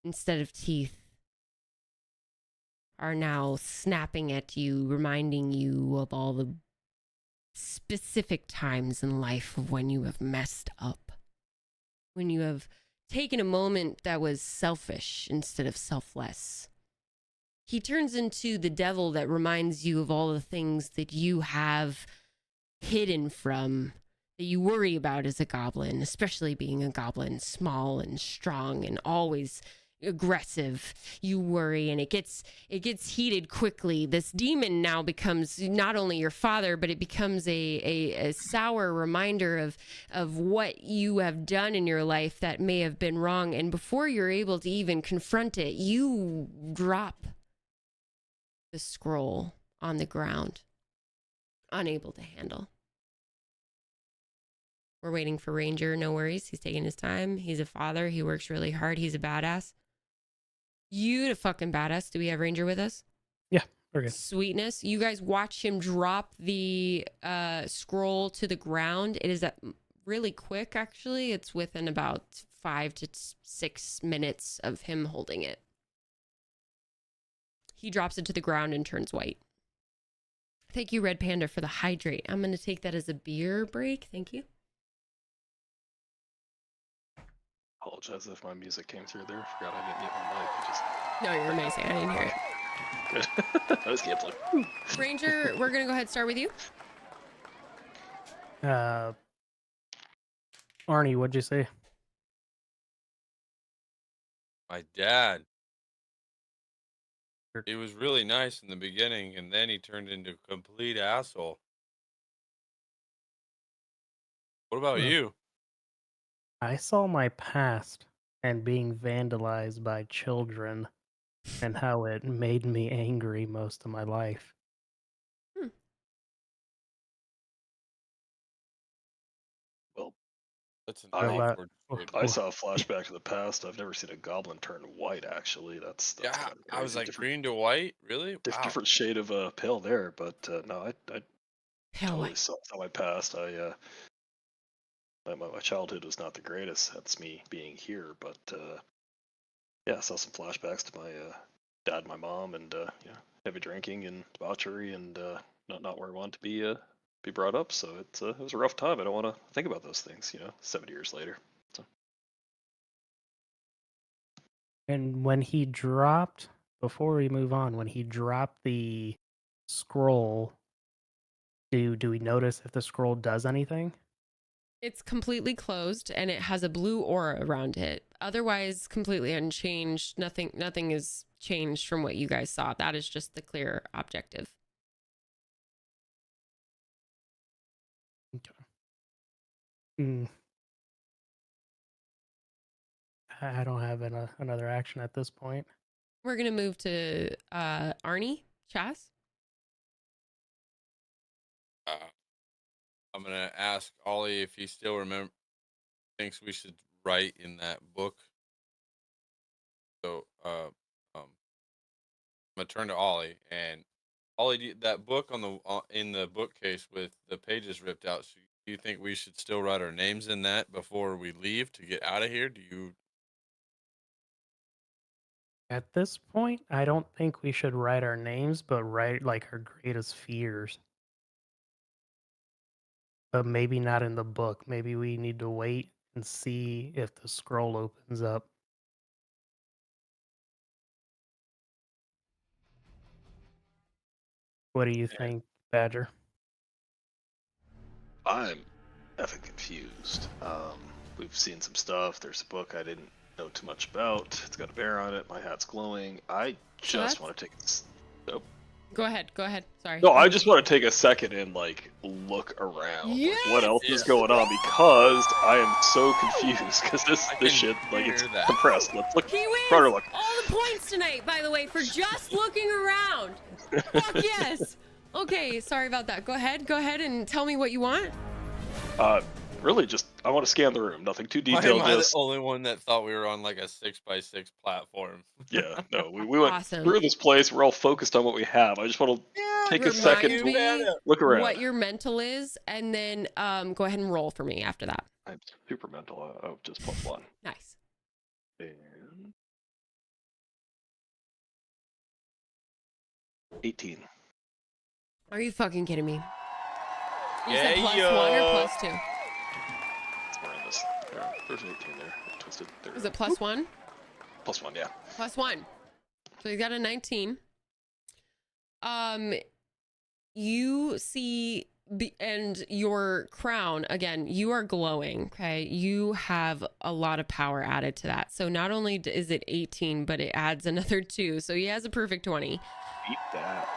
instead of teeth, are now snapping at you, reminding you of all the specific times in life of when you have messed up. When you have taken a moment that was selfish instead of selfless. He turns into the devil that reminds you of all the things that you have hidden from, that you worry about as a goblin, especially being a goblin, small and strong and always aggressive. You worry and it gets heated quickly. This demon now becomes not only your father, but it becomes a sour reminder of what you have done in your life that may have been wrong. And before you're able to even confront it, you drop the scroll on the ground, unable to handle. We're waiting for Ranger. No worries. He's taking his time. He's a father. He works really hard. He's a badass. You the fucking badass. Do we have Ranger with us? Yeah, we're good. Sweetness. You guys watch him drop the scroll to the ground. It is really quick, actually. It's within about 5 to 6 minutes of him holding it. He drops it to the ground and turns white. Thank you, Red Panda, for the hydrate. I'm going to take that as a beer break. Thank you. Apologize if my music came through there. Forgot I didn't mute my mic. I just... No, you're amazing. I didn't hear it. Good. I was gambling. Woo. Ranger, we're going to go ahead and start with you. Arnie, what'd you say? My dad. Sure. He was really nice in the beginning, and then he turned into a complete asshole. What about Well, you? I saw my past and being vandalized by children and how it made me angry most of my life. Well, That's an What I about awkward wh- statement. I wh- saw a flashback to the past. I've never seen a goblin turn white. Actually, that's Yeah, kind of I was crazy. like Different green to white. Really? Wow. different shade of pale there, but no, I Hell, totally what? saw my past. My childhood was not the greatest. That's me being here, but yeah, I saw some flashbacks to my dad and my mom, and heavy drinking and debauchery, and not where I wanted to be brought up. So it was a rough time. I don't want to think about those things. 70 years later. So And when he dropped, before we move on, when he dropped the scroll, do we notice if the scroll does anything? It's completely closed and it has a blue aura around it. Otherwise, completely unchanged. Nothing is changed from what you guys saw. That is just the clear objective. Okay. I don't have another action at this point. We're gonna move to Arnie Chas. Uh, I'm gonna ask Ollie if he still thinks we should write in that book. So, I'm gonna turn to Ollie, and Ollie, that book on the in the bookcase with the pages ripped out. Do you think we should still write our names in that before we leave to get out of here? Do you? At this point, I don't think we should write our names, but write like our greatest fears. But maybe not in the book. Maybe we need to wait and see if the scroll opens up. What do you think, Badger? I'm effing confused. We've seen some stuff. There's a book I didn't know too much about. It's got a bear on it. My hat's glowing. I So just that's- want to take. Go ahead. Sorry. No, I just want to take a second and like look around. Yes! Like, what else is Yes! going on? Because I am so confused. Because I this can shit, like, it's hear that. compressed. Let's look. He Broader wins look. all the points tonight, by the way, for just looking around. Fuck yes. Okay, sorry about that. Go ahead and tell me what you want. Really, just I want to scan the room. Nothing too Why detailed. am I the Just only one that thought we were on like a 6x6 platform? yeah, no. We went Awesome. through this place. We're all focused on what we have. I just want to take a Remind second me to look around. what your mental is, and then go ahead and roll for me after that. I'm super mental. Oh, just +1. Nice. And 18. Are you fucking kidding me? You Yeah, said +1 or yo. +2? It's more in this. There's an 18 there. Twisted. There. Was it +1? +1, yeah. +1. So you got a 19. You see, and your crown, again, you are glowing, okay? You have a lot of power added to that. So not only is it 18, but it adds another 2. So he has a perfect 20. Beat that.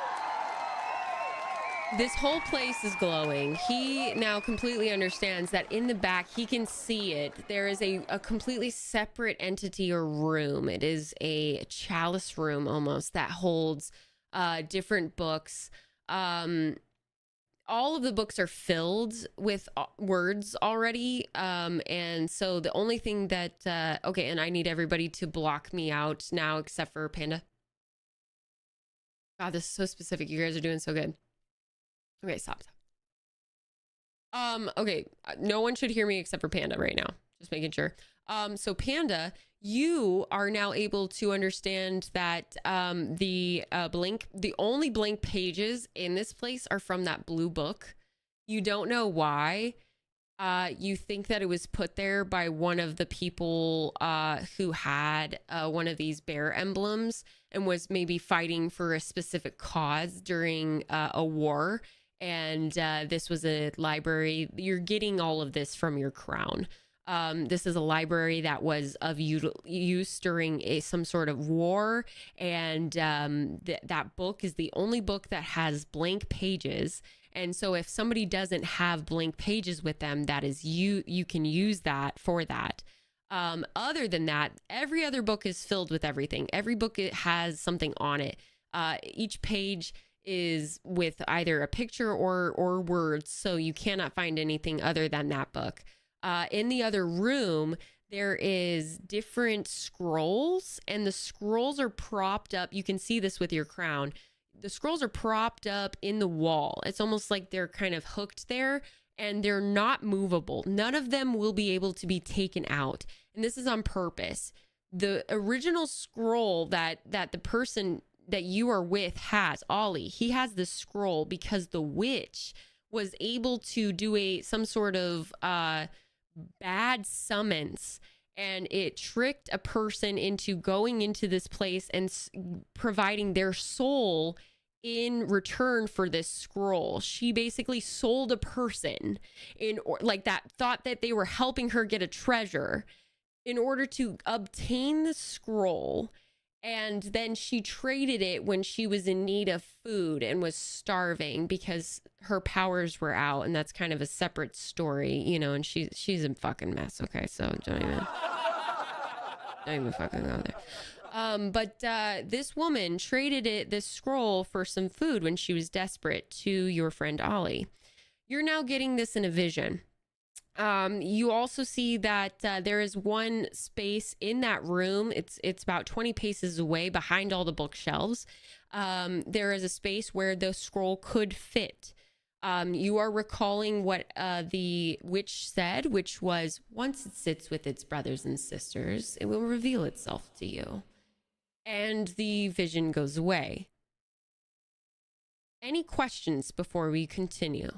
This whole place is glowing. He now completely understands that in the back, he can see it. There is a completely separate entity or room. It is a chalice room almost that holds different books. All of the books are filled with words already. And so the only thing that, okay, and I need everybody to block me out now except for Panda. God, this is so specific. You guys are doing so good. Okay, stop. Okay, no one should hear me except for Panda right now. Just making sure. So Panda, you are now able to understand that the only blank pages in this place are from that blue book. You don't know why. You think that it was put there by one of the people who had one of these bear emblems and was maybe fighting for a specific cause during a war. And this was a library. You're getting all of this from your crown. This is a library that was of use during some sort of war, and that book is the only book that has blank pages. And so if somebody doesn't have blank pages with them, that is you can use that for that. Other than that, every other book is filled with everything. Every book has something on it. Each page is with either a picture or words, so you cannot find anything other than that book. In the other room, there is different scrolls, and the scrolls are propped up. You can see this with your crown. The scrolls are propped up in the wall. It's almost like they're kind of hooked there, and they're not movable. None of them will be able to be taken out. And this is on purpose. The original scroll that the person that you are with has, Ollie, he has this scroll because the witch was able to do some sort of bad summons, and it tricked a person into going into this place and providing their soul in return for this scroll. She basically sold a person that thought that they were helping her get a treasure in order to obtain the scroll. And then she traded it when she was in need of food and was starving because her powers were out. And that's kind of a separate story, and she's a fucking mess. Okay, so don't even fucking go there. But this woman traded this scroll for some food when she was desperate to your friend Ollie. You're now getting this in a vision. You also see that there is one space in that room. It's about 20 paces away behind all the bookshelves. There is a space where the scroll could fit. You are recalling what the witch said, which was, once it sits with its brothers and sisters, it will reveal itself to you. And the vision goes away. Any questions before we continue?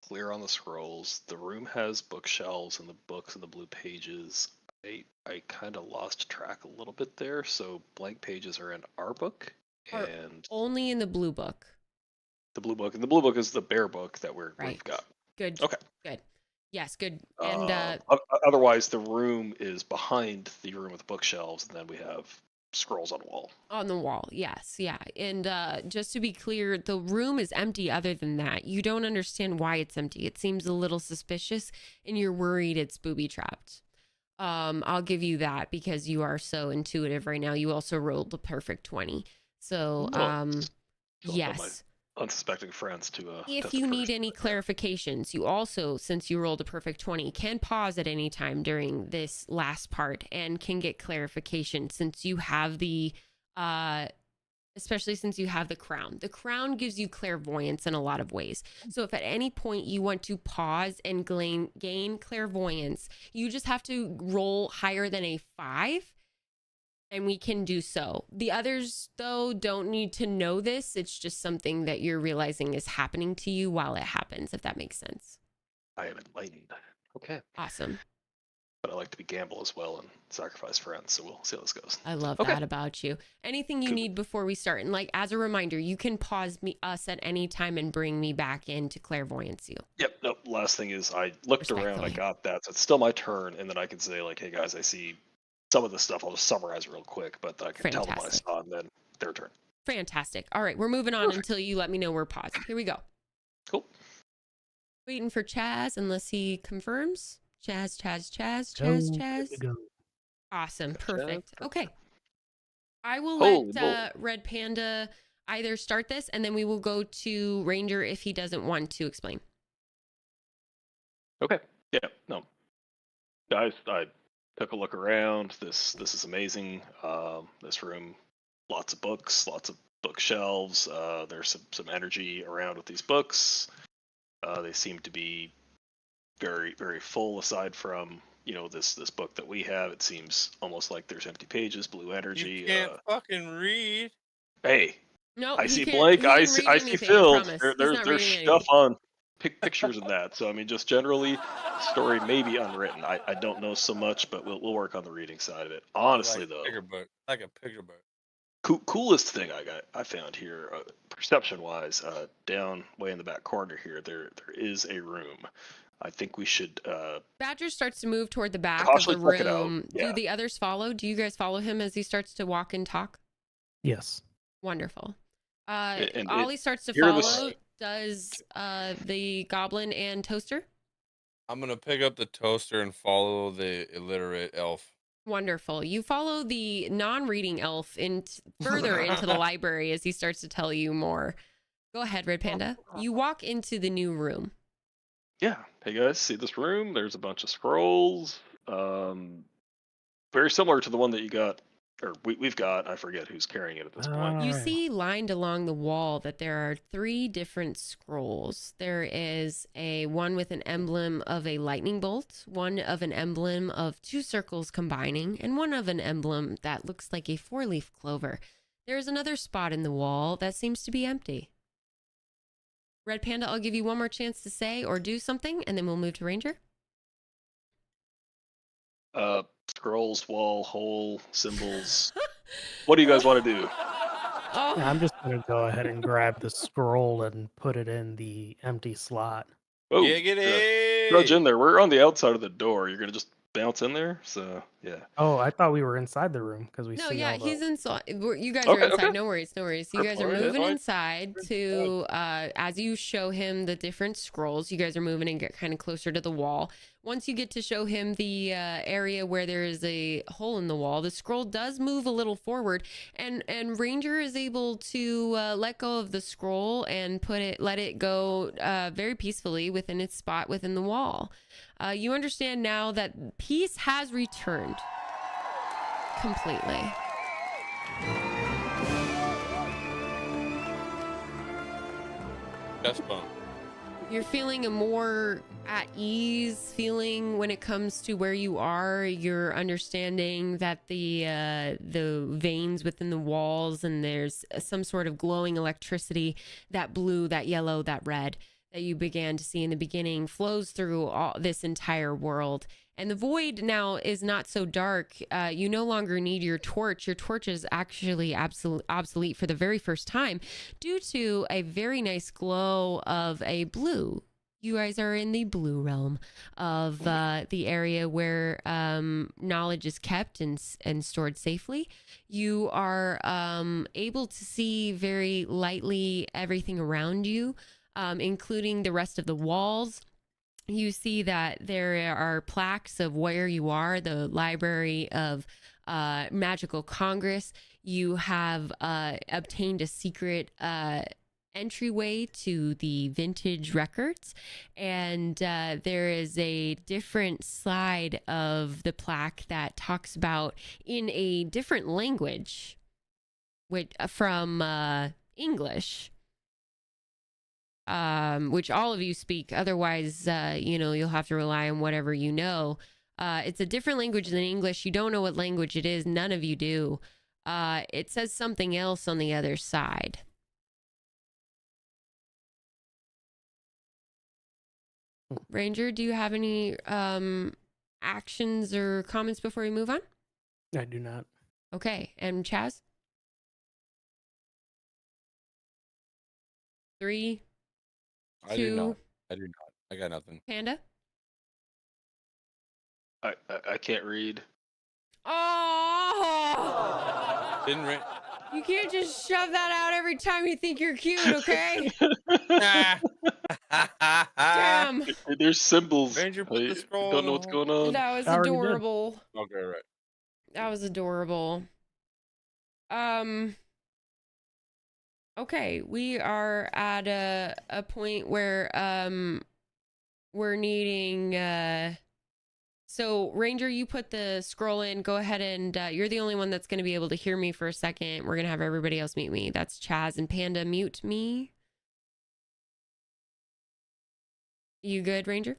Clear on the scrolls. The room has bookshelves and the books and the blue pages. I kind of lost track a little bit there. So blank pages are in our book, and only in the blue book. The blue book, and the blue book is the bear book that we've got. Good. Okay. Good. Yes. Good. And otherwise, the room is behind the room with bookshelves, and then we have scrolls on the wall. On the wall, yes, yeah. And just to be clear, the room is empty. Other than that, you don't understand why it's empty. It seems a little suspicious, and you're worried it's booby trapped. I'll give you that because you are so intuitive right now. You also rolled a perfect 20, so yes. Unsuspecting friends to if you need any clarifications, you also, since you rolled a perfect 20, can pause at any time during this last part and can get clarification, since you have the especially since you have the crown gives you clairvoyance in a lot of ways. So if at any point you want to pause and gain clairvoyance, you just have to roll higher than a 5 and we can do so. The others, though, don't need to know this. It's just something that you're realizing is happening to you while it happens, if that makes sense. I am enlightened. Okay. Awesome. But I like to be gamble as well and sacrifice friends, so we'll see how this goes. I love that about you. Anything you need before we start? And as a reminder, you can pause us at any time and bring me back into clairvoyancy. Yep. Nope. Last thing is I looked around, I got that. So it's still my turn, and then I can say, hey guys, I see some of this stuff. I'll just summarize real quick, but I can tell them I saw, and then their turn. Fantastic. All right, we're moving on until you let me know we're paused. Here we go. Cool. Waiting for Chaz unless he confirms. Chaz. Awesome. Perfect. Okay. I will let Red Panda either start this, and then we will go to Ranger if he doesn't want to explain. Okay. Yeah. No. Guys, I took a look around. This is amazing. This room, lots of books, lots of bookshelves. There's some energy around with these books. They seem to be very, very full. Aside from this book that we have, it seems almost like there's empty pages, blue energy. You can't fucking read. Hey. No, I see blank. I see filled. There's stuff on pictures and that. So I mean, just generally, story may be unwritten. I don't know so much, but we'll work on the reading side of it. Honestly, though, like a picture book. Coolest thing I found here, perception wise, down way in the back corner here, there is a room. I think we should Badger starts to move toward the back of cautiously the check it out. room. Yeah. Do the others follow? Do you guys follow him as he starts to walk and talk? Yes. Wonderful. And Ollie starts to here this- follow. Does the goblin and toaster? I'm gonna pick up the toaster and follow the illiterate elf. Wonderful. You follow the non-reading elf further into the library as he starts to tell you more. Go ahead, Red Panda. You walk into the new room. Yeah. Hey guys, see this room? There's a bunch of scrolls. Very similar to the one that you got, or we've got. I forget who's carrying it at this point. You Alright. see lined along the wall that there are 3 different scrolls. There is one with an emblem of a lightning bolt, one of an emblem of 2 circles combining, and one of an emblem that looks like a 4-leaf clover. There is another spot in the wall that seems to be empty. Red Panda, I'll give you one more chance to say or do something, and then we'll move to Ranger. Scrolls, wall, hole, symbols. What do you guys want to do? Oh, Yeah, I'm just gonna go ahead and grab the scroll and put it in the empty slot. Oh, grudge in Giggity! there. We're on the outside of the door. You're gonna just bounce in there. So yeah. Oh, I thought we were inside the room because we no, see yeah, all the. he's inside. You guys Okay, are inside. okay. No worries, no worries. You Sure, guys are alright, moving fine. inside to, as you show him the different scrolls, you guys are moving and get kind of closer to the wall. Once you get to show him the area where there is a hole in the wall, the scroll does move a little forward, and Ranger is able to let go of the scroll and let it go very peacefully within its spot within the wall. You understand now that peace has returned completely. Chest bump. You're feeling a more at ease feeling when it comes to where you are. You're understanding that the veins within the walls, and there's some sort of glowing electricity, that blue, that yellow, that red that you began to see in the beginning flows through all this entire world. And the void now is not so dark. You no longer need your torch. Your torch is actually obsolete for the very first time due to a very nice glow of a blue. You guys are in the blue realm of the area where knowledge is kept and stored safely. You are able to see very lightly everything around you, including the rest of the walls. You see that there are plaques of where you are, the Library of Magical Congress. You have obtained a secret entryway to the vintage records, and there is a different side of the plaque that talks about in a different language from English, which all of you speak. Otherwise, you'll have to rely on whatever you know. It's a different language than English. You don't know what language it is. None of you do. It says something else on the other side. Ranger, do you have any actions or comments before we move on? I do not. Okay. And Chaz? 3, I do 2, not. I got nothing. Panda? I can't read. Oh! Didn't ring. You can't just shove that out every time you think you're cute, okay? Damn. There's symbols. Ranger put the I scroll don't in know the what's hole. going on. That was I already did. adorable. Okay, right. That was adorable. Okay, we are at a point where we're needing so Ranger, you put the scroll in. Go ahead and you're the only one that's going to be able to hear me for a second. We're going to have everybody else mute me. That's Chaz and Panda. Mute me. You good, Ranger?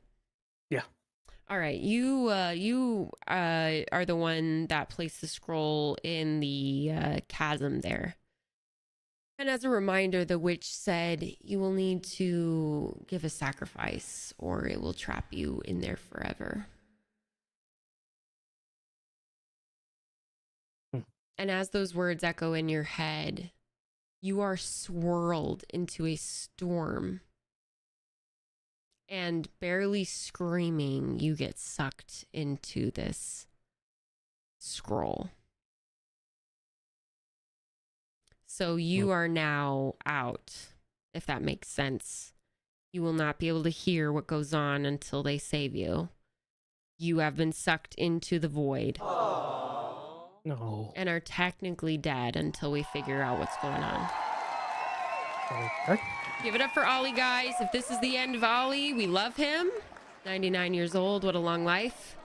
Yeah. All right. You are the one that placed the scroll in the chasm there. And as a reminder, the witch said you will need to give a sacrifice or it will trap you in there forever. And as those words echo in your head, you are swirled into a storm. and barely screaming, you get sucked into this scroll. So you are now out, if that makes sense. You will not be able to hear what goes on until they save you. You have been sucked into the void. No. And are technically dead until we figure out what's going on. Okay. Give it up for Ollie, guys. If this is the end of Ollie, we love him. 99 years old. What a long life.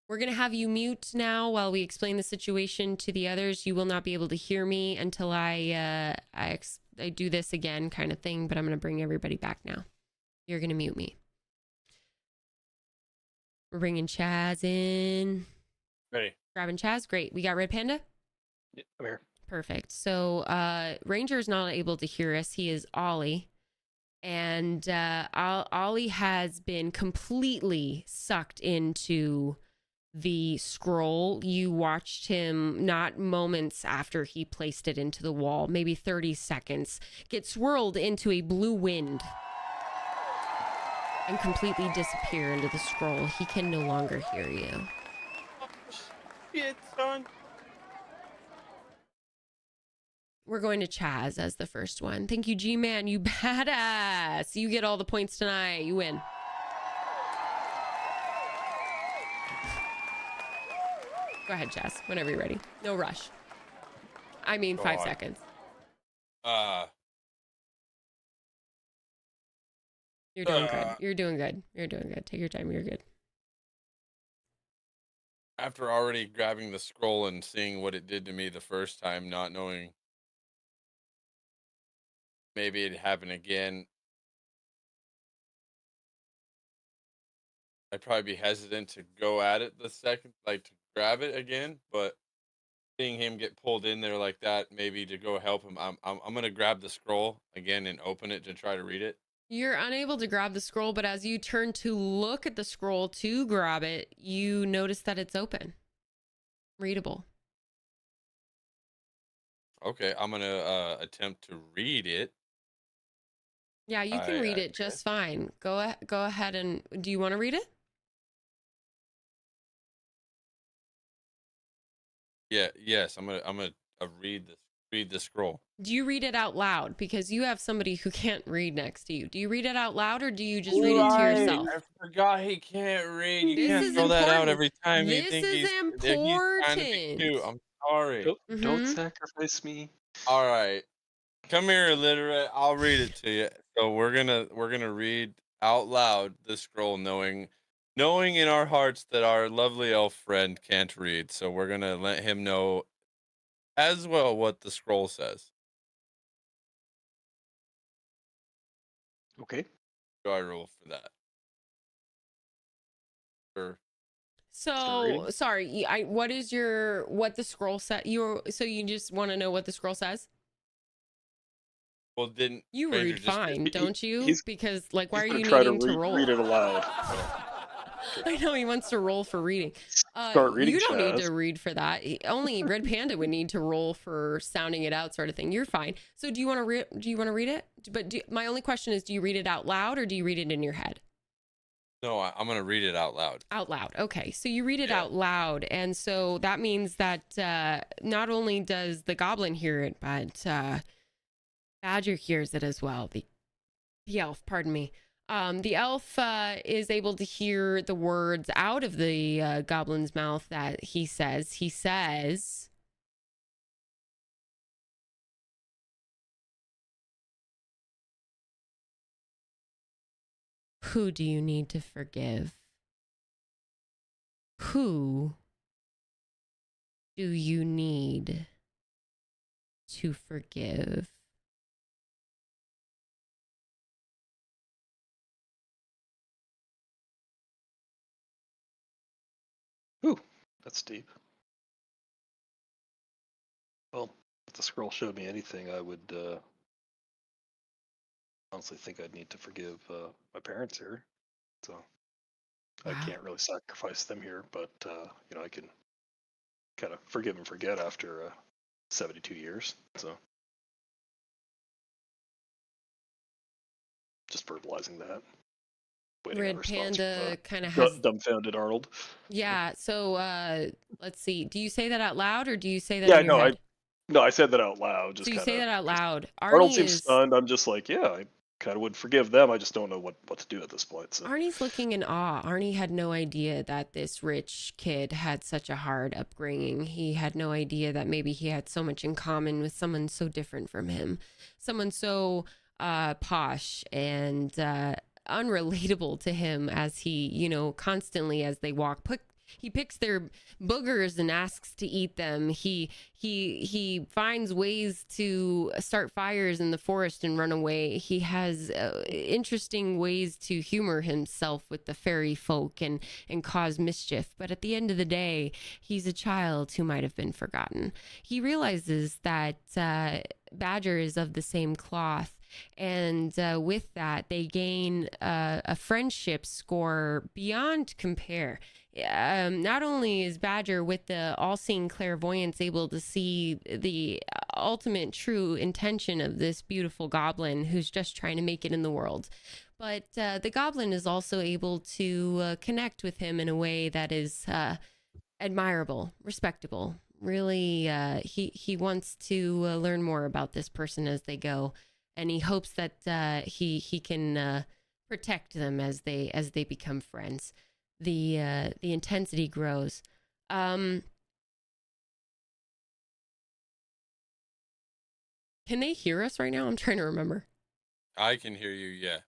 We're going to have you mute now while we explain the situation to the others. You will not be able to hear me until I do this again kind of thing, but I'm going to bring everybody back now. You're going to mute me. We're bringing Chaz in. Ready. Grabbing Chaz. Great. We got Red Panda? Yeah, I'm here. Perfect. So Ranger is not able to hear us. He is Ollie. And Ollie has been completely sucked into the scroll. You watched him not moments after he placed it into the wall, maybe 30 seconds, get swirled into a blue wind and completely disappear into the scroll. He can no longer hear you. Shit, son. We're going to Chaz as the first one. Thank you, G-Man. You badass. You get all the points tonight. You win. Go ahead, Chaz. Whenever you're ready. No rush. I mean, 5 seconds. You're doing good. You're doing good. You're doing good. Take your time. You're good. After already grabbing the scroll and seeing what it did to me the first time, not knowing maybe it'd happen again, I'd probably be hesitant to go at it the second, like to grab it again. But seeing him get pulled in there like that, maybe to go help him, I'm gonna grab the scroll again and open it to try to read it. You're unable to grab the scroll, but as you turn to look at the scroll to grab it, you notice that it's open. Readable. Okay, I'm gonna attempt to read it. Yeah, you can read it just fine. Go ahead and do you want to read it? Yeah, yes, I'm gonna read the scroll. Do you read it out loud? Because you have somebody who can't read next to you. Do you read it out loud or do you just read it to yourself? I forgot he can't read. You This can't is throw that out important. every time you This think is he's trying to be cute. important. I'm sorry. Don't sacrifice me. All right. Come here, illiterate. I'll read it to you. So we're gonna read out loud the scroll, knowing in our hearts that our lovely elf friend can't read. So we're gonna let him know as well what the scroll says. Okay. Do I roll for that? Or So sorry, what the scroll said? So you just want to know what the scroll says? well, didn't You Ranger read just fine, don't you? he's- Because like, why are He's you gonna try needing to roll? read it aloud. I know he wants to roll for reading. Start reading, You don't need Chaz. to read for that. Only Red Panda would need to roll for sounding it out, sort of thing. You're fine. So do you want to read? Do you want to read it? But my only question is, do you read it out loud or do you read it in your head? No, I'm gonna read it out loud. Out loud. Okay. So you read it Yeah. out loud. And so that means that not only does the goblin hear it, but Badger hears it as well. The elf, pardon me. The elf is able to hear the words out of the goblin's mouth that he says. He says, "Who do you need to forgive? Who do you need to forgive?" Ooh, that's deep. Well, if the scroll showed me anything, I would honestly think I'd need to forgive my parents here. So I Wow. can't really sacrifice them here, but I can kind of forgive and forget after 72 years. So just verbalizing that. waiting on a Red response Panda kind of from has. dumbfounded Arnold. Yeah. So let's see. Do you say that out loud or do you say that Yeah, in your head? I said that out loud. So Just you kind say of. that out loud. Arnold Arnie seems is. stunned. I'm just like, yeah, I kind of would forgive them. I just don't know what to do at this point. So Arnie's looking in awe. Arnie had no idea that this rich kid had such a hard upbringing. He had no idea that maybe he had so much in common with someone so different from him, someone so posh and unrelatable to him as he, constantly as they walk, he picks their boogers and asks to eat them. He finds ways to start fires in the forest and run away. He has interesting ways to humor himself with the fairy folk and cause mischief. But at the end of the day, he's a child who might have been forgotten. He realizes that Badger is of the same cloth. And with that, they gain a friendship score beyond compare. Not only is Badger, with the all-seeing clairvoyance, able to see the ultimate true intention of this beautiful goblin who's just trying to make it in the world, but the goblin is also able to connect with him in a way that is admirable, respectable. Really, he wants to learn more about this person as they go, and he hopes that he can protect them as they become friends. The intensity grows. Can they hear us right now? I'm trying to remember. I can hear you. Yeah.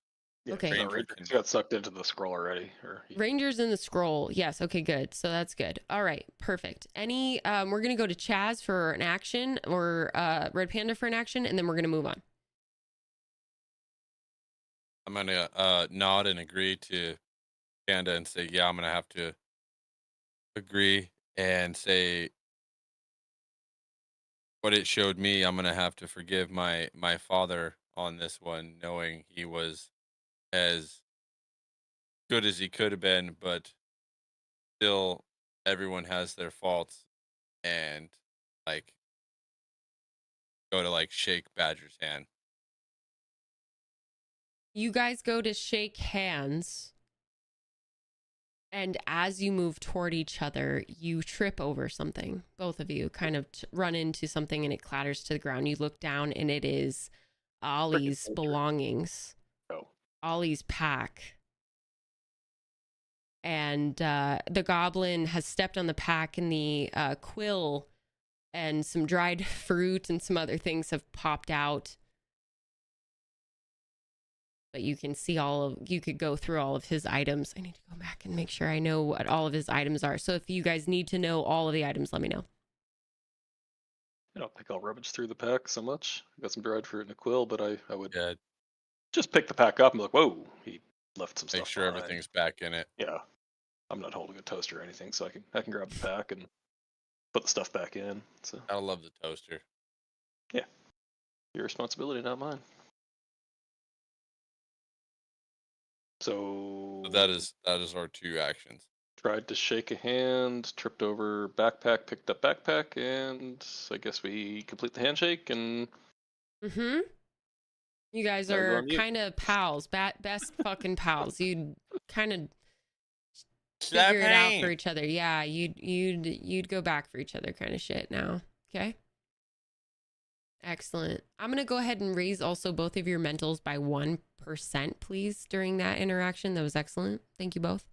Okay. Ranger Ranger got sucked into the scroll already. Ranger's in the scroll. Yes. Okay, good. So that's good. All right. Perfect. We're going to go to Chaz for an action, or Red Panda for an action, and then we're going to move on. I'm gonna nod and agree to Panda and say, yeah, I'm gonna have to agree and say what it showed me. I'm gonna have to forgive my father on this one, knowing he was as good as he could have been, but still, everyone has their faults, and like go to like shake Badger's hand. You guys go to shake hands. And as you move toward each other, you trip over something. Both of you kind of run into something and it clatters to the ground. You look down and it is Ollie's belongings. Oh. Ollie's pack. And the goblin has stepped on the pack, and the quill and some dried fruit and some other things have popped out. But you can see you could go through all of his items. I need to go back and make sure I know what all of his items are. So if you guys need to know all of the items, let me know. I don't think I'll rummage through the pack so much. I've got some dried fruit and a quill, but I would Yeah, just pick the pack up and be like, whoa, he left some make stuff sure behind. everything's back in it. Yeah. I'm not holding a toaster or anything, so I can grab the pack and put the stuff back in. So I love the toaster. your responsibility, not mine. So that is our two actions. tried to shake a hand, tripped over backpack, picked up backpack, and I guess we complete the handshake and Mm-hmm. You guys Now go are on mute. kind of pals, best fucking pals. You'd kind of That figure it out for pain. each other. Yeah, you'd go back for each other kind of shit now. Okay. Excellent. I'm gonna go ahead and raise also both of your mentals by 1%, please, during that interaction. That was excellent. Thank you both.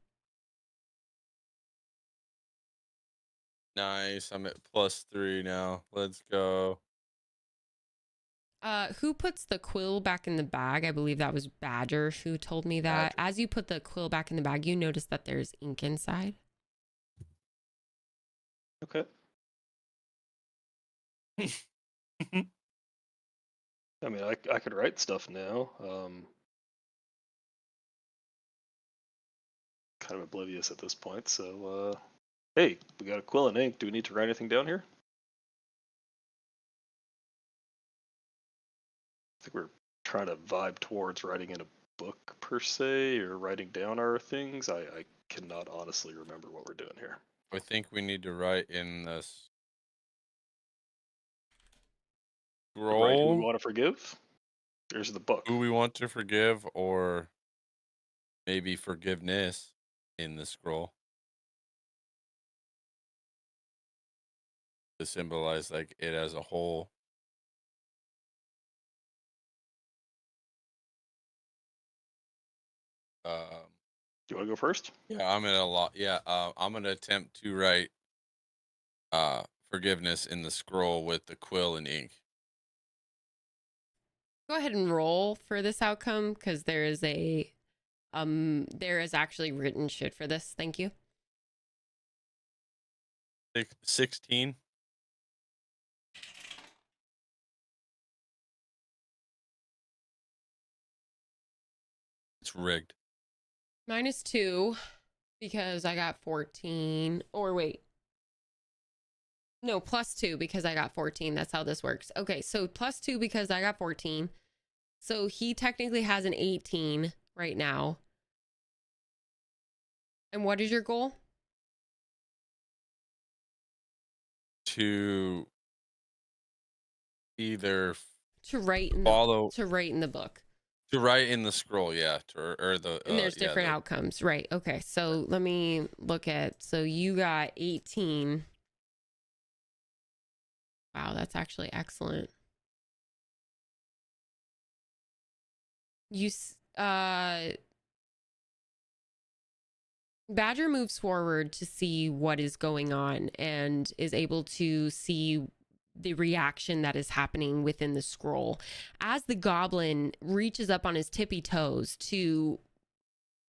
Nice. I'm at +3 now. Let's go. Who puts the quill back in the bag? I believe that was Badger who told me that. Badger. As you put the quill back in the bag, you notice that there's ink inside. Okay. I mean, I could write stuff now. Kind of oblivious at this point. So, hey, we got a quill and ink. Do we need to write anything down here? I think we're trying to vibe towards writing in a book per se, or writing down our things. I cannot honestly remember what we're doing here. I think we need to write in this Write who we scroll want to forgive. There's the book. who we want to forgive, or maybe forgiveness in the scroll to symbolize like it as a whole. Um, Do you want to go first? yeah, I'm gonna attempt to write uh forgiveness in the scroll with the quill and ink. Go ahead and roll for this outcome because there is actually written shit for this. Thank you. 16. It's rigged. -2 because I got 14. Or wait. No, +2 because I got 14. That's how this works. Okay, so +2 because I got 14. So he technically has an 18 right now. And what is your goal? To either To write in follow the book. to write in the scroll, yeah, or the And there's different outcomes, right? Okay, so let me look at. So you got 18. Wow, that's actually excellent. Badger moves forward to see what is going on and is able to see the reaction that is happening within the scroll. As the goblin reaches up on his tippy toes to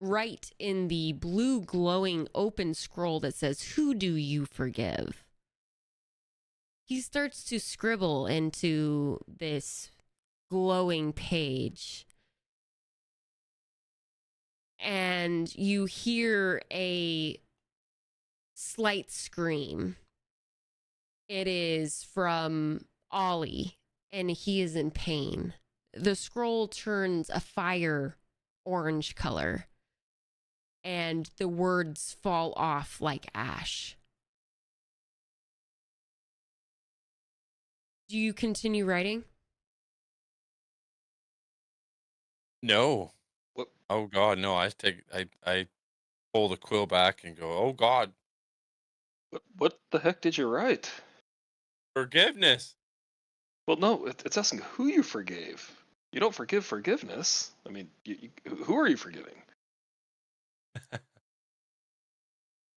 write in the blue glowing open scroll that says, "Who do you forgive?" He starts to scribble into this glowing page. And you hear a slight scream. It is from Ollie, and he is in pain. The scroll turns a fire orange color, and the words fall off like ash. Do you continue writing? No. What? Oh God, no! I pull the quill back and go, oh God, What the heck did you write? forgiveness. Well, no, it's asking who you forgave. You don't forgive forgiveness. I mean, who are you forgiving?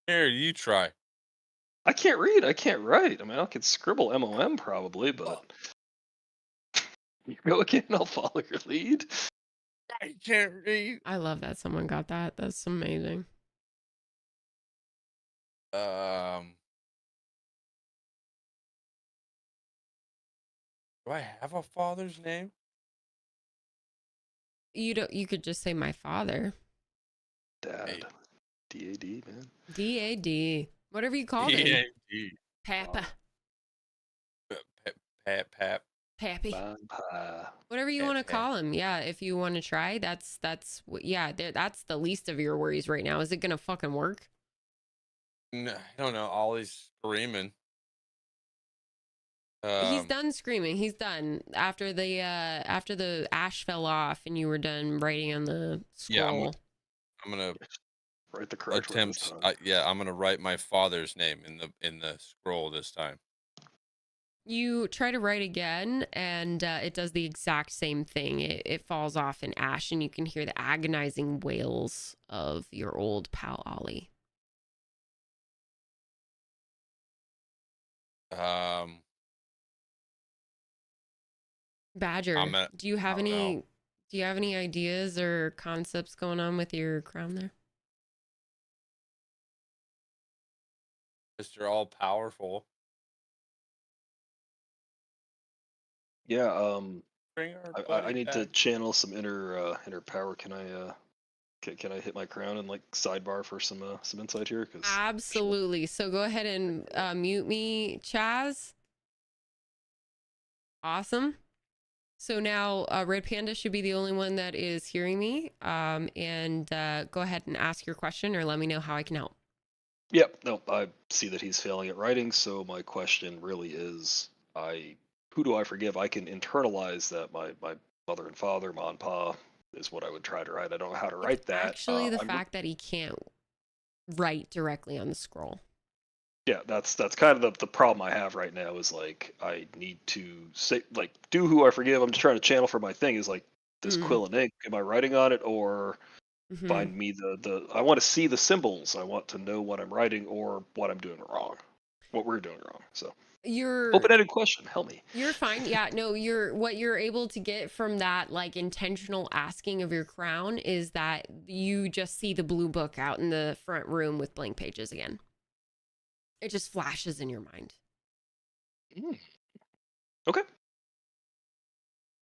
Here, you try. I can't read. I can't write. I mean, I could scribble MOM probably, but you go again. I'll follow your lead. I can't read. I love that someone got that. That's amazing. Do I have a father's name? You could just say my father. Dad. DAD, man. DAD. Whatever you call him. D-A-D. Papa. Pap. Pappy. Vampire. Whatever you want to call him. Yeah, if you want to try, that's that's the least of your worries right now. Is it gonna fucking work? No, I don't know. Ollie's screaming. He's done screaming. He's done after the ash fell off and you were done writing on the scroll. Yeah, I'm gonna Write the correct word this attempt. time. I'm gonna write my father's name in the scroll this time. You try to write again, and it does the exact same thing. It falls off in ash, and you can hear the agonizing wails of your old pal Ollie. Badger, do you have any ideas or concepts going on with your crown there? Mr. All Powerful. Yeah. Bring our I buddy need to back. channel some inner power. Can I hit my crown and like sidebar for some insight here? Absolutely. So go ahead and mute me, Chaz. Awesome. So now Red Panda should be the only one that is hearing me. And go ahead and ask your question or let me know how I can help. Yep. No, I see that he's failing at writing. So my question really is, who do I forgive? I can internalize that my mother and father, ma and pa, is what I would try to write. I don't know how to It's write that. actually the fact that he can't write directly on the scroll. Yeah, that's kind of the problem I have right now is like I need to say like do who I forgive. I'm just trying to channel for my thing is like this quill and ink. Am I writing on it or find me the I want to see the symbols. I want to know what I'm writing or what I'm doing wrong. What we're doing wrong. So open-ended question. Help me. You're fine. Yeah, no, what you're able to get from that like intentional asking of your crown is that you just see the blue book out in the front room with blank pages again. It just flashes in your mind. Okay.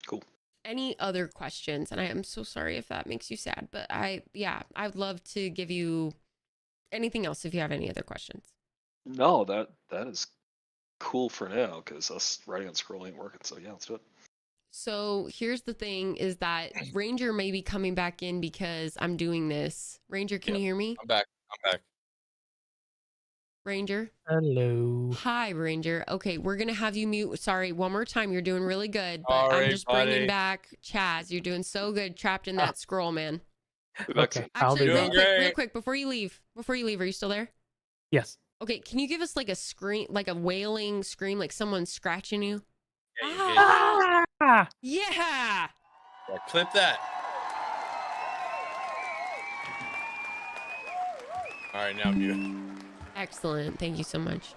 Cool. Any other questions? And I am so sorry if that makes you sad, but I'd love to give you anything else if you have any other questions. No, that is cool for now because us writing on scroll ain't working. So yeah, let's do it. So here's the thing is that Ranger may be coming back in because I'm doing this. Ranger, can you hear me? I'm back. Ranger? Hello. Hi, Ranger. Okay, we're going to have you mute. Sorry, one more time. You're doing really good, but Sorry, I'm just bringing buddy. back Chaz. You're doing so good trapped in that scroll, man. Okay, I'll Actually, do real that. quick, before you leave, are you still there? Yes. Okay, can you give us like a scream, like a wailing scream, like someone scratching you? Ah! Yeah! Yeah, clip that. All right, now mute. Excellent. Thank you so much.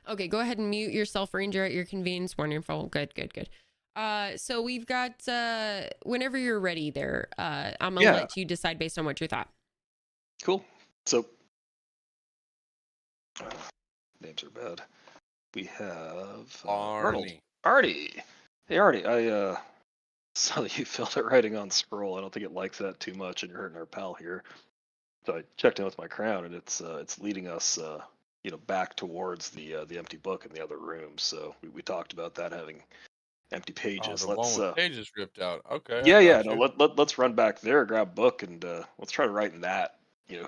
Okay, go ahead and mute yourself, Ranger, at your convenience. Wonderful. Good. So we've got, whenever you're ready there, I'm going to let you decide based on what you thought. Cool. So, names are bad. We have Arnold. Artie. Hey, Artie, I saw that you filled it writing on scroll. I don't think it likes that too much, and you're hurting our pal here. So I checked in with my crown, and it's leading us, back towards the empty book in the other room. So we talked about that having empty pages. Oh, the one with pages ripped out. Okay. Yeah. No, let's run back there, grab a book, and let's try to write in that.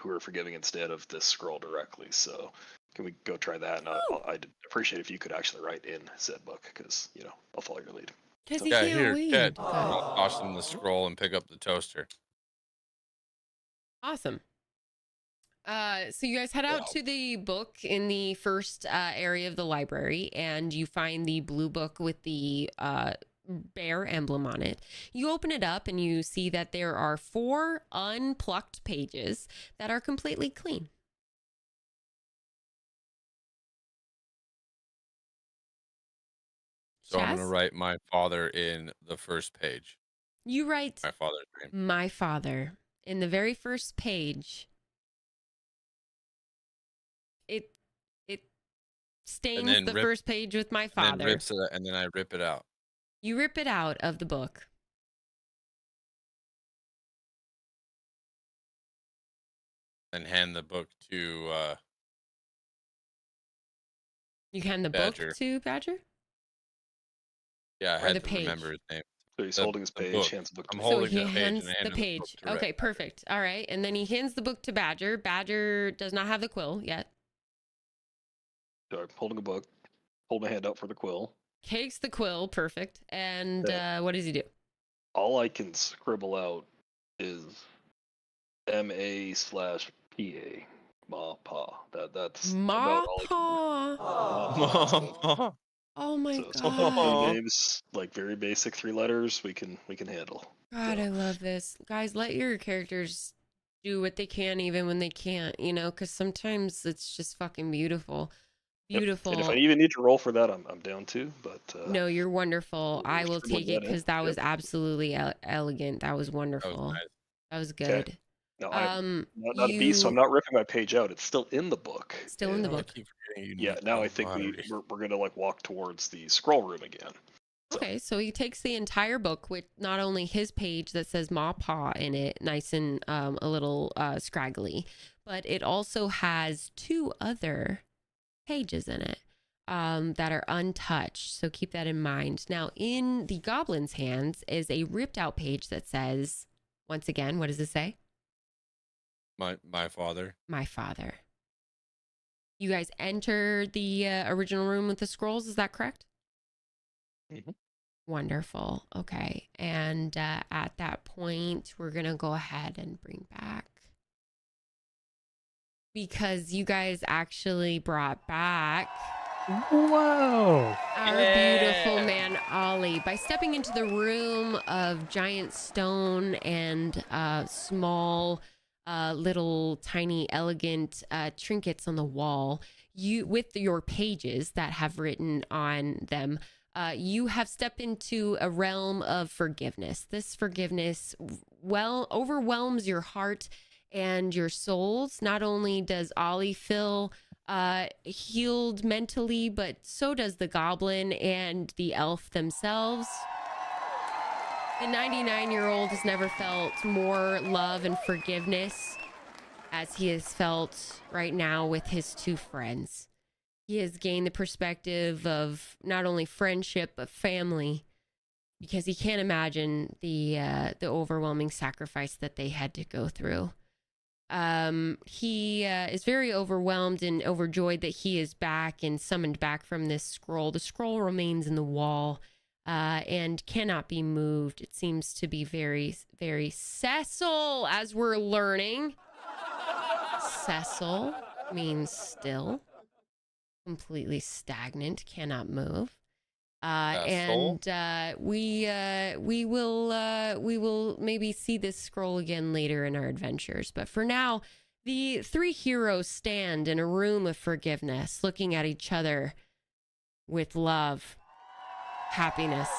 Who are forgiving instead of this scroll directly. So can we go try that? And I'd appreciate if you could actually write in said book because I'll follow your lead. Because he can't read. Ted, I'll toss him the scroll and pick up the toaster. Awesome. So you guys head out to the book in the first area of the library, and you find the blue book with the bear emblem on it. You open it up and you see that there are 4 unplucked pages that are completely clean. So I'm going to write my father in the first page. You write my father's name. My father in the very first page. It stains the first page with my father. And then I rip it out. You rip it out of the book. And hand the book to You hand the Badger. book to Badger? Yeah, I had to remember his name. So he's holding his page, hands the book to I'm me. holding so he the page hands and I hand the page. The book to Okay, Red. perfect. All right. And then he hands the book to Badger. Badger does not have the quill yet. So I'm holding a book, hold my hand out for the quill. Takes the quill, perfect. And what does he do? All I can scribble out is MA/PA. Ma Pa. That's about all I can do. Oh my god. god. Names, like very basic 3 letters, we can handle. God, I love this. Guys, let your characters do what they can even when they can't, because sometimes it's just fucking beautiful. Beautiful. Yep. And if I even need to roll for that, I'm down too. But no, you're wonderful. I will take it because that was absolutely elegant. That was wonderful. That was good. Okay. No, I'm not a beast, so I'm not ripping my page out. It's still in the book. Still in the book. Yeah. Now I think we're gonna walk towards the scroll room again. So. Okay, so he takes the entire book with not only his page that says Ma Pa in it, nice and a little scraggly, but it also has 2 other pages in it that are untouched. So keep that in mind. Now, in the goblin's hands is a ripped out page that says, once again, what does it say? My father. My father. You guys enter the original room with the scrolls. Is that correct? Mm-hmm. Wonderful. Okay. And at that point, we're going to go ahead and bring back, because you guys actually brought back Whoa! our beautiful man, Ollie, by stepping into the room of giant stone and small, little, tiny, elegant trinkets on the wall. You, with your pages that have written on them, you have stepped into a realm of forgiveness. This forgiveness overwhelms your heart and your souls. Not only does Ollie feel healed mentally, but so does the goblin and the elf themselves. The 99-year-old has never felt more love and forgiveness as he has felt right now with his two friends. He has gained the perspective of not only friendship, but family, because he can't imagine the overwhelming sacrifice that they had to go through. He is very overwhelmed and overjoyed that he is back and summoned back from this scroll. The scroll remains in the wall and cannot be moved. It seems to be very, very sessile, as we're learning. Sessile means still, completely stagnant, cannot move. And we will maybe see this scroll again later in our adventures. But for now, the three heroes stand in a room of forgiveness, looking at each other with love, happiness,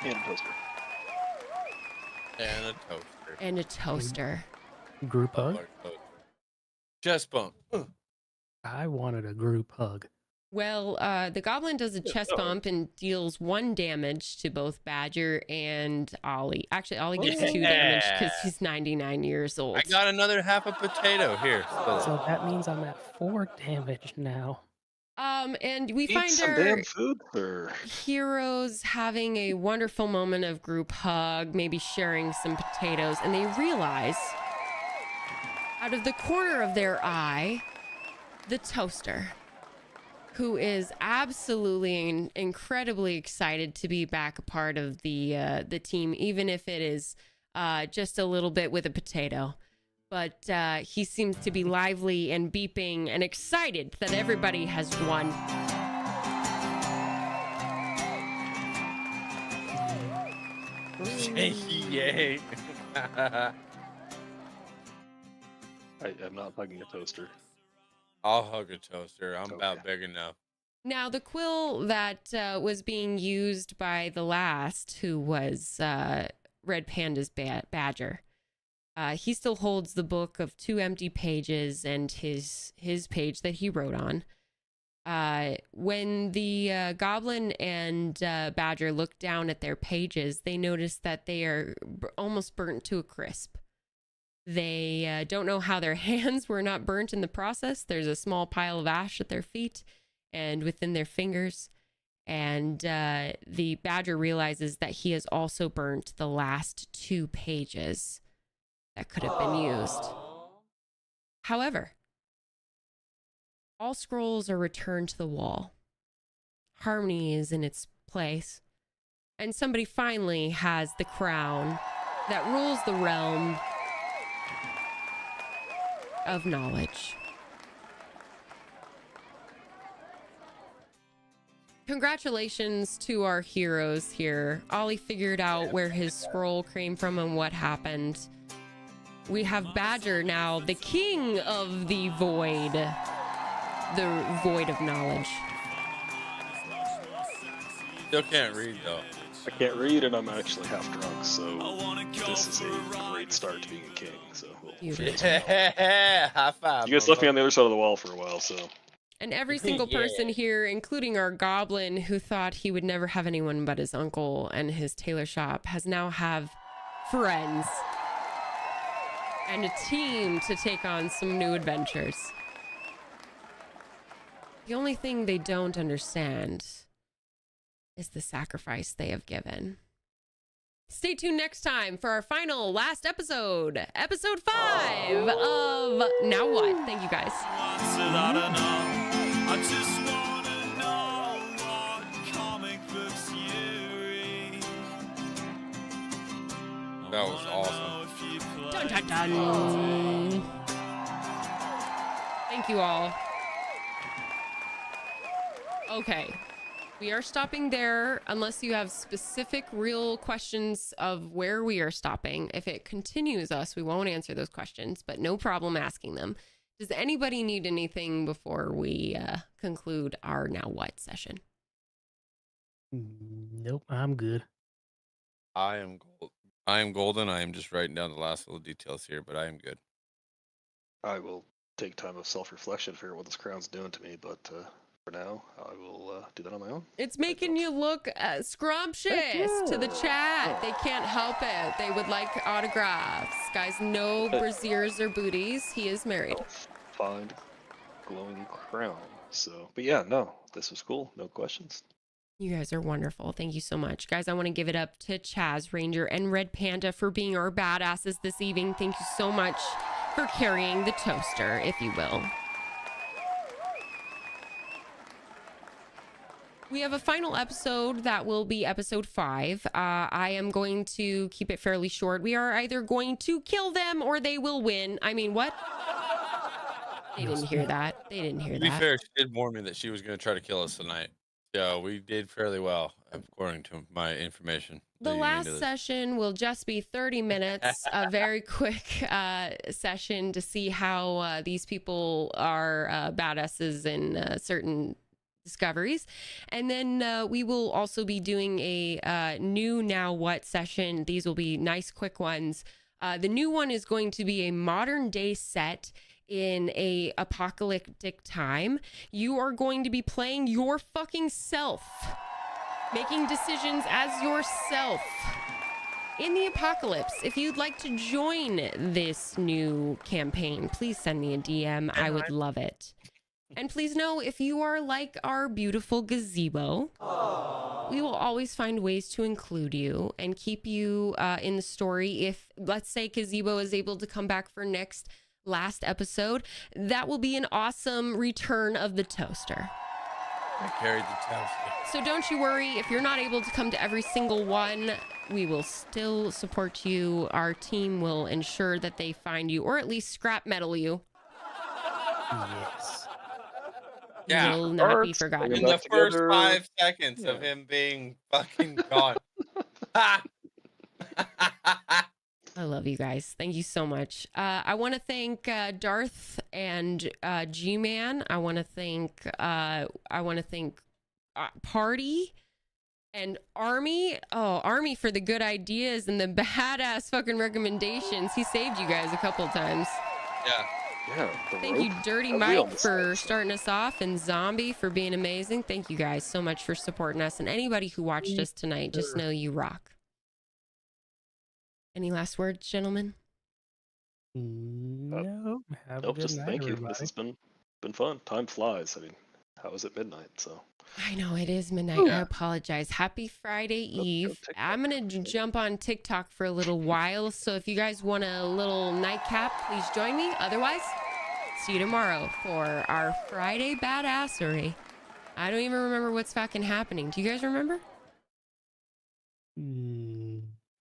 And a toaster. And a toaster. and a toaster. Group hug? Chest bump. I wanted a group hug. Well, the goblin does a chest bump and deals 1 damage to both Badger and Ollie. Actually, Ollie gets 2 damage because he's 99 years old. I got another half a potato here. So that means I'm at 4 damage now. And we Eat find some our damn food, or heroes having a wonderful moment of group hug, maybe sharing some potatoes, and they realize out of the corner of their eye, the toaster, who is absolutely and incredibly excited to be back a part of the team, even if it is just a little bit with a potato. But he seems to be lively and beeping and excited that everybody has won. Yay. I'm not hugging a toaster. I'll hug a toaster. I'm Okay. about big enough. Now, the quill that was being used by the last, who was Red Panda's Badger, he still holds the book of 2 empty pages and his page that he wrote on. When the goblin and Badger look down at their pages, they notice that they are almost burnt to a crisp. They don't know how their hands were not burnt in the process. There's a small pile of ash at their feet and within their fingers. And the Badger realizes that he has also burnt the last 2 pages that could have been used. However, all scrolls are returned to the wall. Harmony is in its place. And somebody finally has the crown that rules the realm of knowledge. Congratulations to our heroes here. Ollie figured out where his scroll came from and what happened. We have Badger now, the king of the void of knowledge. Still can't read though. I can't read, and I'm actually half drunk, so this is a great start to being a king. So Beautiful. Yeah, high five. you guys left me on the other side of the wall for a while, so And every single person here, including our goblin who thought he would never have anyone but his uncle and his tailor shop, has now have friends and a team to take on some new adventures. The only thing they don't understand is the sacrifice they have given. Stay tuned next time for our last episode, episode 5 of Now What? Thank you guys. I just wanna know what comic That was awesome. Dun, dun, dun. Thank you all. Okay. We are stopping there unless you have specific real questions of where we are stopping. If it continues us, we won't answer those questions, but no problem asking them. Does anybody need anything before we conclude our Now What session? Nope, I'm good. I am golden. I am just writing down the last little details here, but I am good. I will take time of self-reflection to figure out what this crown's doing to me, but for now, I will do that on my own. It's making you look scrumptious to the chat. They can't help it. They would like autographs. Guys, no brassieres or booties. He is married. Find glowing crown. So, but yeah, no, this was cool. No questions. You guys are wonderful. Thank you so much. Guys, I want to give it up to Chaz, Ranger, and Red Panda for being our badasses this evening. Thank you so much for carrying the toaster, if you will. We have a final episode that will be episode 5. I am going to keep it fairly short. We are either going to kill them or they will win. I mean, what? They didn't hear that. They didn't hear To be that. fair, she did warn me that she was going to try to kill us tonight. So we did fairly well, according to my information. The leading last into this. session will just be 30 minutes, a very quick session to see how these people are badasses in certain discoveries. And then we will also be doing a new Now What session. These will be nice, quick ones. The new one is going to be a modern day set in a apocalyptic time. You are going to be playing your fucking self, making decisions as yourself in the apocalypse. If you'd like to join this new campaign, please send me a DM. I would love it. And please know, if you are like our beautiful gazebo, we will always find ways to include you and keep you in the story. If, let's say, gazebo is able to come back for last episode, that will be an awesome return of the toaster. I carried the toaster. So don't you worry, if you're not able to come to every single one, we will still support you. Our team will ensure that they find you, or at least scrap metal you. Yes. Yeah. Will not be forgotten. In the Back first together. 5 seconds of him being fucking gone. I love you guys. Thank you so much. I want to thank Darth and G-Man. I want to thank Party and Army. Oh, Army for the good ideas and the badass fucking recommendations. He saved you guys a couple times. Yeah. Yeah. Thank you, Dirty Mike, for starting us off, and Zombie for being amazing. Thank you guys so much for supporting us. And anybody who watched us tonight, just know you rock. Any last words, gentlemen? No. Have a Nope, good just night, thank you. everybody. This has been fun. Time flies. I mean, how is it midnight? So I know it is midnight. I apologize. Happy Friday Eve. TikTok. I'm going to jump on TikTok for a little while. So if you guys want a little nightcap, please join me. Otherwise, see you tomorrow for our Friday badassery. I don't even remember what's fucking happening. Do you guys remember?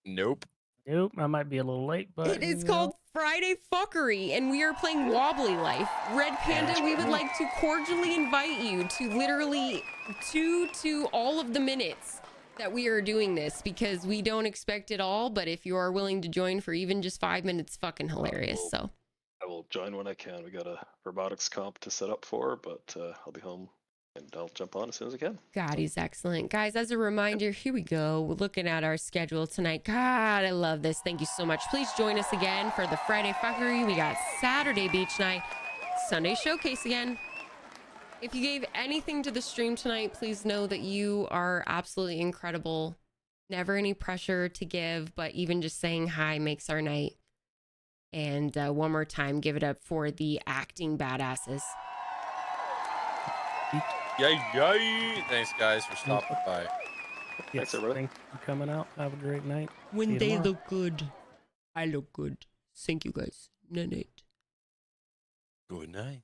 Nope. Nope, I might be a little late, but It is called Friday Fuckery, and we are playing Wobbly Life. Red Panda, we would like to cordially invite you to literally 2 to all of the minutes that we are doing this, because we don't expect it all, but if you are willing to join for even just 5 minutes, fucking hilarious. So I will join when I can. We got a robotics comp to set up for, but I'll be home and I'll jump on as soon as I can. God, he's excellent. Guys, as a reminder, here we go. We're looking at our schedule tonight. God, I love this. Thank you so much. Please join us again for the Friday Fuckery. We got Saturday Beach Night, Sunday Showcase again. If you gave anything to the stream tonight, please know that you are absolutely incredible. Never any pressure to give, but even just saying hi makes our night. And one more time, give it up for the acting badasses. Yay. Thanks, guys, for stopping by. Yes, Thanks, everybody. thanks for coming out. Have a great night. See When you they tomorrow. look good, I look good. Thank you guys. Night night. Good night.